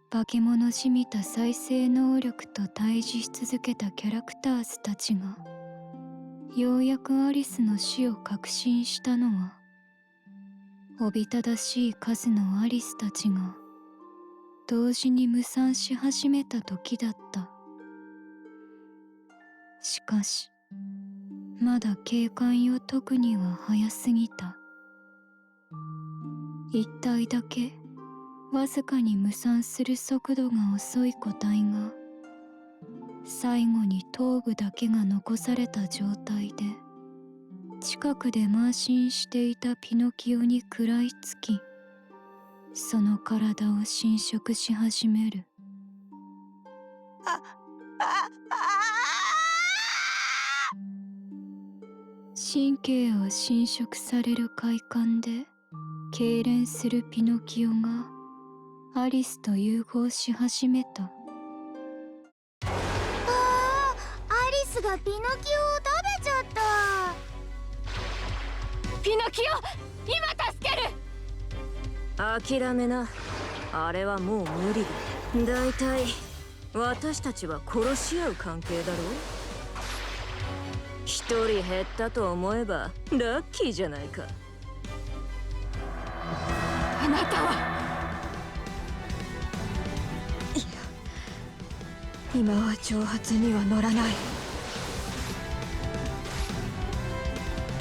化け物じみた再生能力と対峙し続けたキャラクターズたちがようやくアリスの死を確信したのは、おびただしい数のアリスたちが同時に無産し始めた時だった。しかしまだ警戒を解くには早すぎた。一体だけわずかに無産する速度が遅い個体が最後に頭部だけが残された状態で近くで慢心していたピノキオに食らいつき、その体を侵食し始める。神経を侵食される快感で痙攣するピノキオがアリスと融合し始めた。アリスがピノキオを食べちゃった。ピノキオ、今助ける。諦めな。あれはもう無理だ。だいたい私たちは殺し合う関係だろう。一人減ったと思えばラッキーじゃないか。あなたは。いや、今は挑発には乗らない。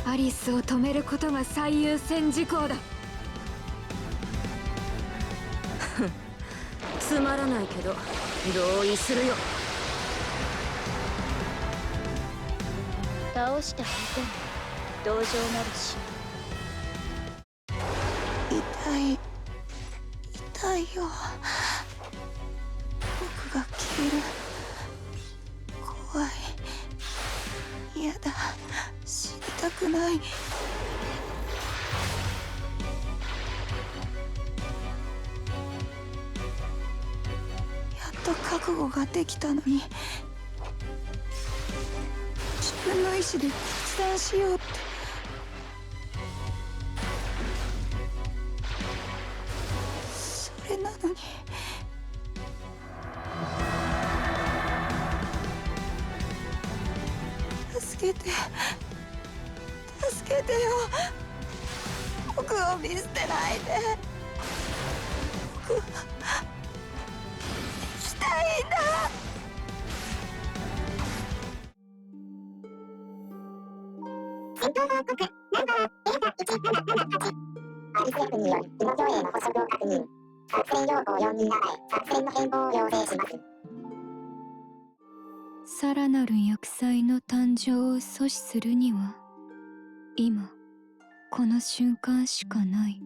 アリスを止めることが最優先事項だ。つまらないけど同意するよ。倒した相手に同情なるし。痛いよ。僕が消える。怖い。嫌だ。死にたくない。やっと覚悟ができたのに、自分の意志で決断しようって。それなのに。助けてよ。僕を見捨てないで。僕は生きたいんだ。戦闘報告ナンバー0-1-7-8。アリス F による日野上映の捕食を確認。作戦要項427へ作戦の変更を要請します。さらなる厄災の誕生を阻止するには今この瞬間しかない。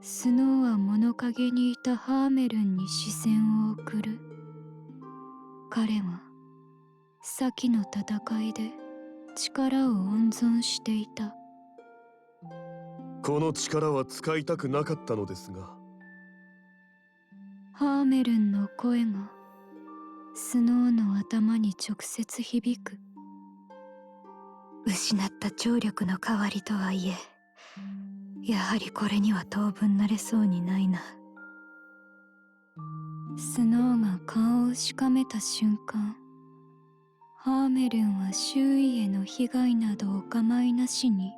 スノーは物陰にいたハーメルンに視線を送る。彼は先の戦いで力を温存していた。この力は使いたくなかったのですが、ーメルンの声がスノーの頭に直接響く。失った聴力の代わりとはいえ、やはりこれには当分なれそうにないな。スノーが顔をしかめた瞬間、ハーメルンは周囲への被害などお構いなしに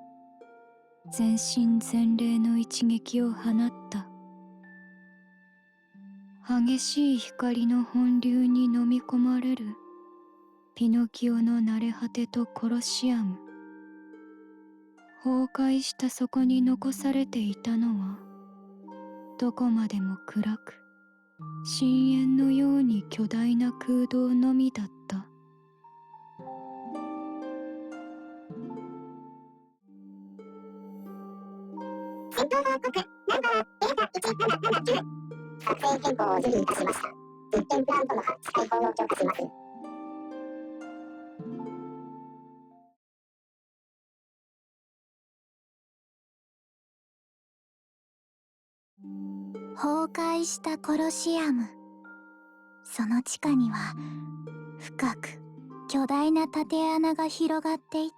全身全霊の一撃を放った。激しい光の本流に飲み込まれるピノキオの慣れ果てとコロシアム。崩壊したそこに残されていたのは、どこまでも暗く深淵のように巨大な空洞のみだった。戦闘報告ナンバー0.179、作成変更を受理いたしました。実験プラントの発地開放を許可します。崩壊したコロシアム。その地下には深く巨大な縦穴が広がっていた。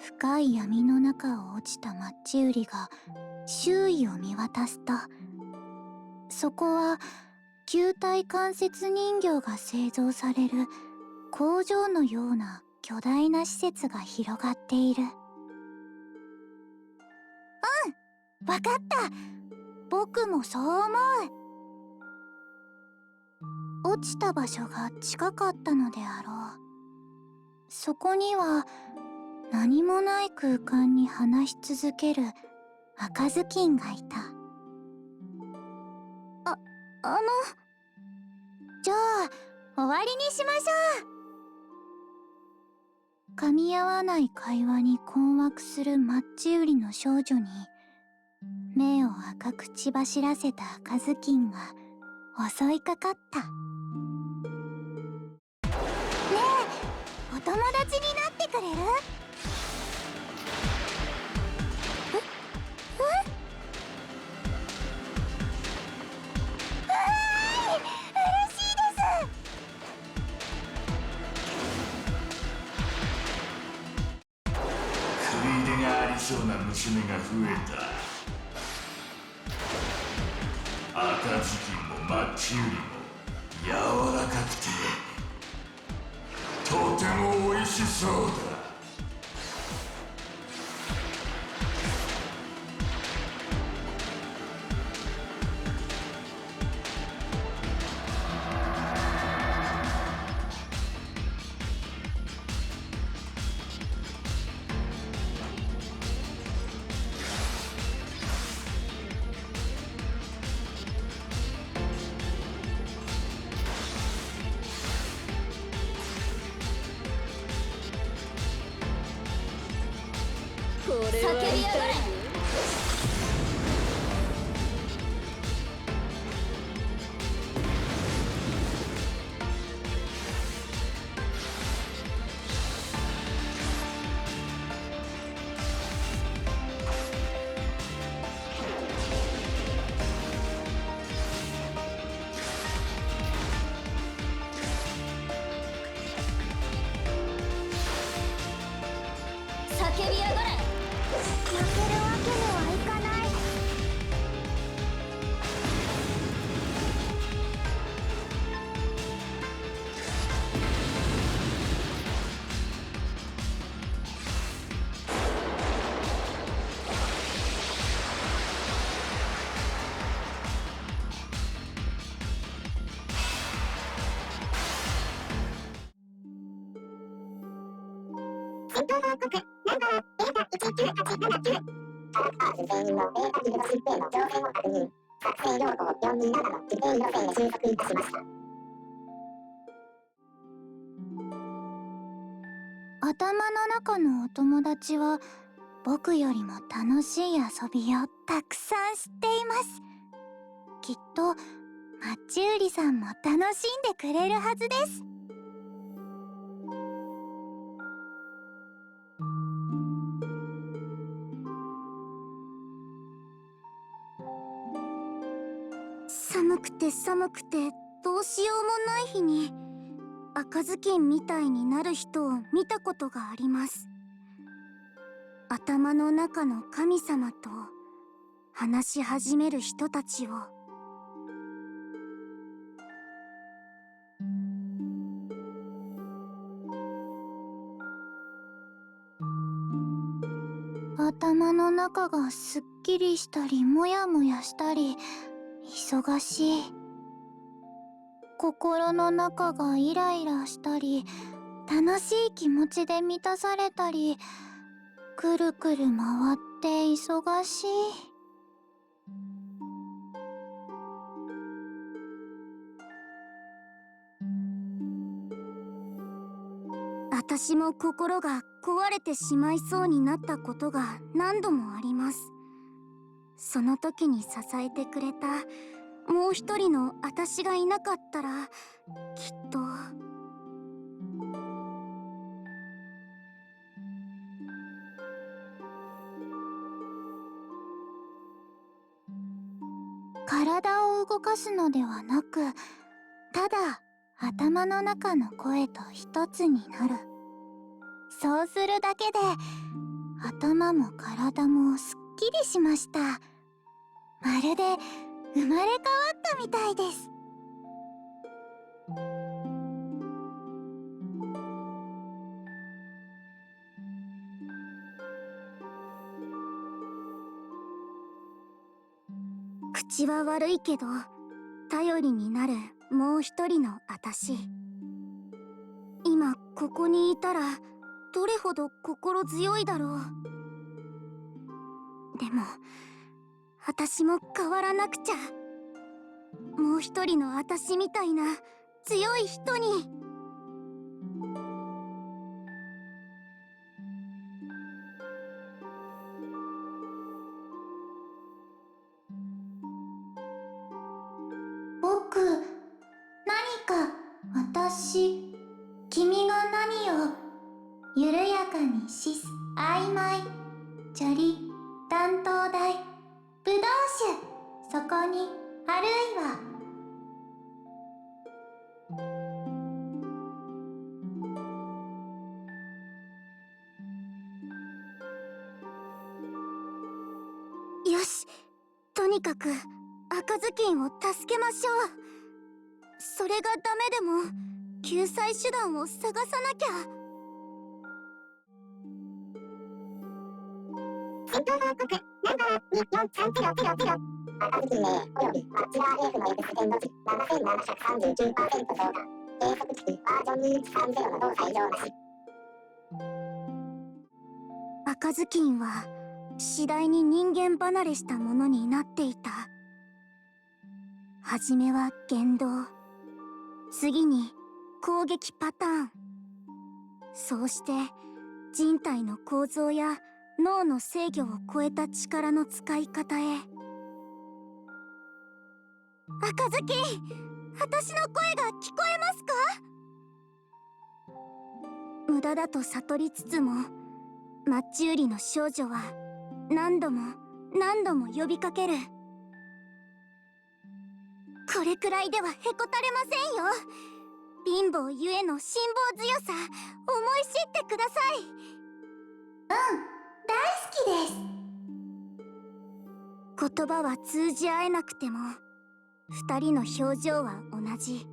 深い闇の中を落ちたマッチ売りが周囲を見渡すと、そこは球体関節人形が製造される工場のような巨大な施設が広がっている。わかった。僕もそう思う。落ちた場所が近かったのであろう。そこには何もない空間に話し続ける赤ずきんがいた。じゃあ終わりにしましょう。噛み合わない会話に困惑するマッチ売りの少女に目を赤く血走らせた赤ずきんが襲いかかった。ねえ、お友達になってくれる？嬉しいです。食い入れがありそうな娘が増えた。赤ずきんもマッチ売りも柔らかくてとても美味しそうだ。叫び上がれ。叫び上がれ。負けるわけにはいかない。戦闘報告ナンバー0.19879、キャラクターズ全員のベータギルドシップへの乗船を確認。作成要項427の規定路線で収束いたしました。頭の中のお友達は僕よりも楽しい遊びをたくさん知っています。きっとマッチ売りさんも楽しんでくれるはずです。寒くて寒くてどうしようもない日に赤ずきんみたいになる人を見たことがあります。頭の中の神様と話し始める人たちを。頭の中がすっきりしたりモヤモヤしたり忙しい。心の中がイライラしたり楽しい気持ちで満たされたりくるくる回って忙しい。私も心が壊れてしまいそうになったことが何度もあります。その時に支えてくれたもう一人の私がいなかったらきっと。体を動かすのではなく、ただ頭の中の声と一つになる。そうするだけで頭も体もすっきりしました。まるで生まれ変わったみたいです。口は悪いけど頼りになるもう一人の私。今ここにいたらどれほど心強いだろう。でも私も変わらなくちゃ。もう一人の私みたいな強い人に。僕、何か私、君が何を緩やかにしす曖昧チョリ担当台ぶどう酒そこにあるいはよし、とにかく赤ずきんを助けましょう。それがダメでも救済手段を探さなきゃ。戦闘報告ナンバー24300赤ずきん名およびマッチラー F のエクステンド値 7739% 増加。計測値バージョン2130の動作異常なし。赤ずきんは次第に人間離れしたものになっていた。はじめは言動、次に攻撃パターン、そうして人体の構造や脳の制御を超えた力の使い方へ。赤ずきん、私の声が聞こえますか？無駄だと悟りつつもマッチ売りの少女は何度も何度も呼びかける。これくらいではへこたれませんよ。貧乏ゆえの辛抱強さ、思い知ってください。大好きです。言葉は通じ合えなくても二人の表情は同じ。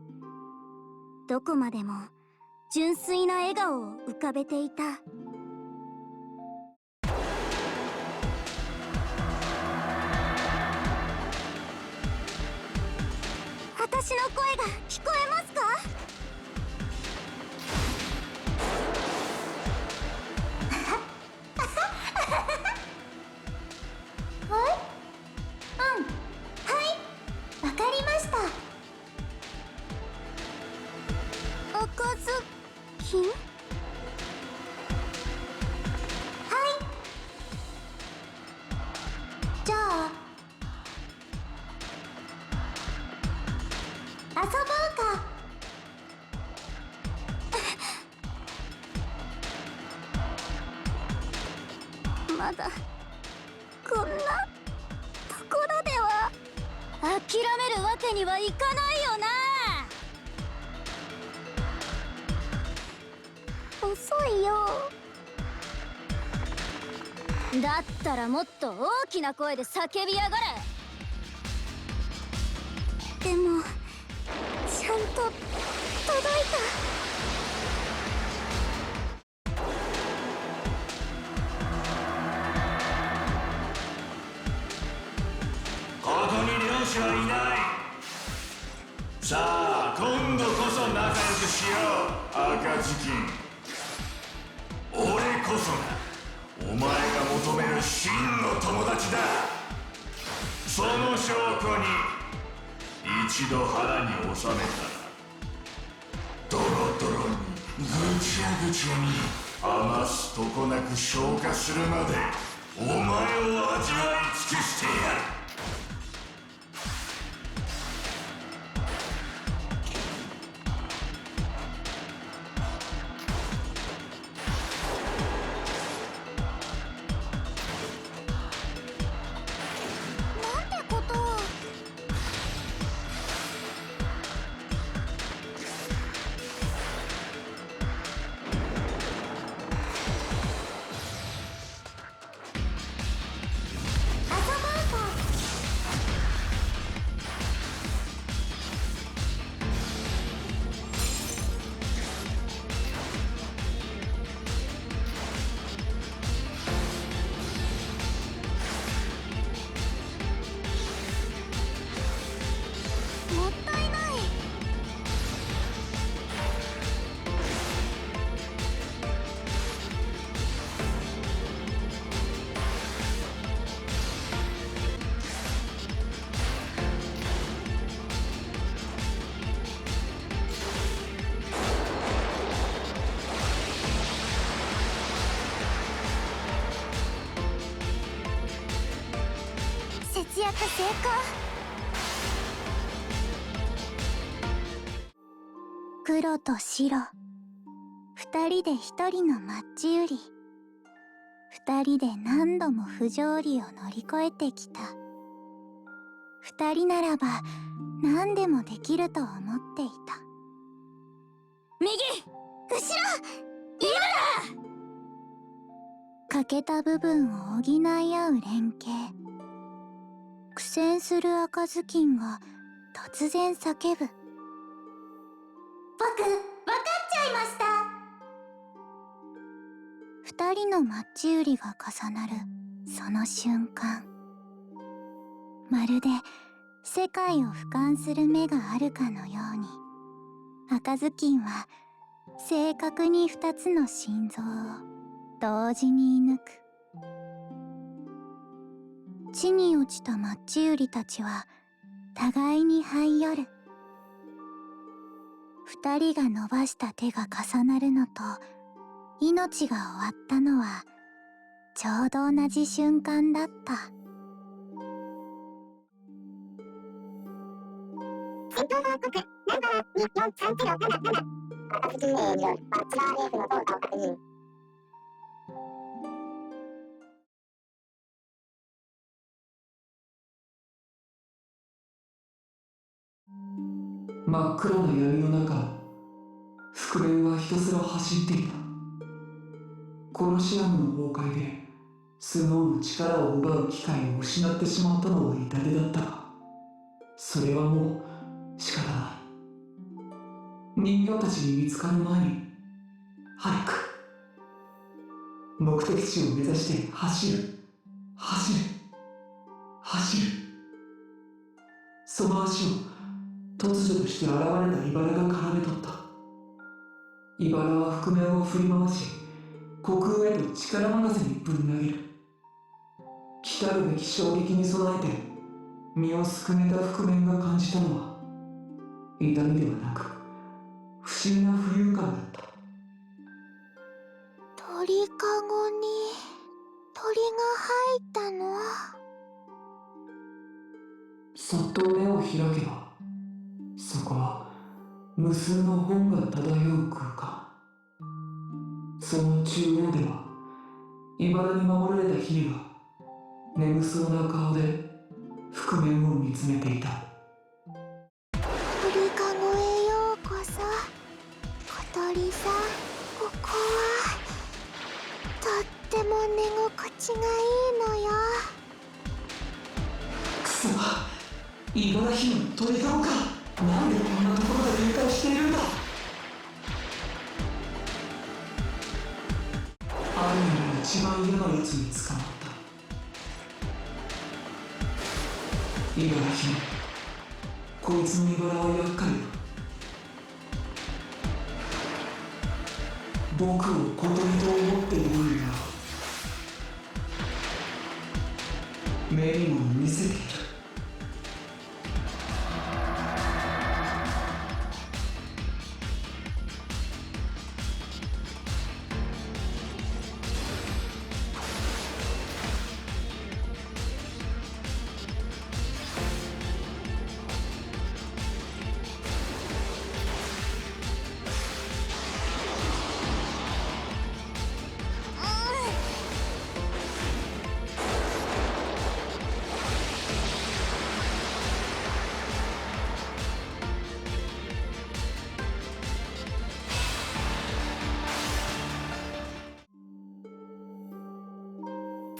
どこまでも純粋な笑顔を浮かべていた。私の声が聞こえますか？はい、はい、わかりました。赤ずきん？はい。じゃあ遊ぼうか。まだこんなところでは。諦めるわけにはいかないよな。遅いよ。だったらもっと大きな声で叫びやがれ。でもちゃんと届いここに漁師はいない。さあ今度こそ仲良くしよう赤ずきん。俺こそがお前が求める真の友達だ。その証拠に一度腹に収めたらドロドロにぐちゃぐちゃに余すとこなく消化するまでお前を味わい尽くしてやる。節約成功。黒と白、二人で一人のマッチ売り、二人で何度も不条理を乗り越えてきた。二人ならば何でもできると思っていた。右、後ろ、今だ。欠けた部分を補い合う連携。苦戦する赤ずきんが突然叫ぶ。僕、わかっちゃいました。二人のマッチ売りが重なるその瞬間、まるで世界を俯瞰する目があるかのように、赤ずきんは正確に二つの心臓を同時に射抜く。地に落ちたマッチ売りたちは互いに這い寄る。二人が伸ばした手が重なるのと命が終わったのはちょうど同じ瞬間だった。戦闘報告ナンバー24307赤ずきんによるバッチラーレースの動作を確認。真っ暗な闇の中、覆面はひたすら走っていた。コロシアムの崩壊でスノーの力を奪う機会を失ってしまったのは痛手だったが、それはもう仕方ない。人形たちに見つかる前に早く目的地を目指して走る。その足を突如として現れたイバラが絡め取った。イバラは覆面を振り回し、虚空へと力任せにぶん投げる。来たるべき衝撃に備えて身をすくめた覆面が感じたのは痛みではなく不思議な浮遊感だった。鳥かごに鳥が入ったの。そっと目を開けば、そこは無数の本が漂う空間。その中央では茨に守られたヒリが眠そうな顔で覆面を見つめていた。りさん、ここはとっても寝心地がいいのよ。くそ、茨城の鳥顔か。なんでこんなところで警戒しているんだ。アニメの一番嫌なやつに捕まった。茨城、こいつの茨は厄介だ。僕を小鳥と思っているような目にも見せている。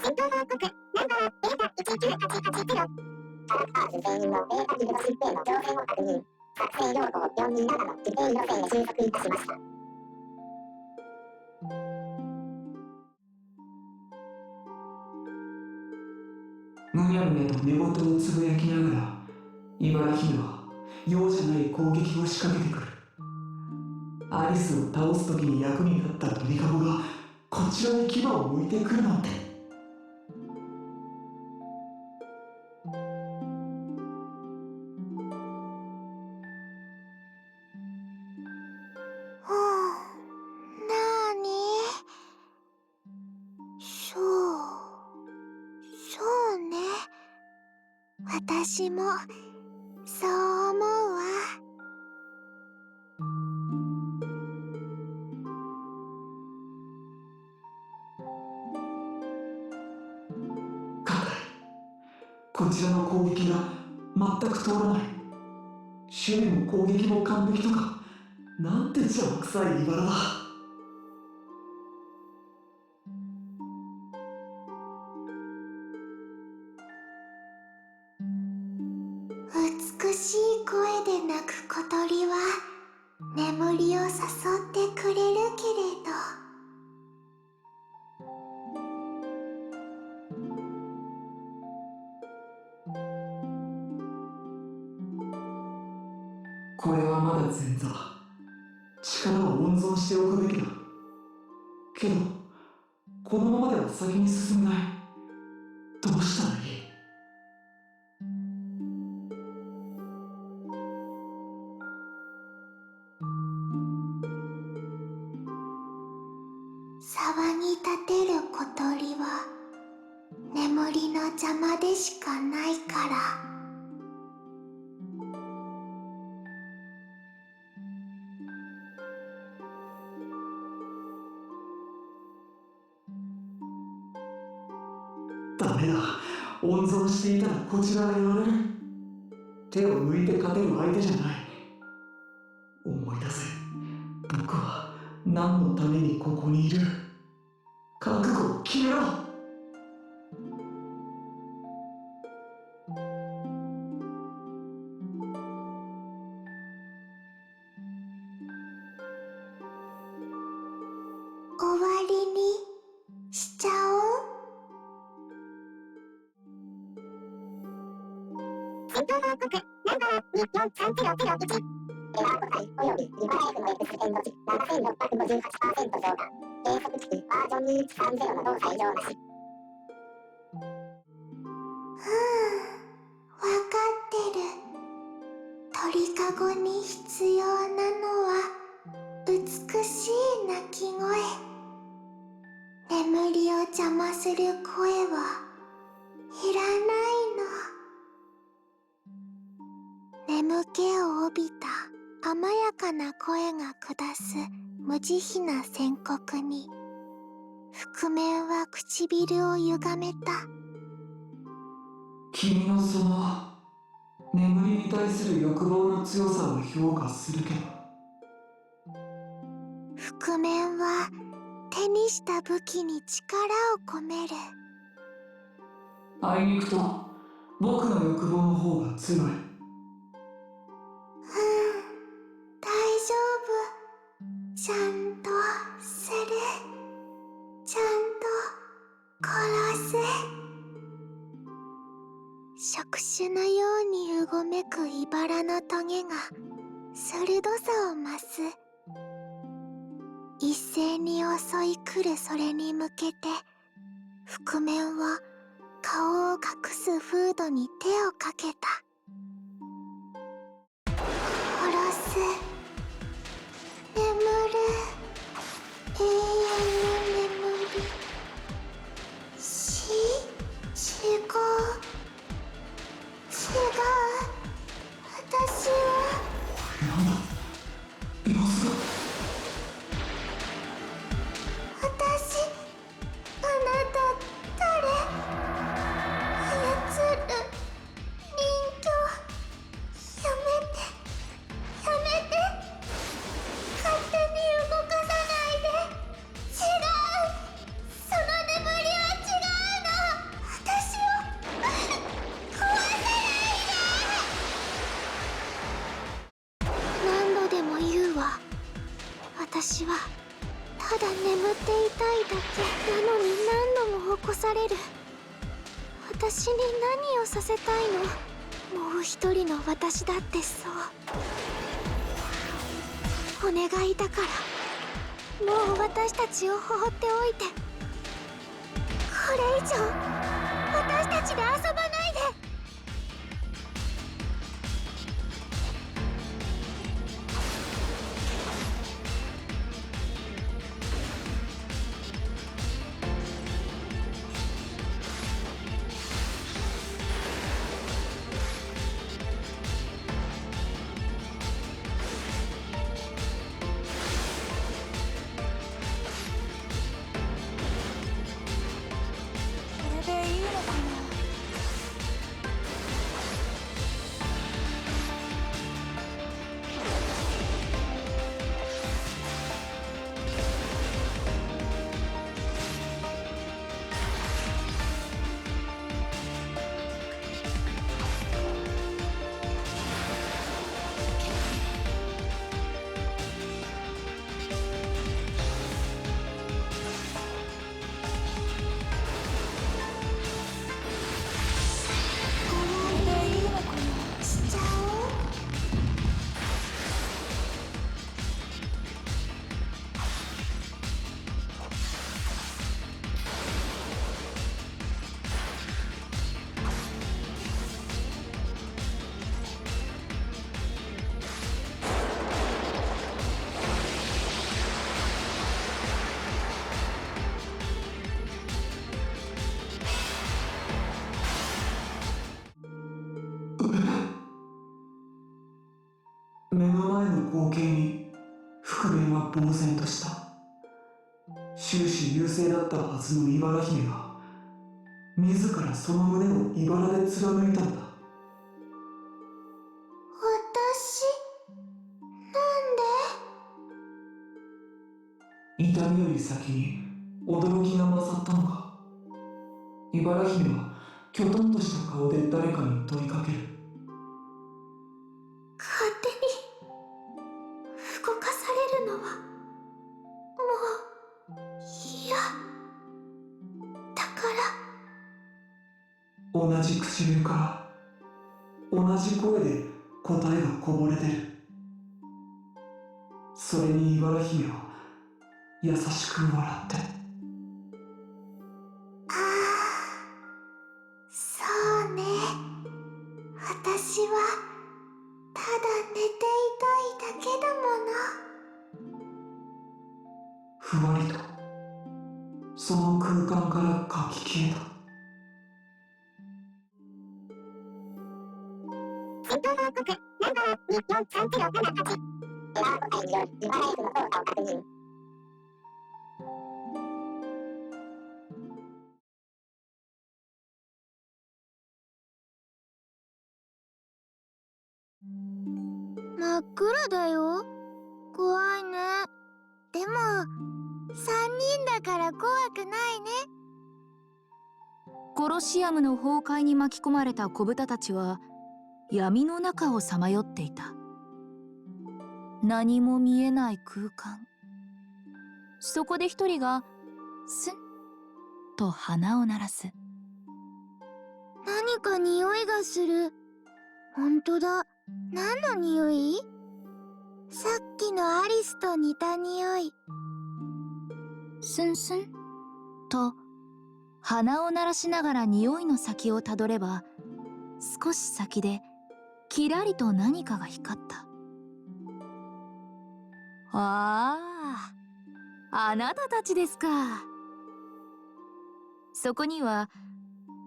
戦闘報告ナンバーベータ19880。キャラクターズ全員のベータギルド疾病の情報を確認。作戦用法427の規定路線へ収束いたしました。むにゃむにゃと寝言をつぶやきながら、茨城は容赦ない攻撃を仕掛けてくる。アリスを倒す時に役に立った鳥かごがこちらに牙を向いてくるなんて。なーに？そうね。私もそう思うわ。こちらの攻撃が全く通らない。守備も攻撃も完璧とか、なんて邪魔くさい茨だ。美しい声で鳴く小鳥は眠りを誘ってくれるけれど、これはまだ前座。力を温存しておくべきだ。けどこのままでは先に進めない。どうしたらいい？騒ぎ立てる小鳥は眠りの邪魔でしかないから。ダメだ。温存していたらこちらがやられる。手を抜いて勝てる相手じゃない。思い出せ。僕は何のためにここにいる。覚悟を決めろ。終わりにしちゃおう。戦闘報告ナンバー2430001。エラー個体およびリバー F の X 変度値 7658% 増加。計測値バージョン2130の動作異常なし。わかってる。鳥かごに必要なのは美しい鳴き声。眠りを邪魔する声はいらないの。眠気を帯びた甘やかな声が下す無慈悲な宣告に、覆面は唇を歪めた。君のその眠りに対する欲望の強さを評価するけど、覆面は手にした武器に力を込める。あいにくと僕の欲望の方が強い。大丈夫。ちゃんとする。ちゃんと殺す。触手のようにうごめく茨のトゲが鋭さを増す。一斉に襲い来るそれに向けて覆面は顔を隠すフードに手をかけた。殺す。眠る。永遠に眠る。違う。私はなんだ様子が。私、あなた誰？操る人形、やめて、やめて、勝手に動かさないで。違う、その眠りは違うの。私を壊さないで。何度でも言うわ。私はただ眠っていたいだけなのに何度も起こされる。私に何をさせたいの？もう一人の私だってそう。お願いだから、もう私たちを放っておいて。これ以上私たちで遊ばないで。これでいいのかな？これでいいのかな？しちゃおう。目の前の光景に覆面は呆然とした。終始優勢だったはずの茨姫が自らその胸を茨で貫いたのだ。私、なんで？痛みより先に驚きが勝ったのか。茨姫はきょとんとした顔で誰かに問いかける。勝手に動かされるのはもう嫌だから。同じ唇から同じ声で答えがこぼれてる。それに茨姫は優しく笑って。ああ、そうね。私はただ寝ていたいだけだもの。ふわりとその空間からかき消えた。戦闘報告ナンバー24307エラー個体による茨Fの操作を確認。真っ暗だよ。怖いね。でも3人だから怖くないね。コロシアムの崩壊に巻き込まれた子豚たちは闇の中をさまよっていた。何も見えない空間。そこで一人がスンと鼻を鳴らす。何か匂いがする。ほんとだ。何の匂い？さっきのアリスと似た匂い。スンスンと鼻を鳴らしながら匂いの先をたどれば、少し先でキラリと何かが光った。あなたたちですか。そこには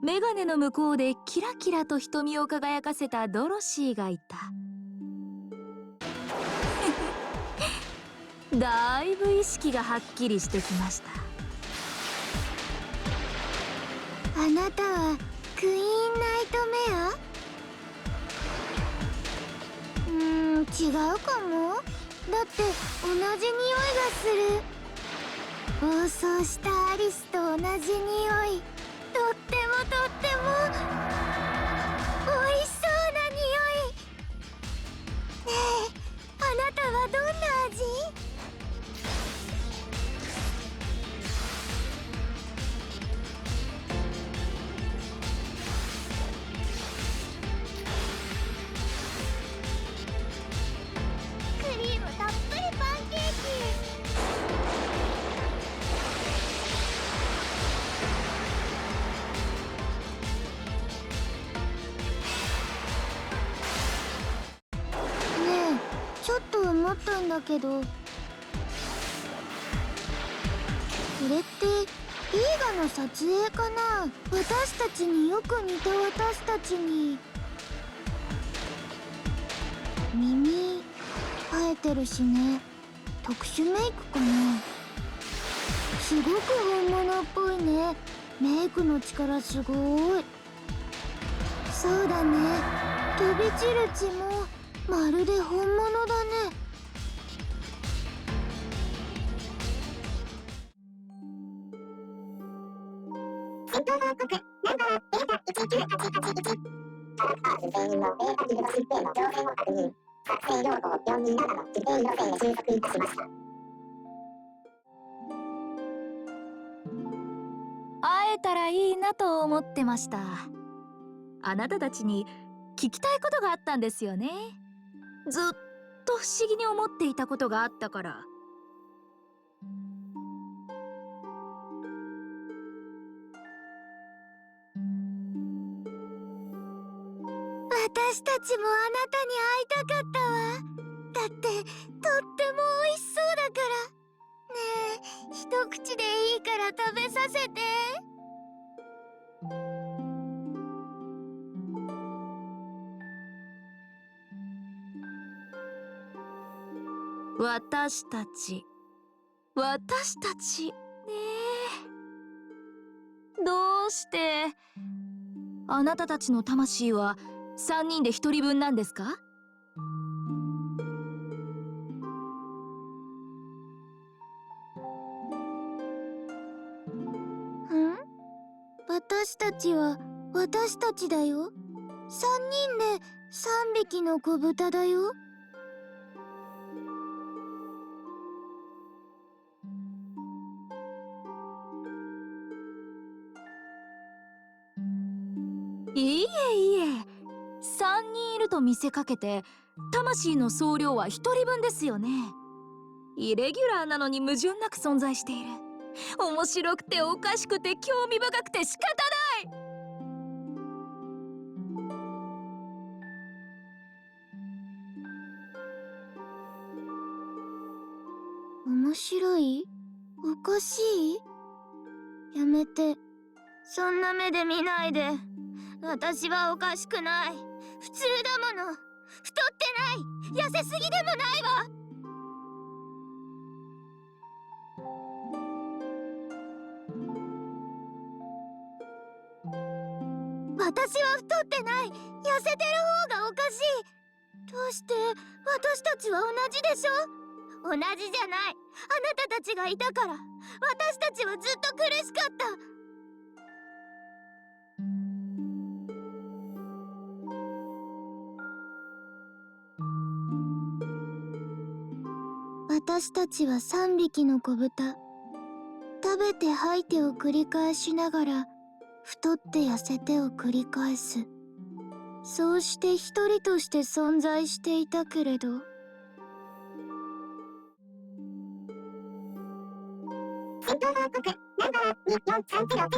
メガネの向こうでキラキラと瞳を輝かせたドロシーがいた。だいぶ意識がはっきりしてきました。あなたはクイーンナイトメア？違うかも。だって同じ匂いがする。暴走したアリスと同じ匂い。とっても美味しそうな匂い。ねえ、あなたはどんな味？クリームたっぷりパンケーキ。ちょっと思ったんだけど、これって映画の撮影かな？私たちによく似た私たちに。耳生えてるしね。特殊メイクかな？すごく本物っぽいね。メイクの力すごい。そうだね。飛び散る血もまるで本物だね。戦闘報告ナンバーベータ19881。キャラクターズ全員のベータビルド疾病の情報を確認。作成用法427の規定路線へ収束いたしました。会えたらいいなと思ってました。あなたたちに聞きたいことがあったんですよね。ずっと不思議に思っていたことがあったから。私たちもあなたに会いたかったわ。だってとっても美味しそうだから。ねえ、一口でいいから食べさせて。私たちねえ。どうしてあなたたちの魂は3人で1人分なんですか？私たちは私たちだよ。3人で3匹の子豚だよ。いえ3人いると見せかけて魂の総量は1人分ですよね。イレギュラーなのに矛盾なく存在している。面白くておかしくて興味深くて仕方ない。面白い？おかしい？やめて。そんな目で見ないで。私はおかしくない。普通だもの。太ってない。痩せすぎでもないわ。私は太ってない。痩せてる方がおかしい。どうして私たちは同じでしょ？同じじゃない。あなたたちがいたから私たちはずっと苦しかった。私たちは3匹の子豚。食べて吐いてを繰り返しながら太って痩せてを繰り返す。そうして一人として存在していたけれど、戦闘報告ナンバー24302ド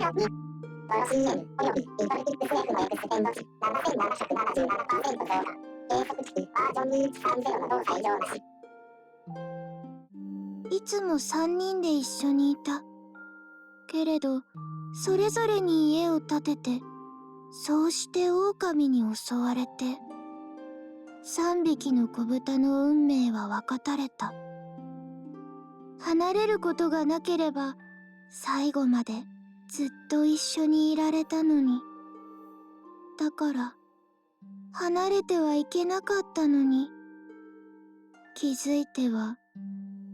ロ CN およびイントルティックス F のエクステンド値 7777% 増加。計測機器バージョン2130の動作異常なし。いつも3人で一緒にいた。けれどそれぞれに家を建てて、そうして狼に襲われて3匹の子豚の運命は分かたれた。離れることがなければ最後までずっと一緒にいられたのに。だから離れてはいけなかったのに、気づいては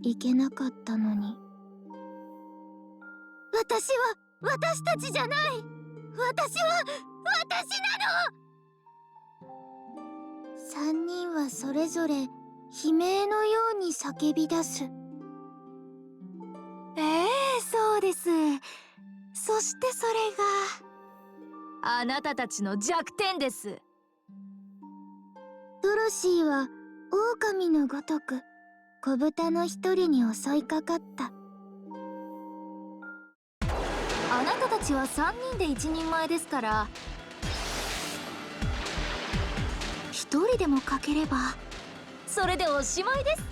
いけなかったのに。私たちじゃない。私は私なの。3人はそれぞれ悲鳴のように叫び出す。そうです。そしてそれがあなたたちの弱点です。ドロシーは狼のごとく子豚の一人に襲いかかった。あなたたちは3人で一人前ですから、一人でも欠ければそれでおしまいです。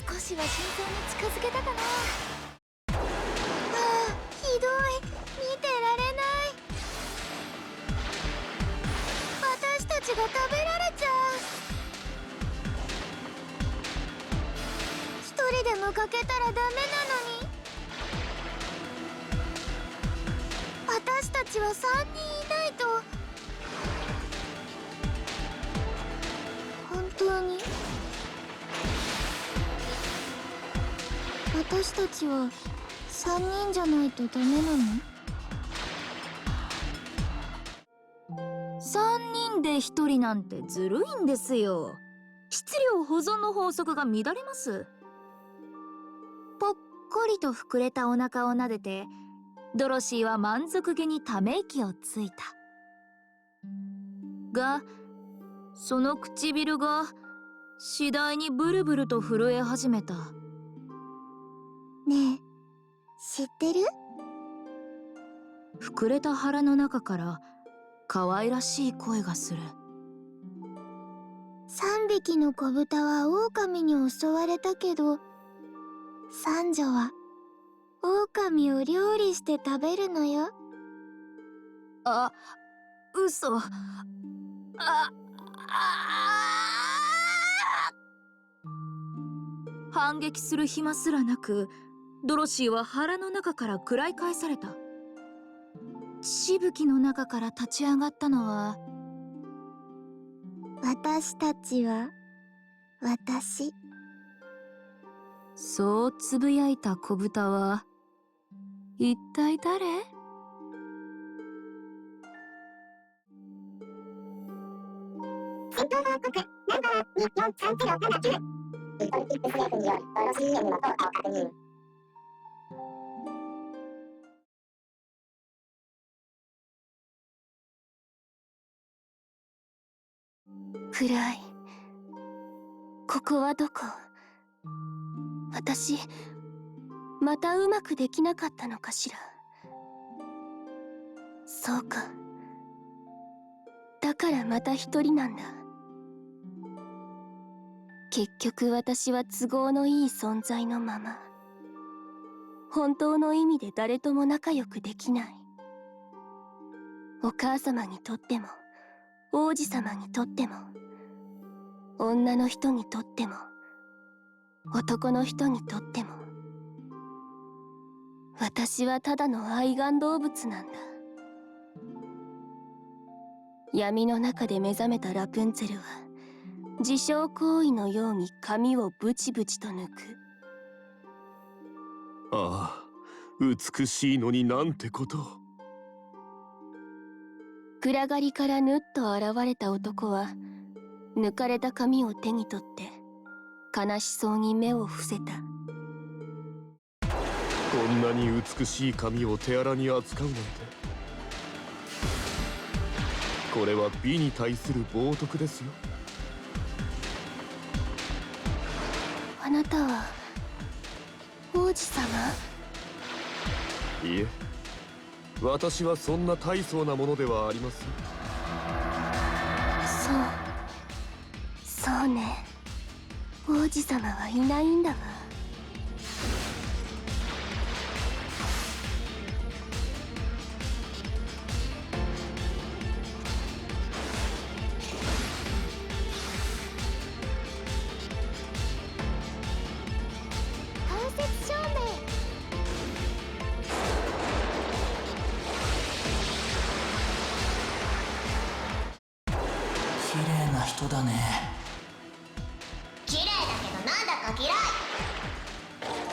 少しは真相に近づけたかな。ひどい。見てられない。私たちが食べられちゃう。一人でも欠けたらダメなのに。私たちは3人いないと。本当に私たちは3人じゃないとダメなの？3人で1人なんてずるいんですよ。質量保存の法則が乱れます。ぽっこりと膨れたお腹を撫でて、ドロシーは満足げにため息をついた。が、その唇が次第にブルブルと震え始めた。ねえ、知ってる？膨れた腹の中から可愛らしい声がする。3匹の子豚は狼に襲われたけど、三女は狼を料理して食べるのよ。あ、嘘。反撃する暇すらなく、ドロシーは腹の中から食らい返された。しぶきの中から立ち上がったのは、私たちは私。そうつぶやいた子豚は一体誰？戦闘報告ナンバー24309イントルティックス F によるドロ CN の動作を確認。暗い。ここはどこ？私またうまくできなかったのかしら。そうか、だからまた一人なんだ。結局私は都合のいい存在のまま、本当の意味で誰とも仲良くできない。お母様にとっても王子様にとっても、女の人にとっても男の人にとっても、私はただの愛玩動物なんだ。闇の中で目覚めたラプンツェルは自傷行為のように髪をブチブチと抜く。ああ、美しいのになんてことを。暗がりからぬっと現れた男は抜かれた髪を手に取って悲しそうに目を伏せた。こんなに美しい髪を手荒に扱うなんて、これは美に対する冒涜ですよ。あなたは王子様？いえ、私はそんな大層なものではありません。そうね、王子様はいないんだわ。間接照明。綺麗な人だね。綺麗だけどなんだか嫌い。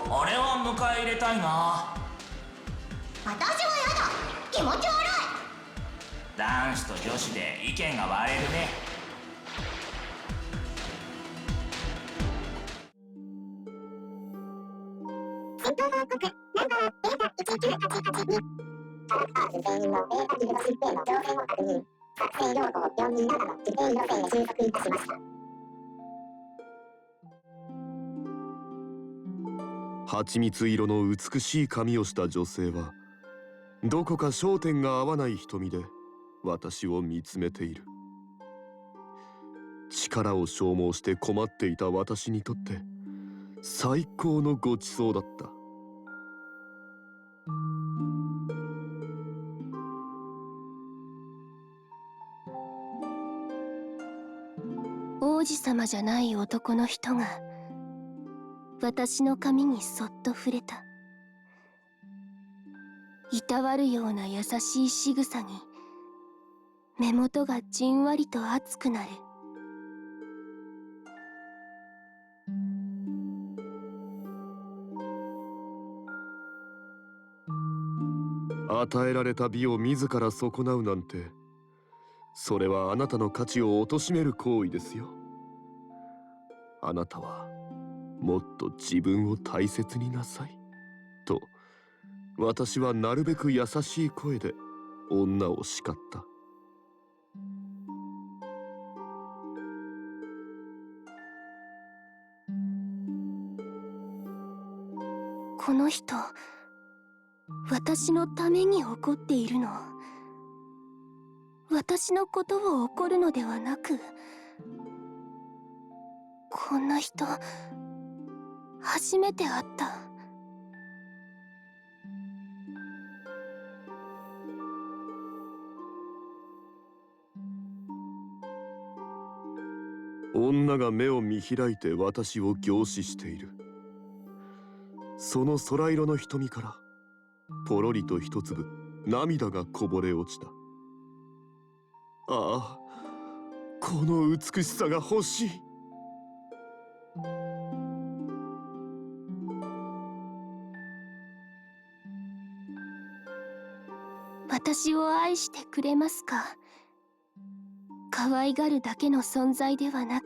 俺は迎え入れたいな。私はやだ、気持ち悪い。男子と女子で意見が割れるね。戦闘報告ナンバーベータ19882。キャラクターズ全員のベータギルド疾病の情勢を確認。作成要項427の規定路線へ収束いたしました。蜂蜜色の美しい髪をした女性は、どこか焦点が合わない瞳で私を見つめている。力を消耗して困っていた私にとって最高のごちそうだった。王子様じゃない男の人が私の髪にそっと触れた。いたわるような優しい仕草に目元がじんわりと熱くなる。与えられた美を自ら損なうなんて、それはあなたの価値を貶める行為ですよ。あなたはもっと自分を大切になさいと、私はなるべく優しい声で女を叱った。この人、私のために怒っているの？私のことを怒るのではなく、こんな人初めて会った。女が目を見開いて私を凝視している。その空色の瞳からポロリと一粒涙がこぼれ落ちた。ああ、この美しさが欲しい。私を愛してくれますか？可愛がるだけの存在ではなく、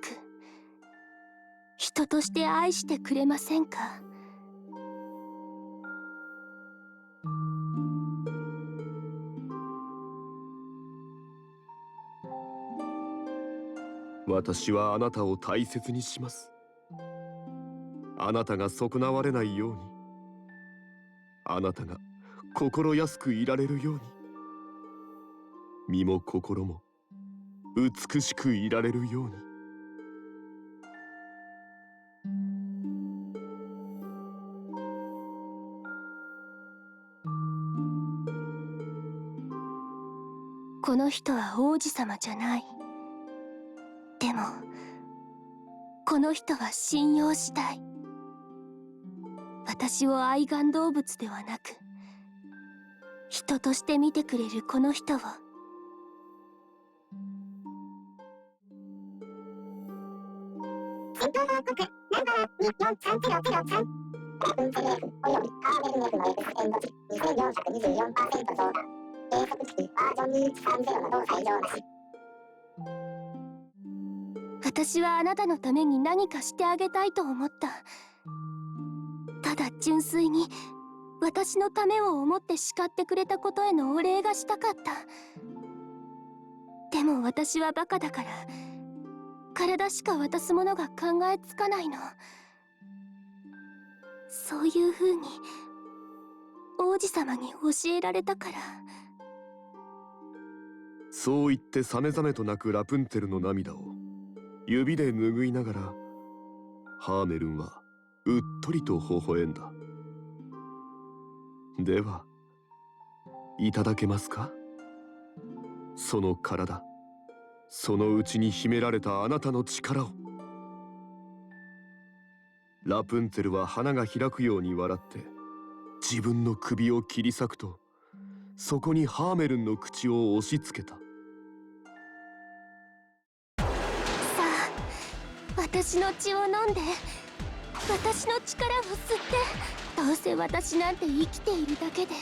人として愛してくれませんか？私はあなたを大切にします。あなたが損なわれないように、あなたが心安くいられるように、身も心も美しくいられるように。この人は王子様じゃない。でもこの人は信用したい。私を愛玩動物ではなく人として見てくれるこの人を。戦闘報告ナンバー24303。ラプンツェル F およびカーメル F の X エンド値 2424% 増加。計測式バージョン2130など最上なし。私はあなたのために何かしてあげたいと思った。ただ純粋に私のためを思って叱ってくれたことへのお礼がしたかった。でも私はバカだから体しか渡すものが考えつかないの。そういう風に王子様に教えられたから。そう言ってさめざめと泣くラプンツェルの涙を指で拭いながら、ハーメルンはうっとりと微笑んだ。では、いただけますか？その体、その内に秘められたあなたの力を。ラプンツェルは花が開くように笑って自分の首を切り裂くと、そこにハーメルンの口を押し付けた。私の血を飲んで、私の力を吸って、どうせ私なんて生きているだけで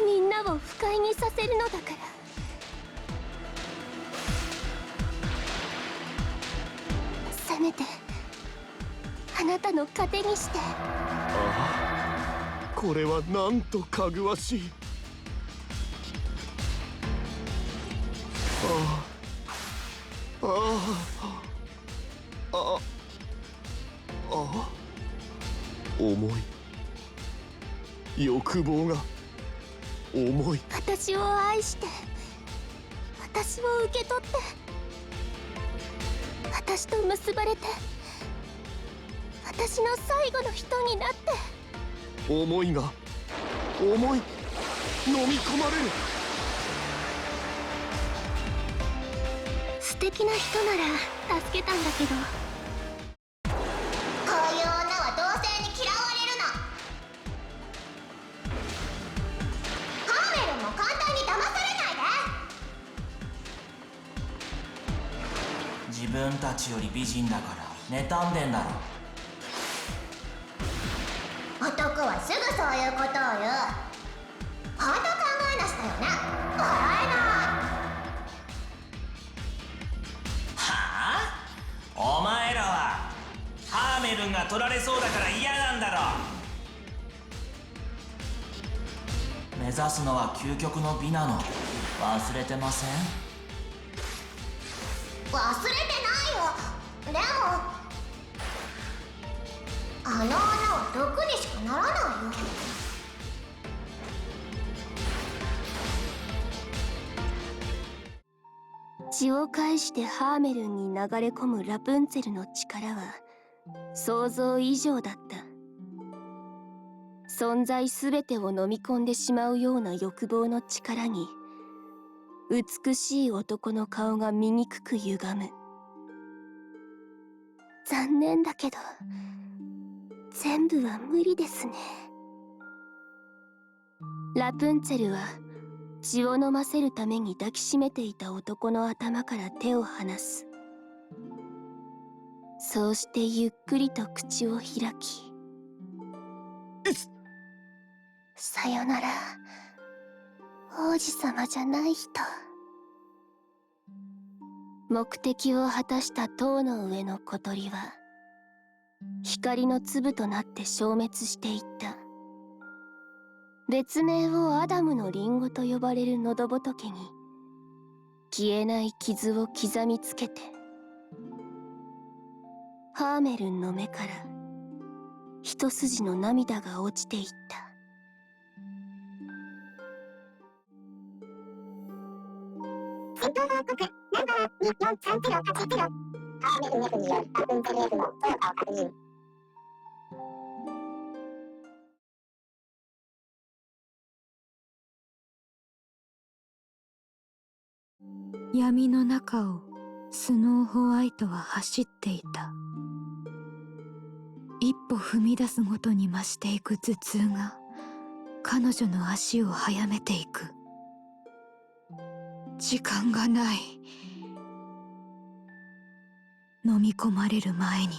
みんなを不快にさせるのだから。せめてあなたの糧にして。ああ、これはなんとかぐわしい。ああああ、重い。欲望が重い。私を愛して、私を受け取って、私と結ばれて、私の最後の人になって。思いが重い。飲み込まれる。素敵な人なら助けたんだけど。こういう女は同性に嫌われるの。ハーメルンも簡単に騙されないで。自分たちより美人だから妬んでんだろ。男はすぐそういうことを言う。本当考えなしだよね。笑えない。お前らはハーメルンが取られそうだから嫌なんだろ。目指すのは究極の美なの忘れてません？忘れてないよ。でもあの女は毒にしかならないよ。血を介してハーメルンに流れ込むラプンツェルの力は想像以上だった。存在すべてを飲み込んでしまうような欲望の力に美しい男の顔が醜く歪む。残念だけど全部は無理ですね。ラプンツェルは血を飲ませるために抱きしめていた男の頭から手を離す。そうしてゆっくりと口を開き、さよなら王子様じゃない人。目的を果たした塔の上の小鳥は光の粒となって消滅していった。別名をアダムのリンゴと呼ばれる喉仏に消えない傷を刻みつけて、ハーメルンの目から一筋の涙が落ちていった。戦闘報告ナンバー243080。ハーメルネフによるアンテレーズの増加を確認。闇の中をスノーホワイトは走っていた。一歩踏み出すごとに増していく頭痛が彼女の足を速めていく。時間がない。飲み込まれる前に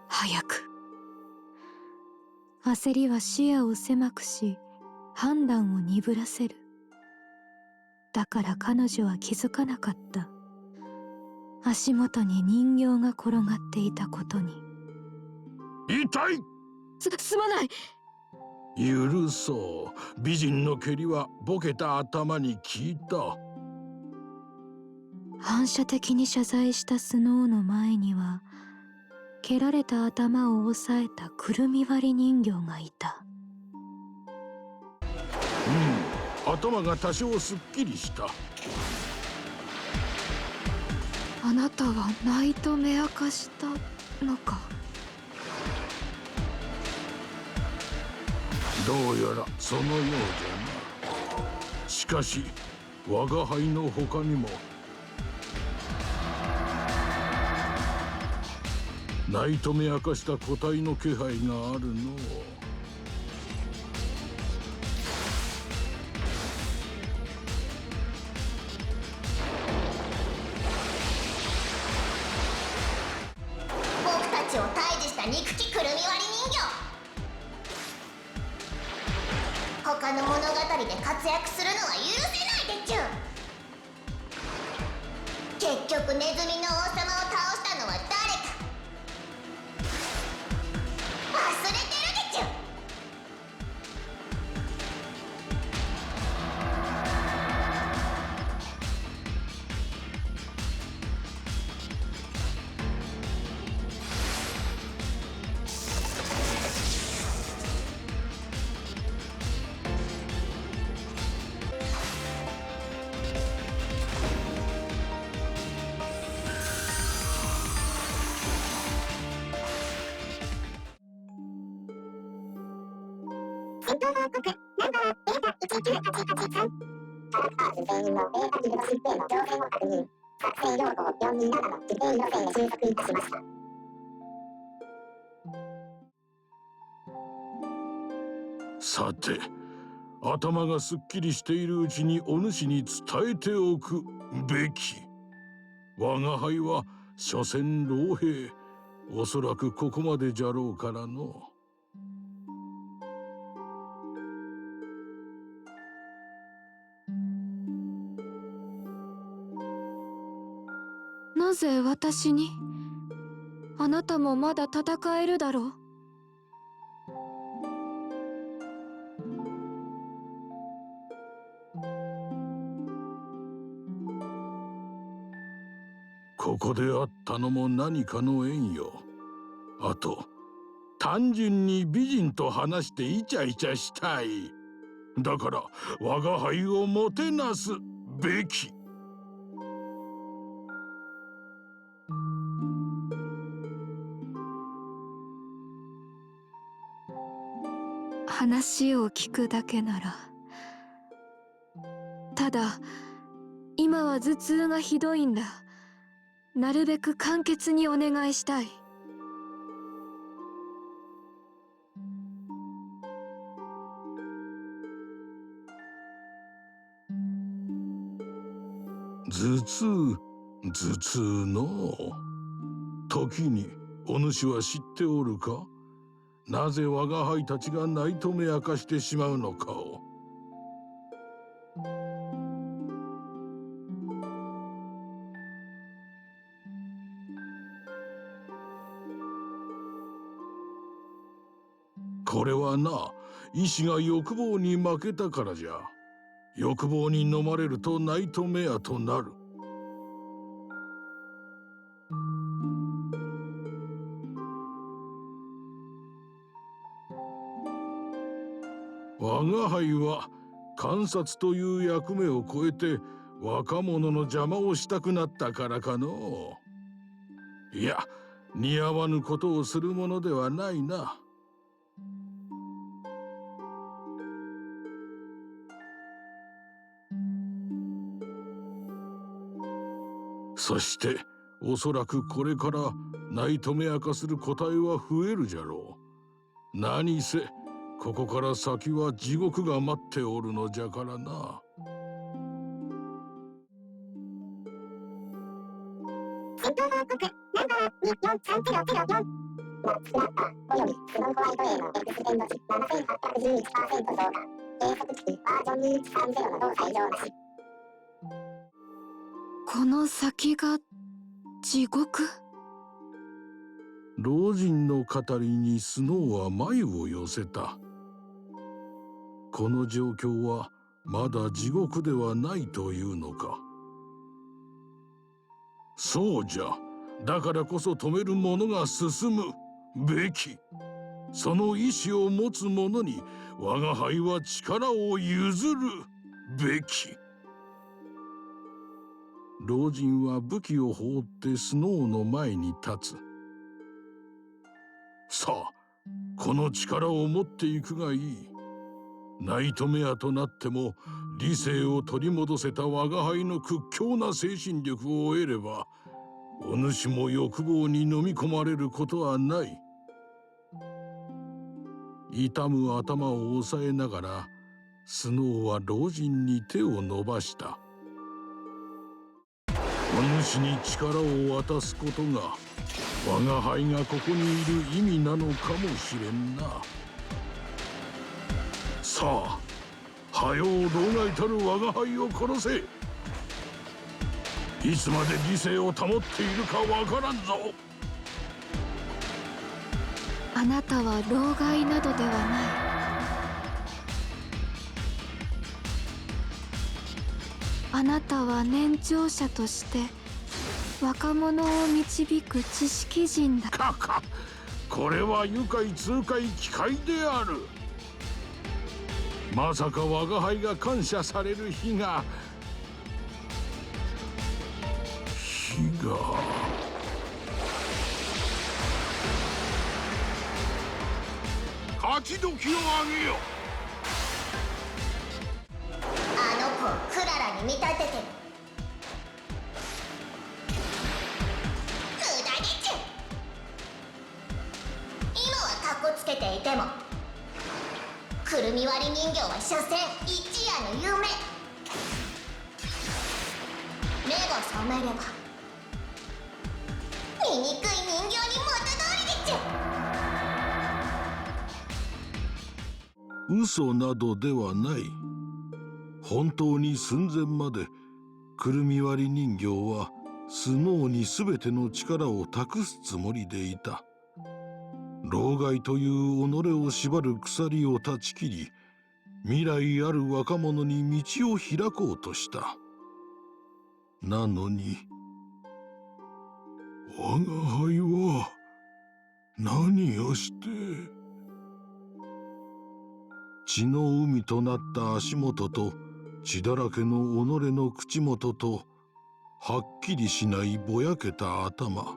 早く。焦りは視野を狭くし判断を鈍らせる。だから彼女は気づかなかった。足元に人形が転がっていたことに。痛い。すまない。許そう。美人の蹴りはボケた頭に効いた。反射的に謝罪したスノーの前には蹴られた頭を押さえたくるみ割り人形がいた。頭が多少すっきりした。あなたはナイトメア化したのか。どうやらそのようじゃな。しかし我が輩の他にもナイトメア化した個体の気配があるのう。僕たちを退治した憎きくるみ割り人形。他の物語で活躍するのは許せないでちゅ。結局ネズミの王様を倒したのは誰か忘れてるでちゅ。戦闘報告ナンバーベータ19883。キャラクターズ全員のベータギルド疾病の情報を確認。作戦用法427の規定路線へ収束いたしました。さて、頭がすっきりしているうちにお主に伝えておくべき。我が輩は所詮老兵。おそらくここまでじゃろうからの。なぜ私に？あなたもまだ戦えるだろう。ここで会ったのも何かの縁よ。あと単純に美人と話してイチャイチャしたい。だから我が輩をもてなすべき。話を聞くだけなら。ただ今は頭痛がひどいんだ。なるべく簡潔にお願いしたい。頭痛の時にお主は知っておるか？なぜ我が輩たちがナイトメア化してしまうのかを。これはな、意志が欲望に負けたからじゃ。欲望に飲まれるとナイトメアとなる。が輩は観察という役目を超えて若者の邪魔をしたくなったからかのう。いや、似合わぬことをするものではないな。そしておそらくこれからナイトメア化する個体は増えるじゃろう。何せここから先は地獄が待っておるのじゃからな。戦闘報告ナンバー24304のスナッパーおよびスノーホワイト A のエクステンド値 7811% 増加。計測機器バージョン2130の動作異常なし。この先が地獄？老人の語りにスノーは眉を寄せた。この状況はまだ地獄ではないというのか。そうじゃ。だからこそ止める者が進むべき。その意志を持つ者に我が輩は力を譲るべき。老人は武器を放ってスノーの前に立つ。さあ、この力を持っていくがいい。ナイトメアとなっても理性を取り戻せた我が輩の屈強な精神力を得れば、お主も欲望に飲み込まれることはない。痛む頭を押さえながら、スノーは老人に手を伸ばした。お主に力を渡すことが我が輩がここにいる意味なのかもしれんな。さあ、はよう老害たる我が輩を殺せ。いつまで理性を保っているかわからんぞ。あなたは老害などではない。あなたは年長者として若者を導く知識人だ。かか、これは愉快痛快奇怪である。まさか我が輩が感謝される日が勝ち時をあげよ。あの子をクララに見立ててる。無駄にちゅ。今はカッコつけていてもくるみ割り人形は所詮一夜の夢。目が覚めれば醜い人形に元通りでちゅ。嘘などではない。本当に寸前までくるみ割り人形はスノーに全ての力を託すつもりでいた。老害という己を縛る鎖を断ち切り、未来ある若者に道を開こうとした。なのに我が輩は何をして。血の海となった足元と血だらけの己の口元とはっきりしないぼやけた頭。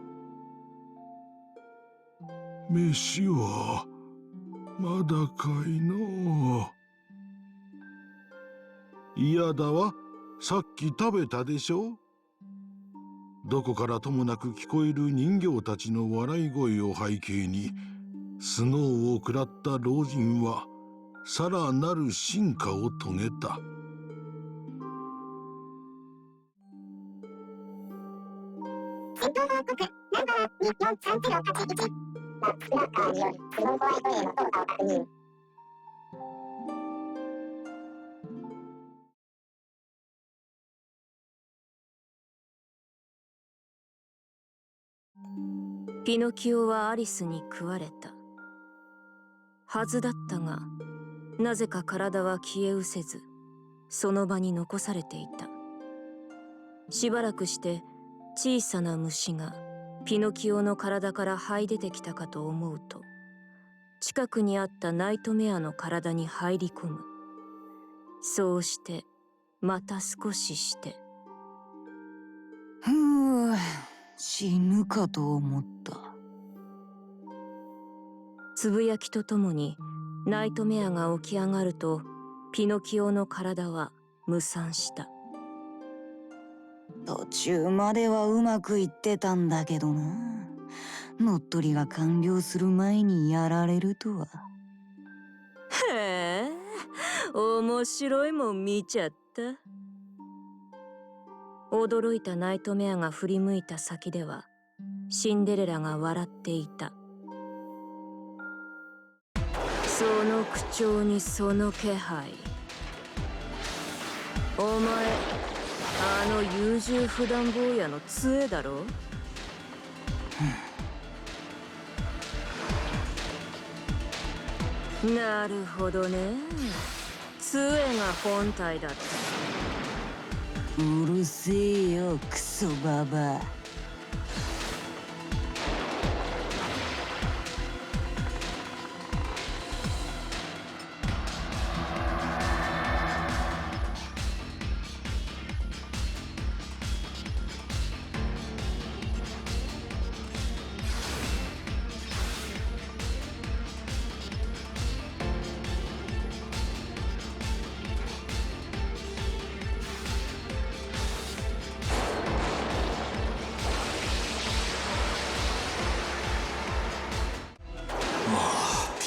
飯はまだかいのう。嫌だわ、さっき食べたでしょ。どこからともなく聞こえる人形たちの笑い声を背景に、スノーを食らった老人はさらなる進化を遂げた。戦闘報告ナンバー2430811のスクラッカーによりスノーホワイト A の動作を確認。ピノキオはアリスに食われたはずだったが、なぜか体は消え失せずその場に残されていた。しばらくして小さな虫がピノキオの体から這い出てきたかと思うと、近くにあったナイトメアの体に入り込む。そうしてまた少しして。ふう、死ぬかと思った。つぶやきとともにナイトメアが起き上がると、ピノキオの体は無産した。途中まではうまくいってたんだけどな。乗っ取りが完了する前にやられるとは。へえ、面白いもん見ちゃった。驚いたナイトメアが振り向いた先では、シンデレラが笑っていた。その口調にその気配。お前、あの優柔不断坊やの杖だろ。なるほどね。杖が本体だった。うるせえよ、クソババア。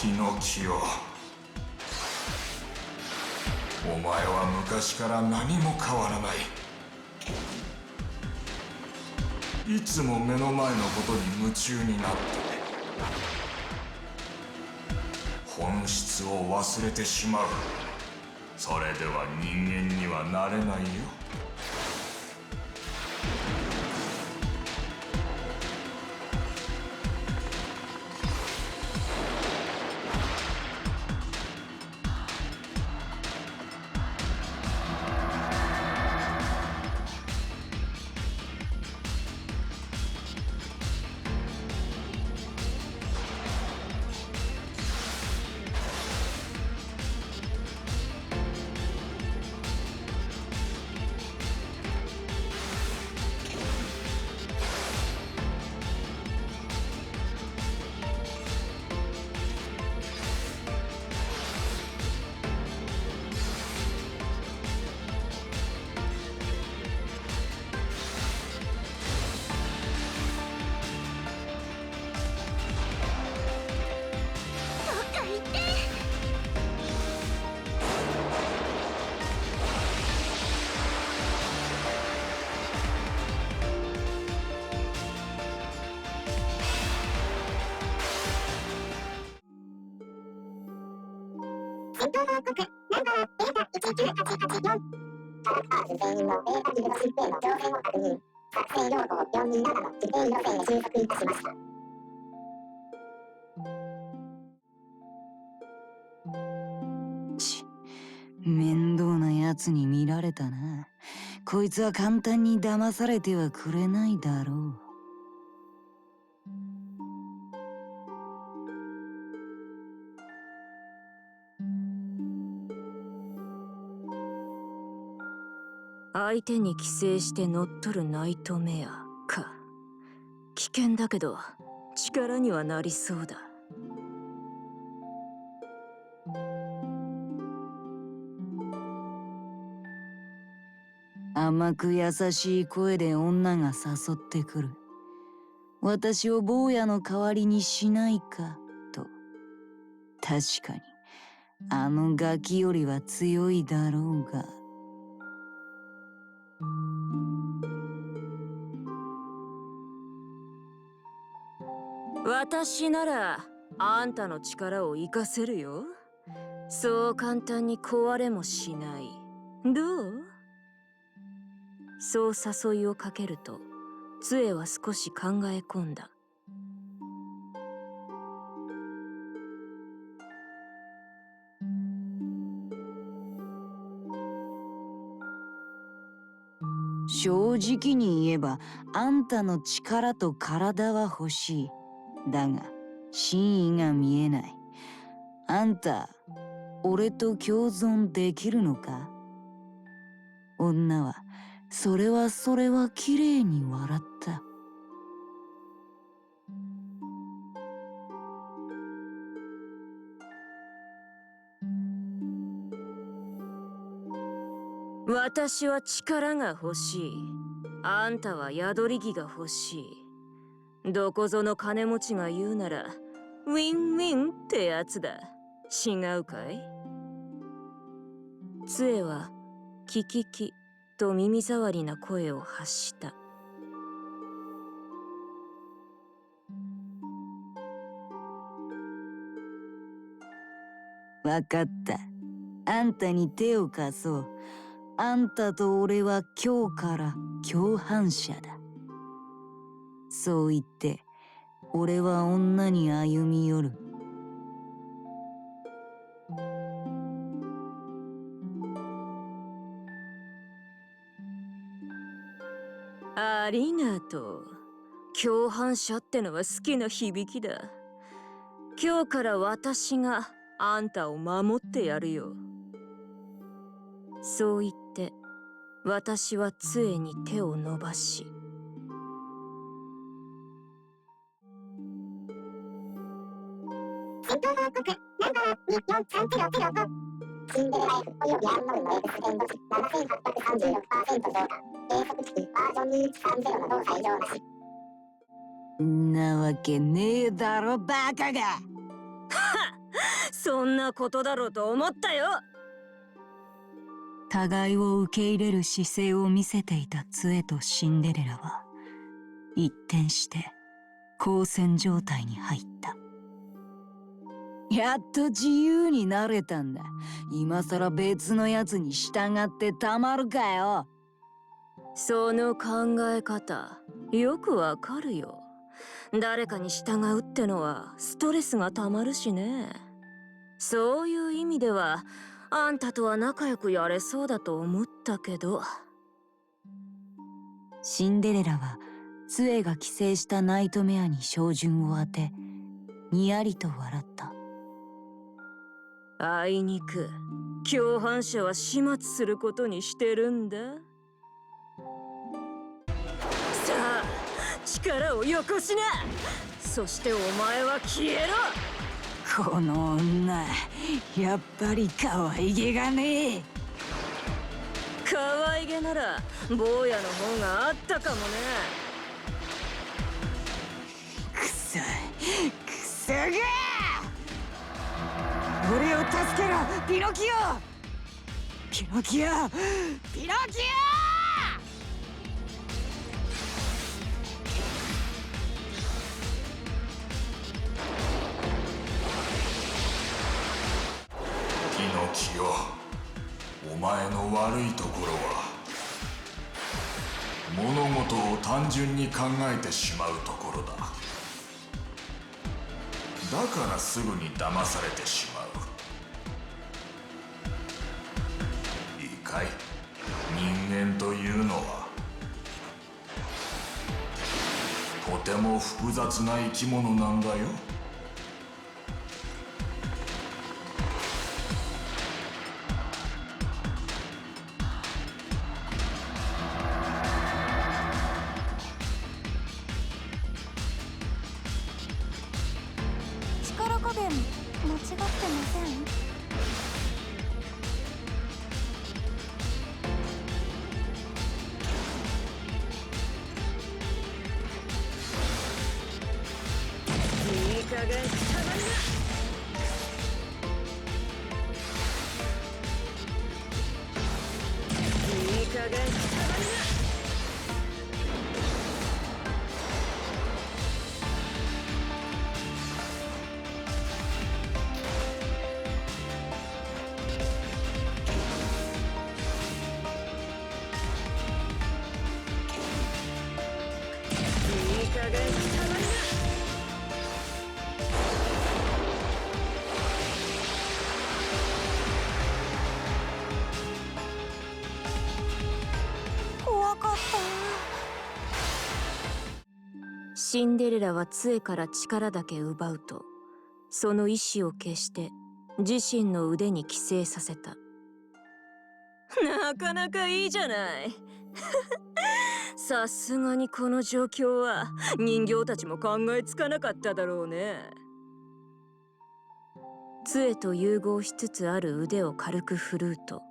ピノキオ、お前は昔から何も変わらない。いつも目の前のことに夢中になって本質を忘れてしまう。それでは人間にはなれないよ。戦闘報告ナンバーベータ19884。カラクターズ全員のベータビルドシップへの乗船を確認。作成用法427の規定路線へ収束いたしました。面倒なやつに見られたな。こいつは簡単に騙されてはくれないだろう。相手に寄生して乗っ取るナイトメアか。危険だけど力にはなりそうだ。甘く優しい声で女が誘ってくる。私を坊やの代わりにしないかと。確かにあのガキよりは強いだろうが。私ならあんたの力を活かせるよ。そう簡単に壊れもしない。どう？そう誘いをかけると杖は少し考え込んだ。正直に言えばあんたの力と体は欲しい。だが真意が見えない。あんた俺と共存できるのか？女はそれは綺麗に笑った。私は力が欲しい。あんたは宿り木が欲しい。どこぞの金持ちが言うならウィンウィンってやつだ。違うかい？杖はキキキと耳障りな声を発した。わかった。あんたに手を貸そう。あんたと俺は今日から共犯者だ。そう言って俺は女に歩み寄る。ありがとう。共犯者ってのは好きな響きだ。今日から私があんたを守ってやるよ。そう言って私は杖に手を伸ばし、戦闘報告ナンバー24305、シンデレラ F およびアンノーンの X 限度値 7836% 増加、計測値バージョン2130の動作異常なし。なわけねえだろバカが。はっ、そんなことだろうと思ったよ。互いを受け入れる姿勢を見せていた杖とシンデレラは一転して交戦状態に入った。やっと自由になれたんだ。今さら別のやつに従ってたまるかよ。その考え方よくわかるよ。誰かに従うってのはストレスがたまるしね。そういう意味ではあんたとは仲良くやれそうだと思ったけど。シンデレラは杖が寄生したナイトメアに照準を当てにやりと笑った。あいにく共犯者は始末することにしてるんだ。さあ力をよこしな。そしてお前は消えろ。この女やっぱり可愛げがねえ。可愛げなら坊やの方があったかもね。くそが俺を助けろピノキオ。ピノキオピノキオ、お前の悪いところは物事を単純に考えてしまうところだ。だからすぐに騙されてしまう。いいかい、人間というのはとても複雑な生き物なんだよ。力加減間違ってません？いい加減下がりな。いい加減下がりな。いい加減下がりな。怖かった。シンデレラは杖から力だけ奪うと、その意志を消して自身の腕に寄生させた。なかなかいいじゃない。さすがにこの状況は人形たちも考えつかなかっただろうね。杖と融合しつつある腕を軽く振るうと、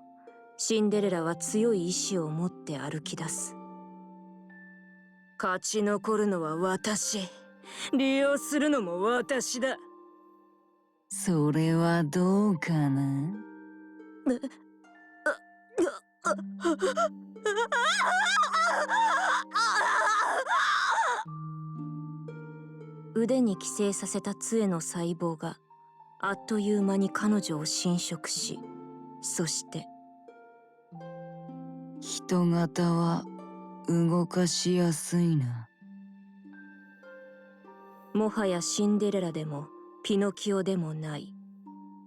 シンデレラは強い意志を持って歩き出す。勝ち残るのは私、利用するのも私だ。それはどうかな。腕に寄生させた杖の細胞があっという間に彼女を侵食し、そして人型は動かしやすいな。もはやシンデレラでもピノキオでもない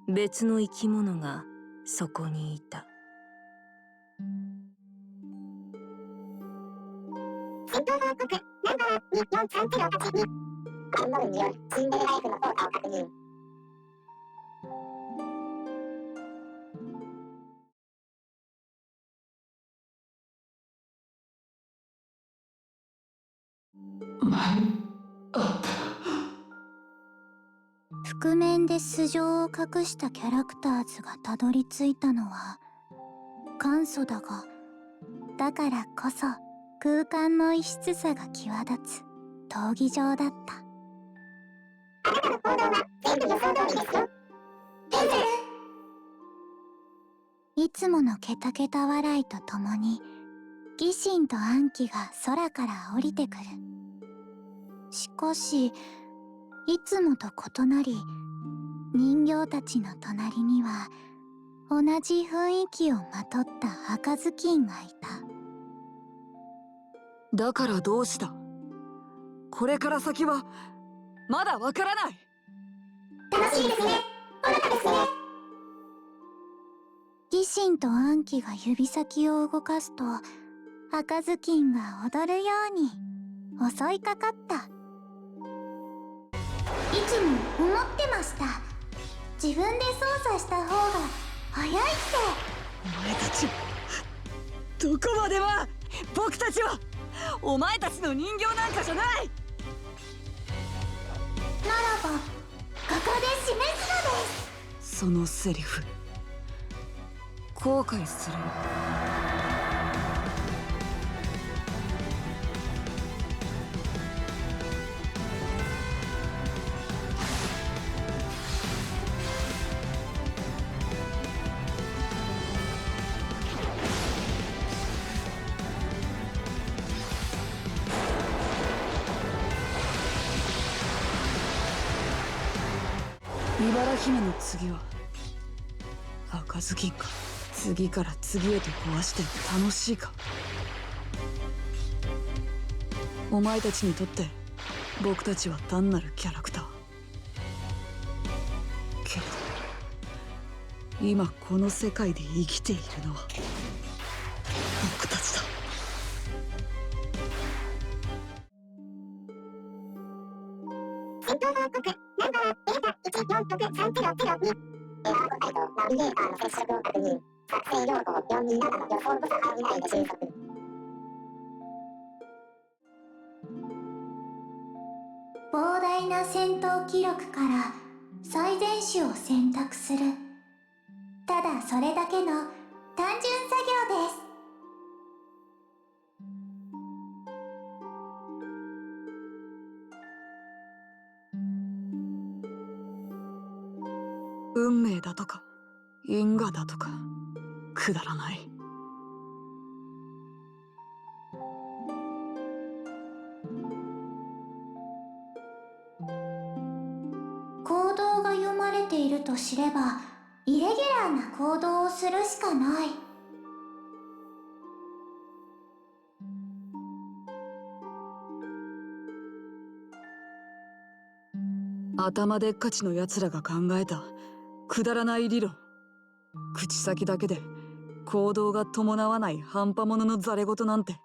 別の生き物がそこにいた。戦闘報告ナンバー243082。アンモルによるシンデレラ F の効果を確認。覆面で素性を隠したキャラクターズがたどり着いたのは簡素だが、だからこそ空間の異質さが際立つ闘技場だった。あなたの行動は全部予想通りですよ。ヘンゼル。いつものケタケタ笑いとともにギシンとアンキが空から降りてくる。しかしいつもと異なり、人形たちの隣には同じ雰囲気をまとった赤ずきんがいた。だからどうした？これから先はまだわからない。楽しいですね。ほのかですね。ギシンとアンキが指先を動かすと赤ずきんが踊るように襲いかかった。いつも思ってました。自分で操作した方が早いって。お前たちどこまでも。僕たちはお前たちの人形なんかじゃない。ならばここで示すのです。そのセリフ後悔するよ。茨姫の次は赤ずきんか。次から次へと壊して楽しいか。お前たちにとって僕たちは単なるキャラクター。けれど今この世界で生きているのは僕たちだ。戦闘報告ナンバーベータ14630002。エラー個体とナビゲーターの接触を確認。作成用法427の予想誤差範囲内で収束。膨大な戦闘記録から最善手を選択する。ただそれだけの単純作業です。運命だとか因果だとかくだらない。行動が読まれていると知ればイレギュラーな行動をするしかない。頭でっかちのやつらが考えたくだらない理論。口先だけで行動が伴わない半端者のざれ言なんて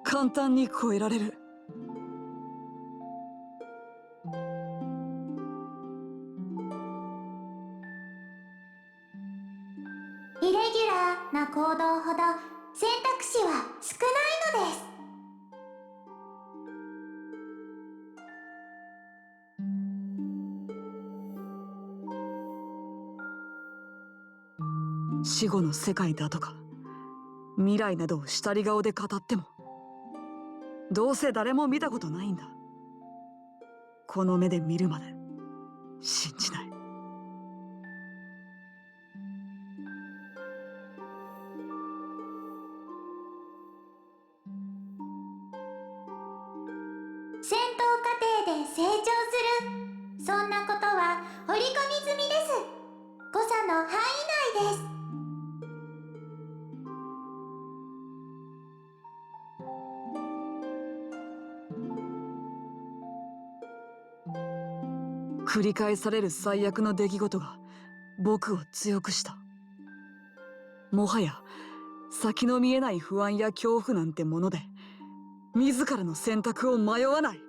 簡単に超えられる。な行動ほど選択肢は少ないのです。死後の世界だとか未来などを下り顔で語ってもどうせ誰も見たことないんだ。この目で見るまで信じない。戦闘過程で成長する、そんなことは織り込み済みです。誤差の範囲内です。繰り返される最悪の出来事が僕を強くした。もはや先の見えない不安や恐怖なんてもので自らの選択を迷わない。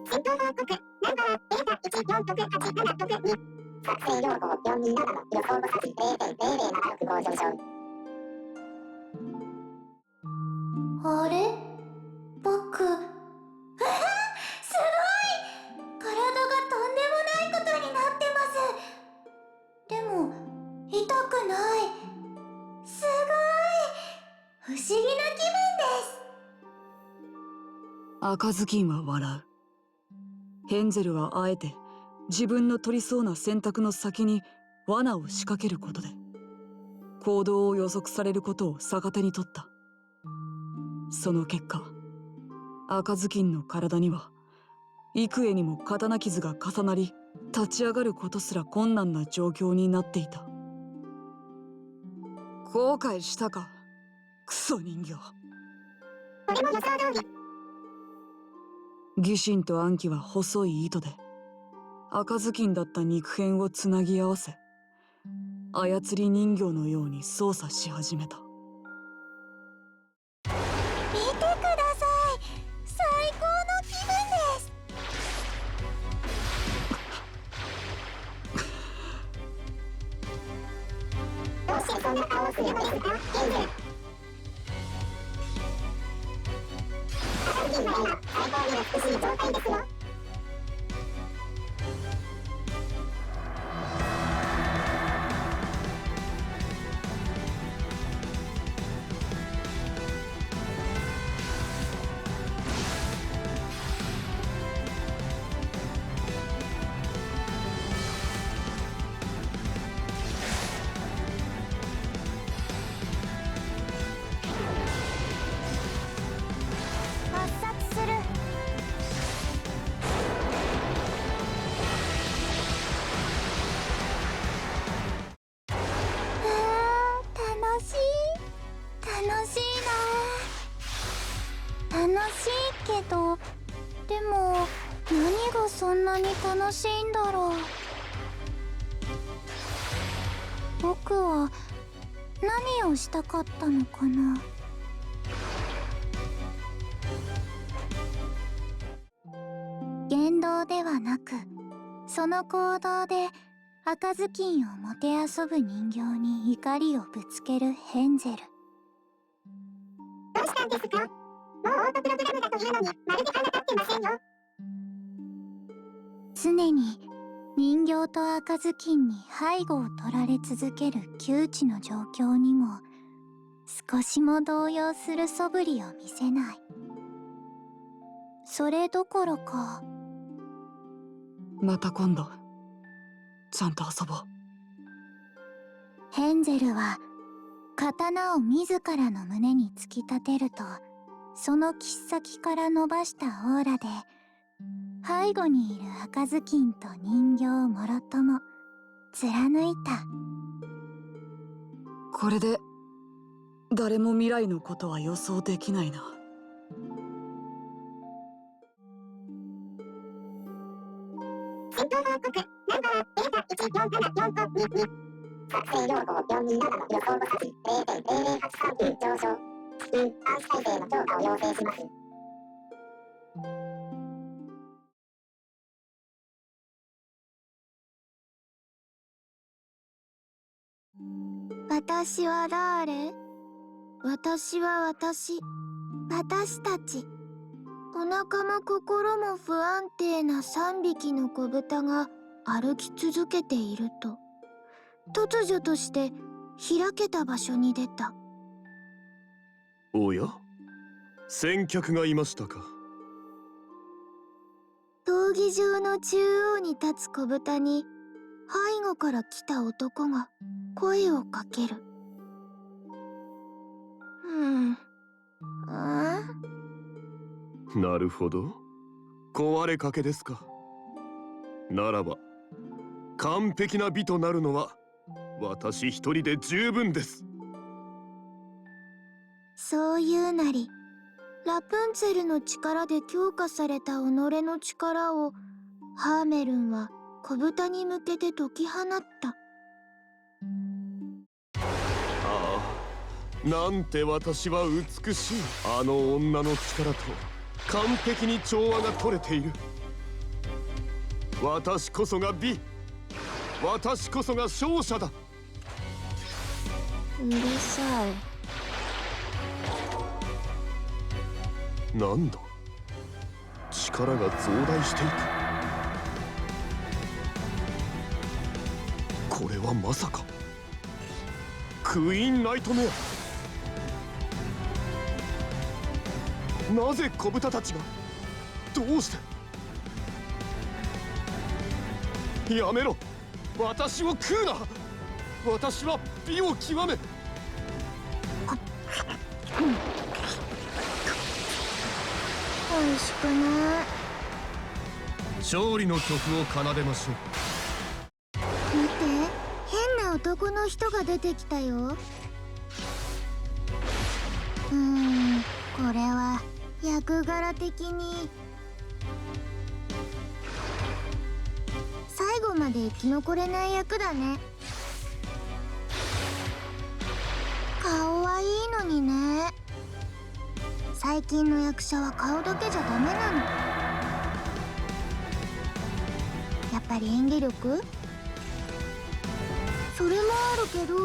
戦闘報告ナンバーデータ1468762作成用法427の予想誤差値 0.0076 上昇。あれ、僕すごい、体がとんでもないことになってます。でも痛くない。すごい不思議な気分です。赤ずきんは笑う。ヘンゼルはあえて自分の取りそうな選択の先に罠を仕掛けることで行動を予測されることを逆手に取った。その結果、赤ずきんの体には幾重にも刀傷が重なり立ち上がることすら困難な状況になっていた。後悔したか、クソ人形。俺も予想通り。義心と暗鬼は細い糸で赤ずきんだった肉片をつなぎ合わせ操り人形のように操作し始めた。見てください、最高の気分です。どうしてそんな顔をするのですか、ヘンゼル。赤ずきんは今最高に美しい状態ですよ。抹殺する。楽しい。楽しいな。楽しいけど、でも何がそんなに楽しいんだろう。僕は何をしたかったのかな。言動ではなくその行動で赤ずきんをもてあそぶ人形に怒りをぶつけるヘンゼル。どうしたんですか。もうオートプログラムだというのにまるで鼻立ってませんよ。常に人形と赤ずきんに背後を取られ続ける窮地の状況にも少しも動揺する素振りを見せない。それどころか、また今度ちゃんと遊ぼう。ヘンゼルは刀を自らの胸に突き立てるとその切っ先から伸ばしたオーラで背後にいる赤ずきんと人形もろとも貫いた。これで誰も未来のことは予想できないな。戦闘報告ナンバーデータ1474522作成用法427の予想誤差値 0.00839 上昇。地球監視体制の強化を要請します。私は誰？私は私たち。お腹も心も不安定な3匹の子豚が歩き続けていると、突如として開けた場所に出た。おや、先客がいましたか。闘技場の中央に立つ子豚に背後から来た男が声をかける。なるほど、壊れかけですか。ならば完璧な美となるのは私一人で十分です。そういうなり、ラプンツェルの力で強化された己の力をハーメルンは子豚に向けて解き放った。ああ、なんて私は美しい。あの女の力と完璧に調和が取れている。私こそが美、私こそが勝者だ。うるさい。なんだ、力が増大していく。これはまさかクイーンナイトメア。なぜ子豚たちが、どうして。やめろ、私を食うな。私は美を極め。美味しくない。勝利の曲を奏でましょう。見て、変な男の人が出てきたよ。これは役柄的に最後まで生き残れない役だね。顔はいいのにね。最近の役者は顔だけじゃダメなの。やっぱり演技力？それもあるけど、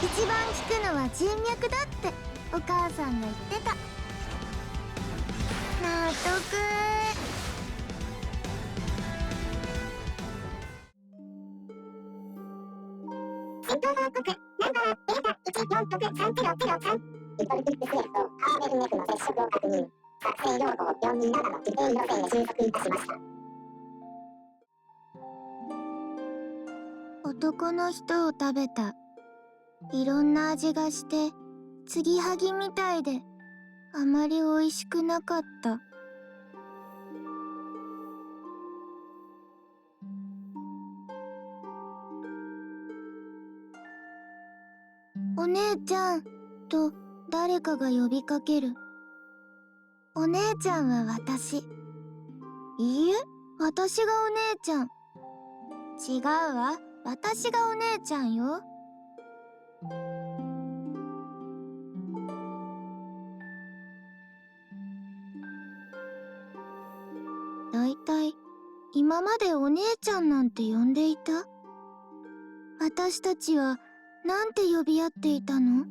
一番効くのは人脈だってお母さんが言ってた。納得。戦闘報告ナンバーデータ1463003リトルキップスレフとハーベルネフの接触を確認。作成用語427の規定路線へ収束いたしました。男の人を食べた。いろんな味がして継ぎはぎみたいであまりおいしくなかった。お姉ちゃんと誰かが呼びかける。お姉ちゃんは私。いいえ、私がお姉ちゃん。違うわ、私がお姉ちゃんよ。だいたい今までお姉ちゃんなんて呼んでいた？私たちはなんて呼び合っていたの？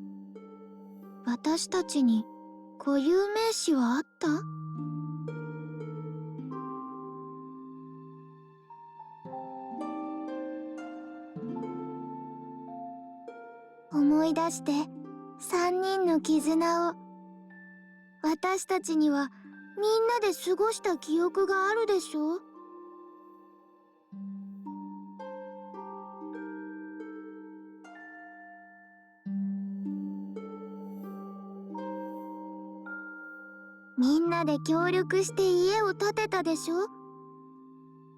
私たちに固有名詞はあった？思い出して、3人の絆を。私たちにはみんなで過ごした記憶があるでしょ？みんなで協力して家を建てたでしょ？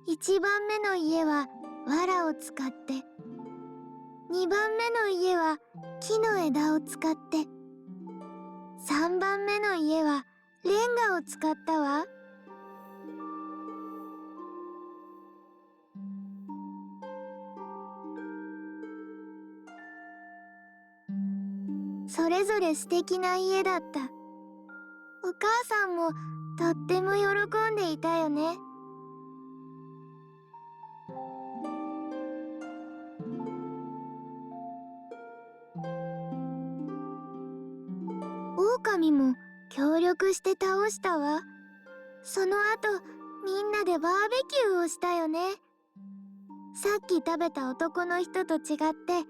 1番目の家は藁を使って、2番目の家は木の枝を使って、3番目の家はレンガを使ったわ。それぞれ素敵な家だった。お母さんもとっても喜んでいたよね。狼も協力して倒したわ。その後みんなでバーベキューをしたよね。さっき食べた男の人と違ってとっても美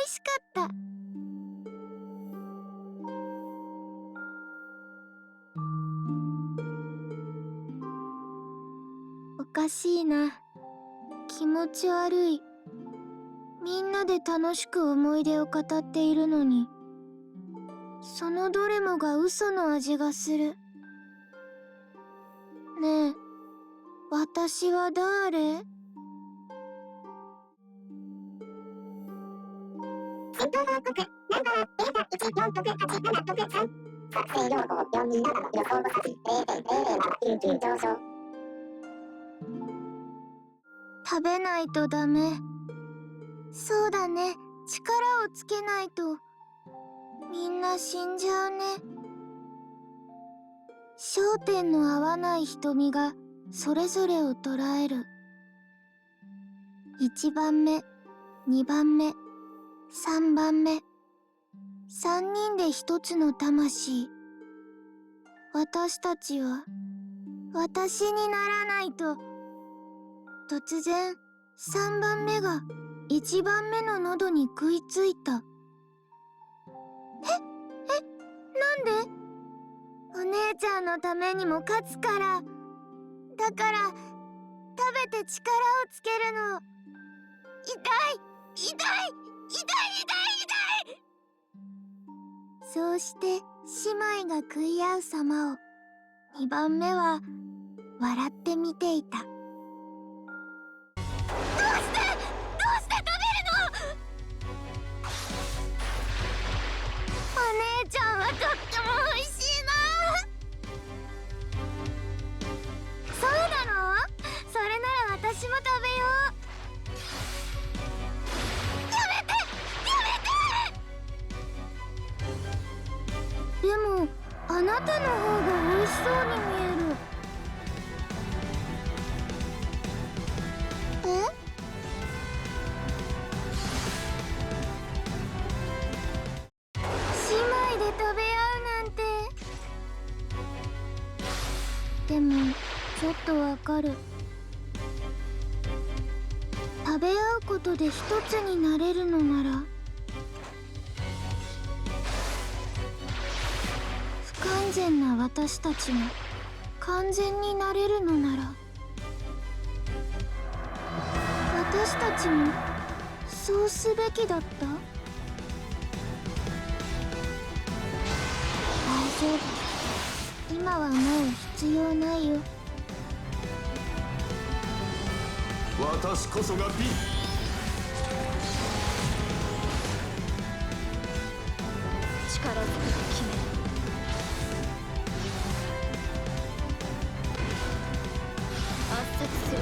味しかった。おかしいな。気持ち悪い。みんなで楽しく思い出を語っているのに、そのどれもが嘘の味がする。ねえ、私は誰？戦闘報告ナンバーデータ1468763作成用法427の予想誤差値 0.0099 上昇。食べないとダメ。そうだね、力をつけないとみんな死んじゃうね。焦点の合わない瞳がそれぞれを捉える。1番目、2番目、3番目、3人で一つの魂。私たちは私にならないと。突然3番目が1番目の喉に食いついた。なんで？お姉ちゃんのためにも勝つから。だから食べて力をつけるの。痛い痛い痛い痛い痛い。そうして姉妹が食い合う様を2番目は笑って見ていた。どうして食べるの？お姉ちゃんはとっても美味しいな。そうなの？それなら私も食べよう。やめて！やめて！でもあなたの方が美味しそうに見える。姉妹で食べ合うなんて。でもちょっとわかる。食べ合うことで一つになれるのなら、不完全な私たちも完全になれるのなら、私たちもそうすべきだった。大丈夫。今はもう必要ないよ。私こそが美。力ずく決める。圧殺する。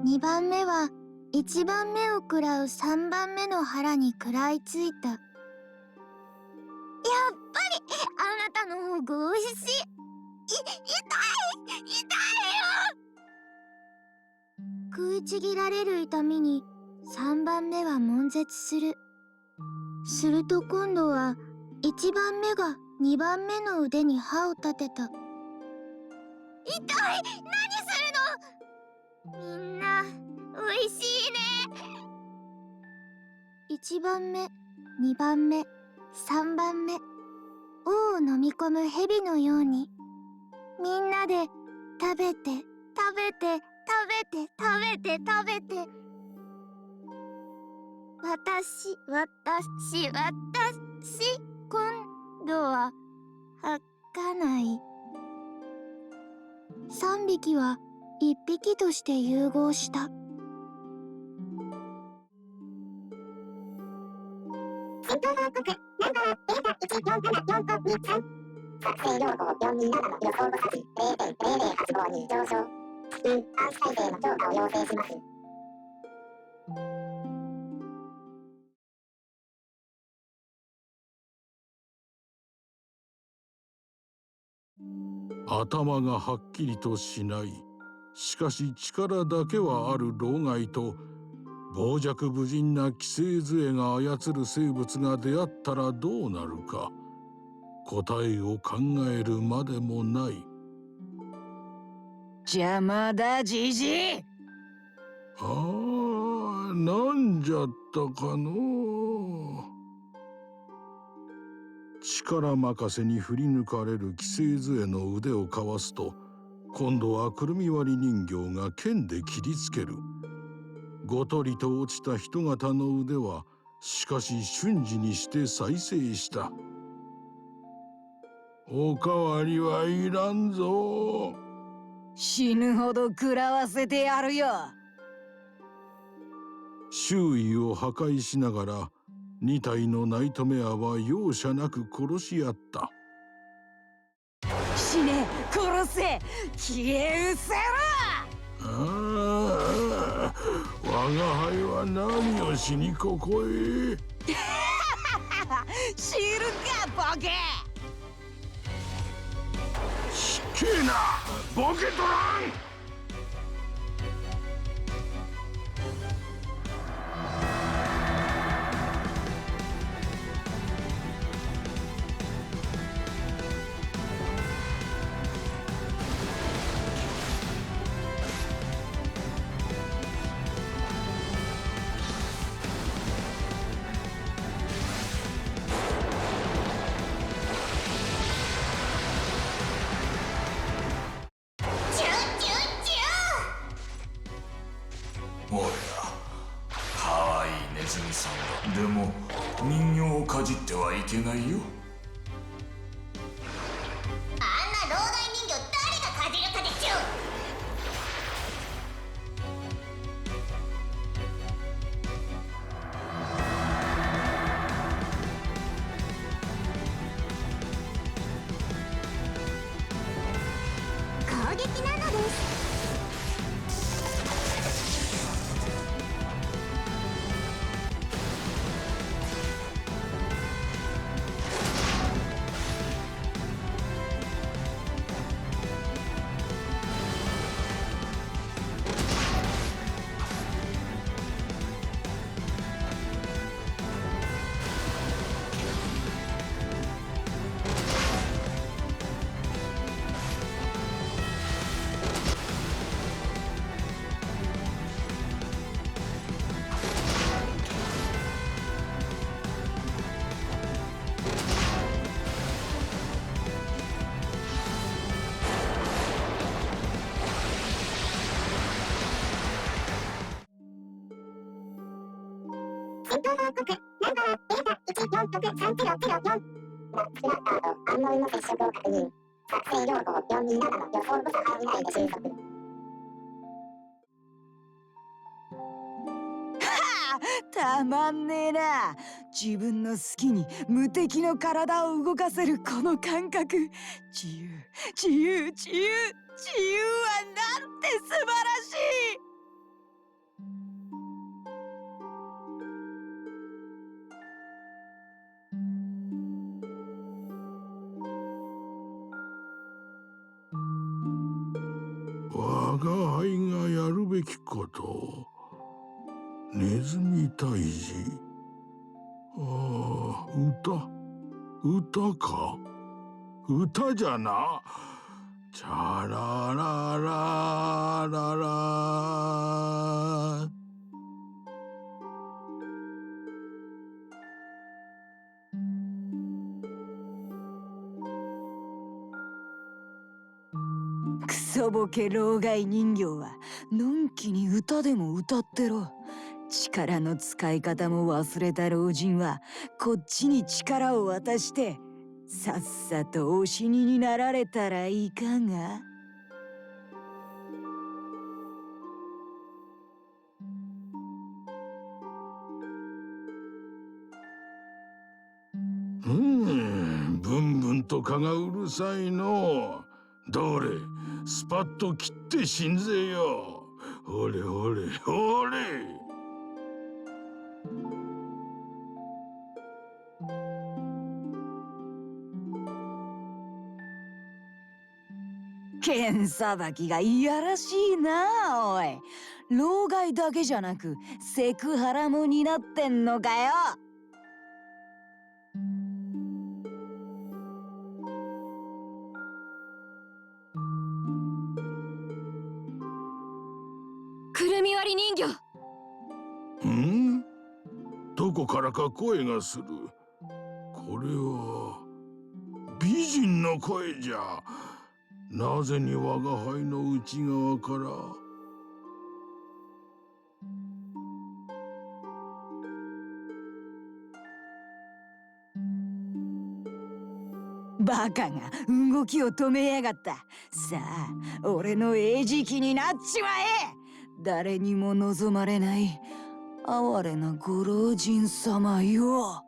2番目は1番目を食らう3番目の腹に食らいついた。やっぱりあなたの方が美味しい。痛いよ。食いちぎられる痛みに3番目は悶絶する。すると今度は1番目が2番目の腕に歯を立てた。痛い！何するの？みんな美味しいね。1番目、2番目、3番目、王を飲み込む蛇のように、みんなで食べて食べて食べて食べて食べて。私、今度は吐かない。3匹は1匹として融合した。戦闘報告ナンバーデータ1474523作成用法427の予想誤差値 0.0085 に上昇。至急監視体制の強化を要請します。頭がはっきりとしない。しかし力だけはある老害と傍若無人な寄生杖が操る生物が出会ったらどうなるか、答えを考えるまでもない。邪魔だじじい。ああ、なんじゃったかの。力任せに振り抜かれる寄生杖の腕をかわすと、今度はくるみ割り人形が剣で切りつける。ごとりと落ちた人型の腕はしかし瞬時にして再生した。おかわりはいらんぞ。死ぬほど食らわせてやるよ。周囲を破壊しながら2体のナイトメアは容赦なく殺し合った。死ね、殺せ、消え失せろ。ああ、我が輩は何をしにここへ。知るかボケ。しっけえなボケとらん。おや、かわいいネズミさんだ。でも人形をかじってはいけないよ。あんな老害人形誰がかじるかでちゅ。攻撃なのです。戦闘報告ナンバーベータ1463004。マックスラッターとアンノウンの接触を確認。作成用法427の予想誤差範囲内で収束。たまんねえな。自分の好きに無敵の体を動かせるこの感覚。自由自由自由自由はなんて素晴らしい。我が輩がやるべきこと。ネズミ退治。ああ、歌か。歌じゃな。チャラララララ。クソボケ老害人形はのんきに歌でも歌ってろ。力の使い方も忘れた老人はこっちに力を渡してさっさとお死にになられたらいかが。ブンブンと蚊がうるさいの。どれスパッと切って死んぜよ。ほれほれほれ。剣さばきがいやらしいな。おい、老害だけじゃなくセクハラも担ってんのかよ。くるみ割り人形。ん？どこからか声がする。これは美人の声じゃ。なぜに我が輩の内側からバカが動きを止めやがった。さあ、俺の餌食になっちまえ。誰にも望まれない哀れなご老人様よ。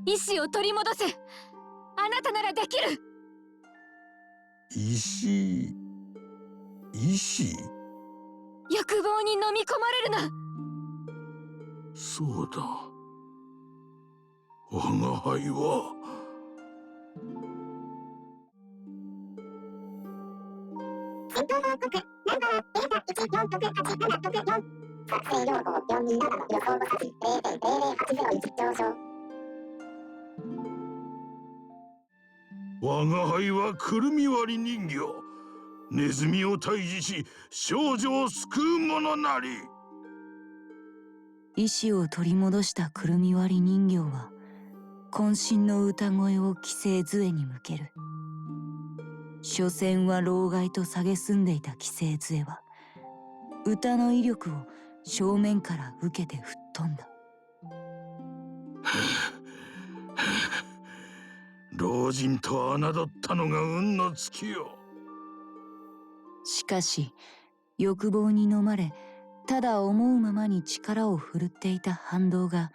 意志を取り戻せ。あなたならできる。石欲望に飲み込まれるな。そうだ。我が輩は戦闘報告ナンバーデータ1468764作成用法427の予想誤差値 0.00801 上昇。我が輩はくるみ割り人形。ネズミを退治し少女を救う者なり。意志を取り戻したくるみ割り人形は渾身の歌声を寄生杖に向ける。所詮は老害と蔑んでいた寄生杖は歌の威力を正面から受けて吹っ飛んだ。老人と侮ったのが運の尽きよ。しかし欲望に飲まれただ思うままに力を振るっていた反動が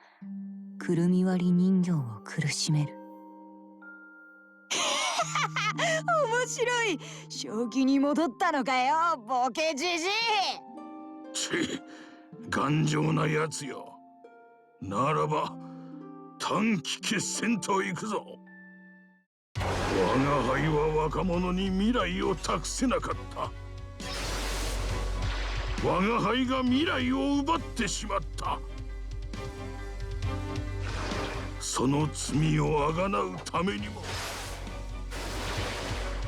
くるみ割り人形を苦しめる。面白い。正気に戻ったのかよ、ボケじじい。ち、頑丈なやつよ。ならば短期決戦と行くぞ。我が輩は若者に未来を託せなかった。我が輩が未来を奪ってしまった。その罪をあがなうためにも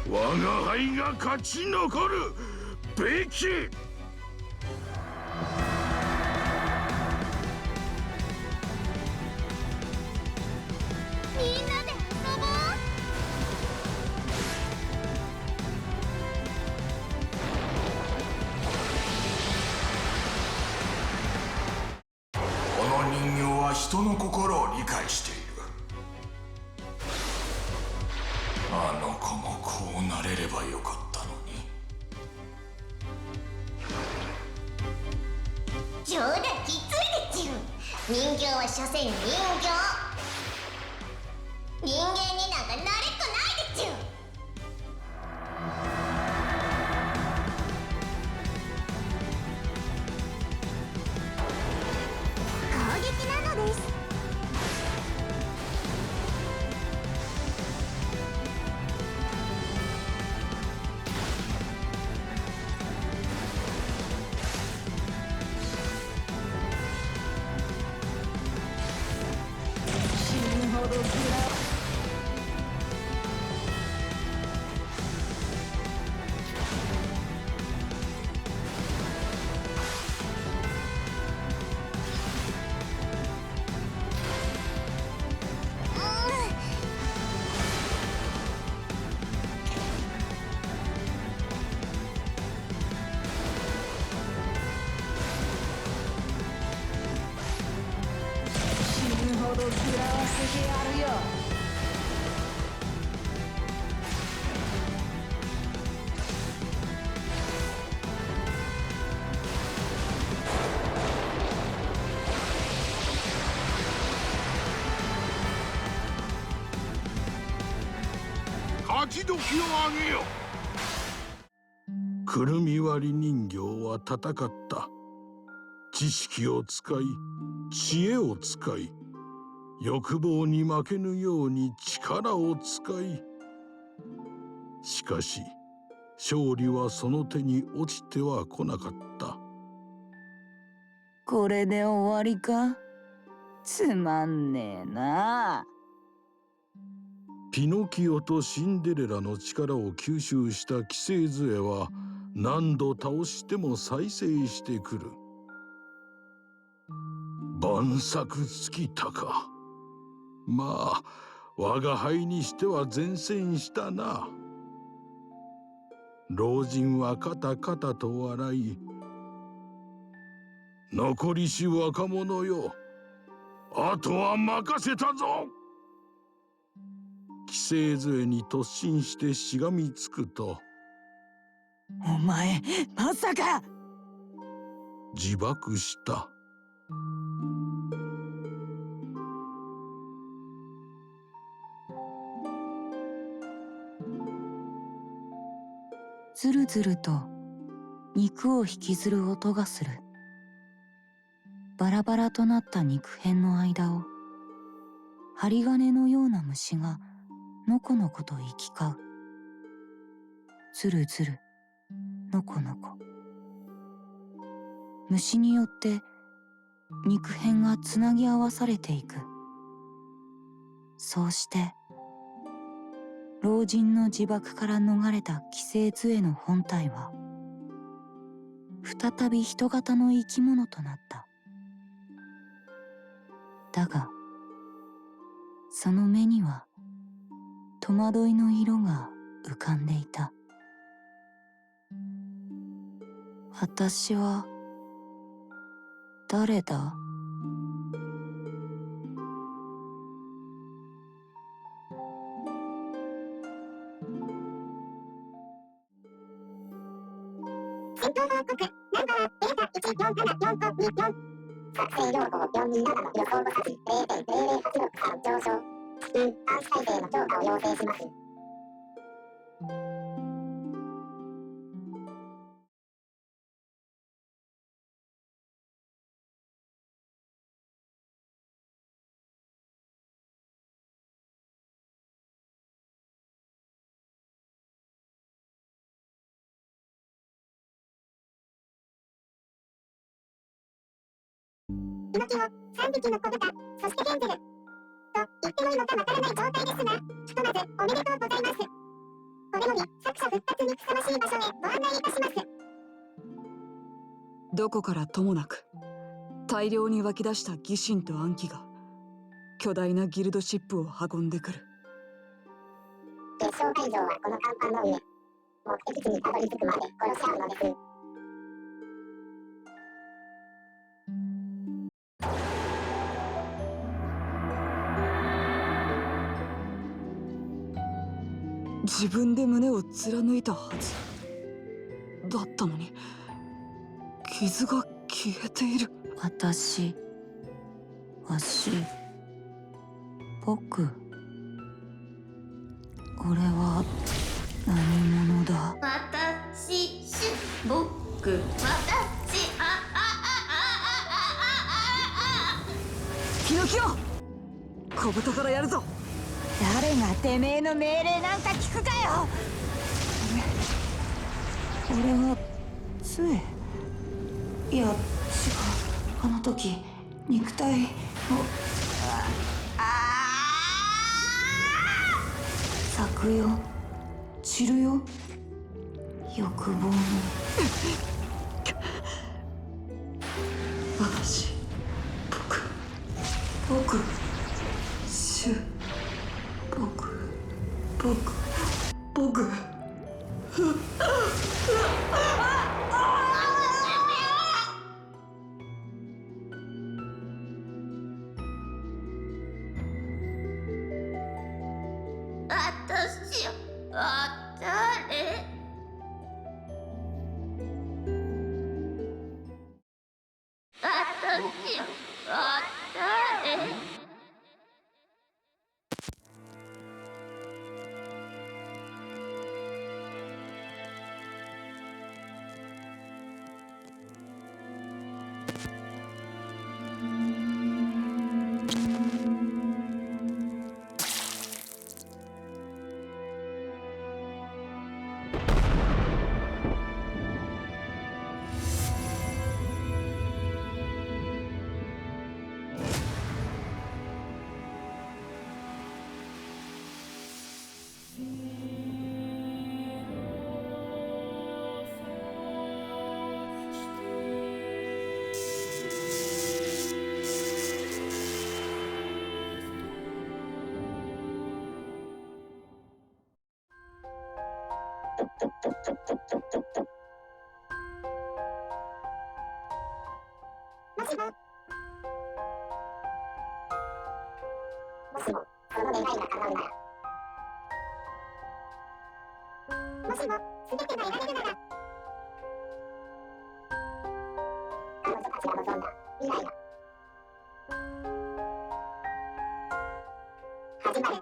我が輩が勝ち残るべき。みんなで遊ぼう。この人形は人の心を理解している。あの子もこうなれればよかったのに。冗談きついでちゅ。人形は所詮人形。人間になんかなれっこないでちゅ。攻撃なのです。勝ち時をあげよ。くるみ割り人形は戦った。知識を使い、知恵を使い、欲望に負けぬように力を使い、しかし勝利はその手に落ちては来なかった。これで終わりか？つまんねえな。ピノキオとシンデレラの力を吸収した寄生杖は何度倒しても再生してくる。万策尽きたか。まあ我が輩にしては善戦したな。老人はカタカタと笑い、残りし若者よ、あとは任せたぞ。寄生杖に突進してしがみつくと、お前まさか。自爆した。ずるずると肉を引きずる音がする。バラバラとなった肉片の間を針金のような虫がのこのこと行き交う。ずるずる、のこのこ。虫によって肉片がつなぎ合わされていく。そうして老人の自爆から逃れた寄生杖の本体は再び人型の生き物となった。だがその目には戸惑いの色が浮かんでいた。私は誰だ？戦闘報告ナンバーデータ1474524。作成用法427の予想誤差値 0.00863 上昇。地球監視体制の強化を要請します。ピノキオ、3匹の子豚、そしてヘンゼル。と言ってもいいのかわからない状態ですが、ひとまずおめでとうございます。これより作者復活にふさわしい場所へご案内いたします。どこからともなく大量に湧き出した疑心と暗鬼が巨大なギルドシップを運んでくる。決勝会場はこの甲板の上。目的地にたどり着くまで殺し合うのです。自分で胸を貫いたはずだったのに傷が消えている。私、わし、僕、俺は何者だ？私、僕、私、ピノキオ、小豚からやるぞ。誰がてめえの命令なんか聞くかよ。俺は杖、いや違う、あの時肉体を咲くよ、散るよ、欲望の私、僕、主、僕私は誰？私は誰？もしも、その願いが叶うなら、もしも、全てが得られるなら、彼女たちが望んだ未来が始まる。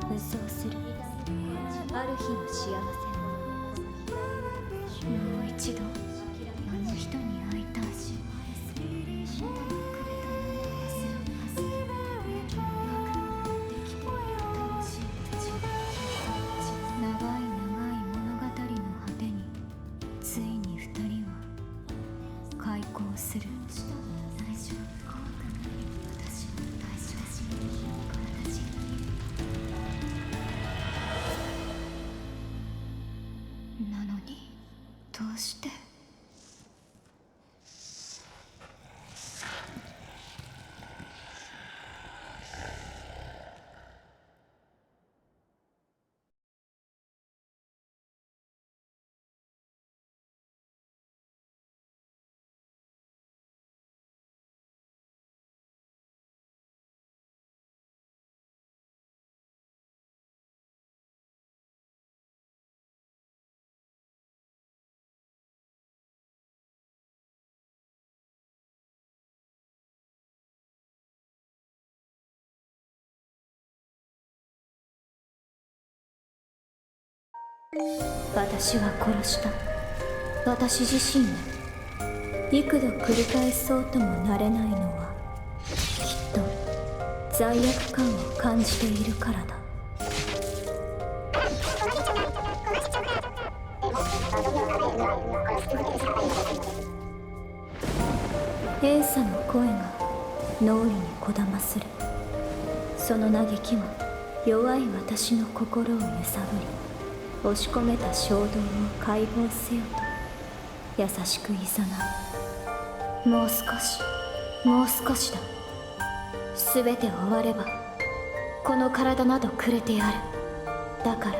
無双するある日の幸せもう一度あの人に会いたいし長い長い物語の果てについに二人は開口する。なのにどうして。私は殺した。私自身を幾度繰り返そうともなれないのはきっと罪悪感を感じているからだ。閉鎖の声が脳裏にこだまする。その嘆きは弱い私の心を揺さぶり、押し込めた衝動を解放せよと優しくいざなう。もう少し、もう少しだ。すべて終わればこの体などくれてやる。だから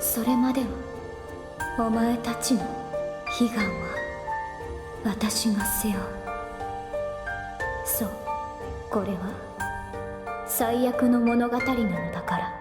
それまではお前たちの悲願は私が背負う。そう、これは最悪の物語なのだから。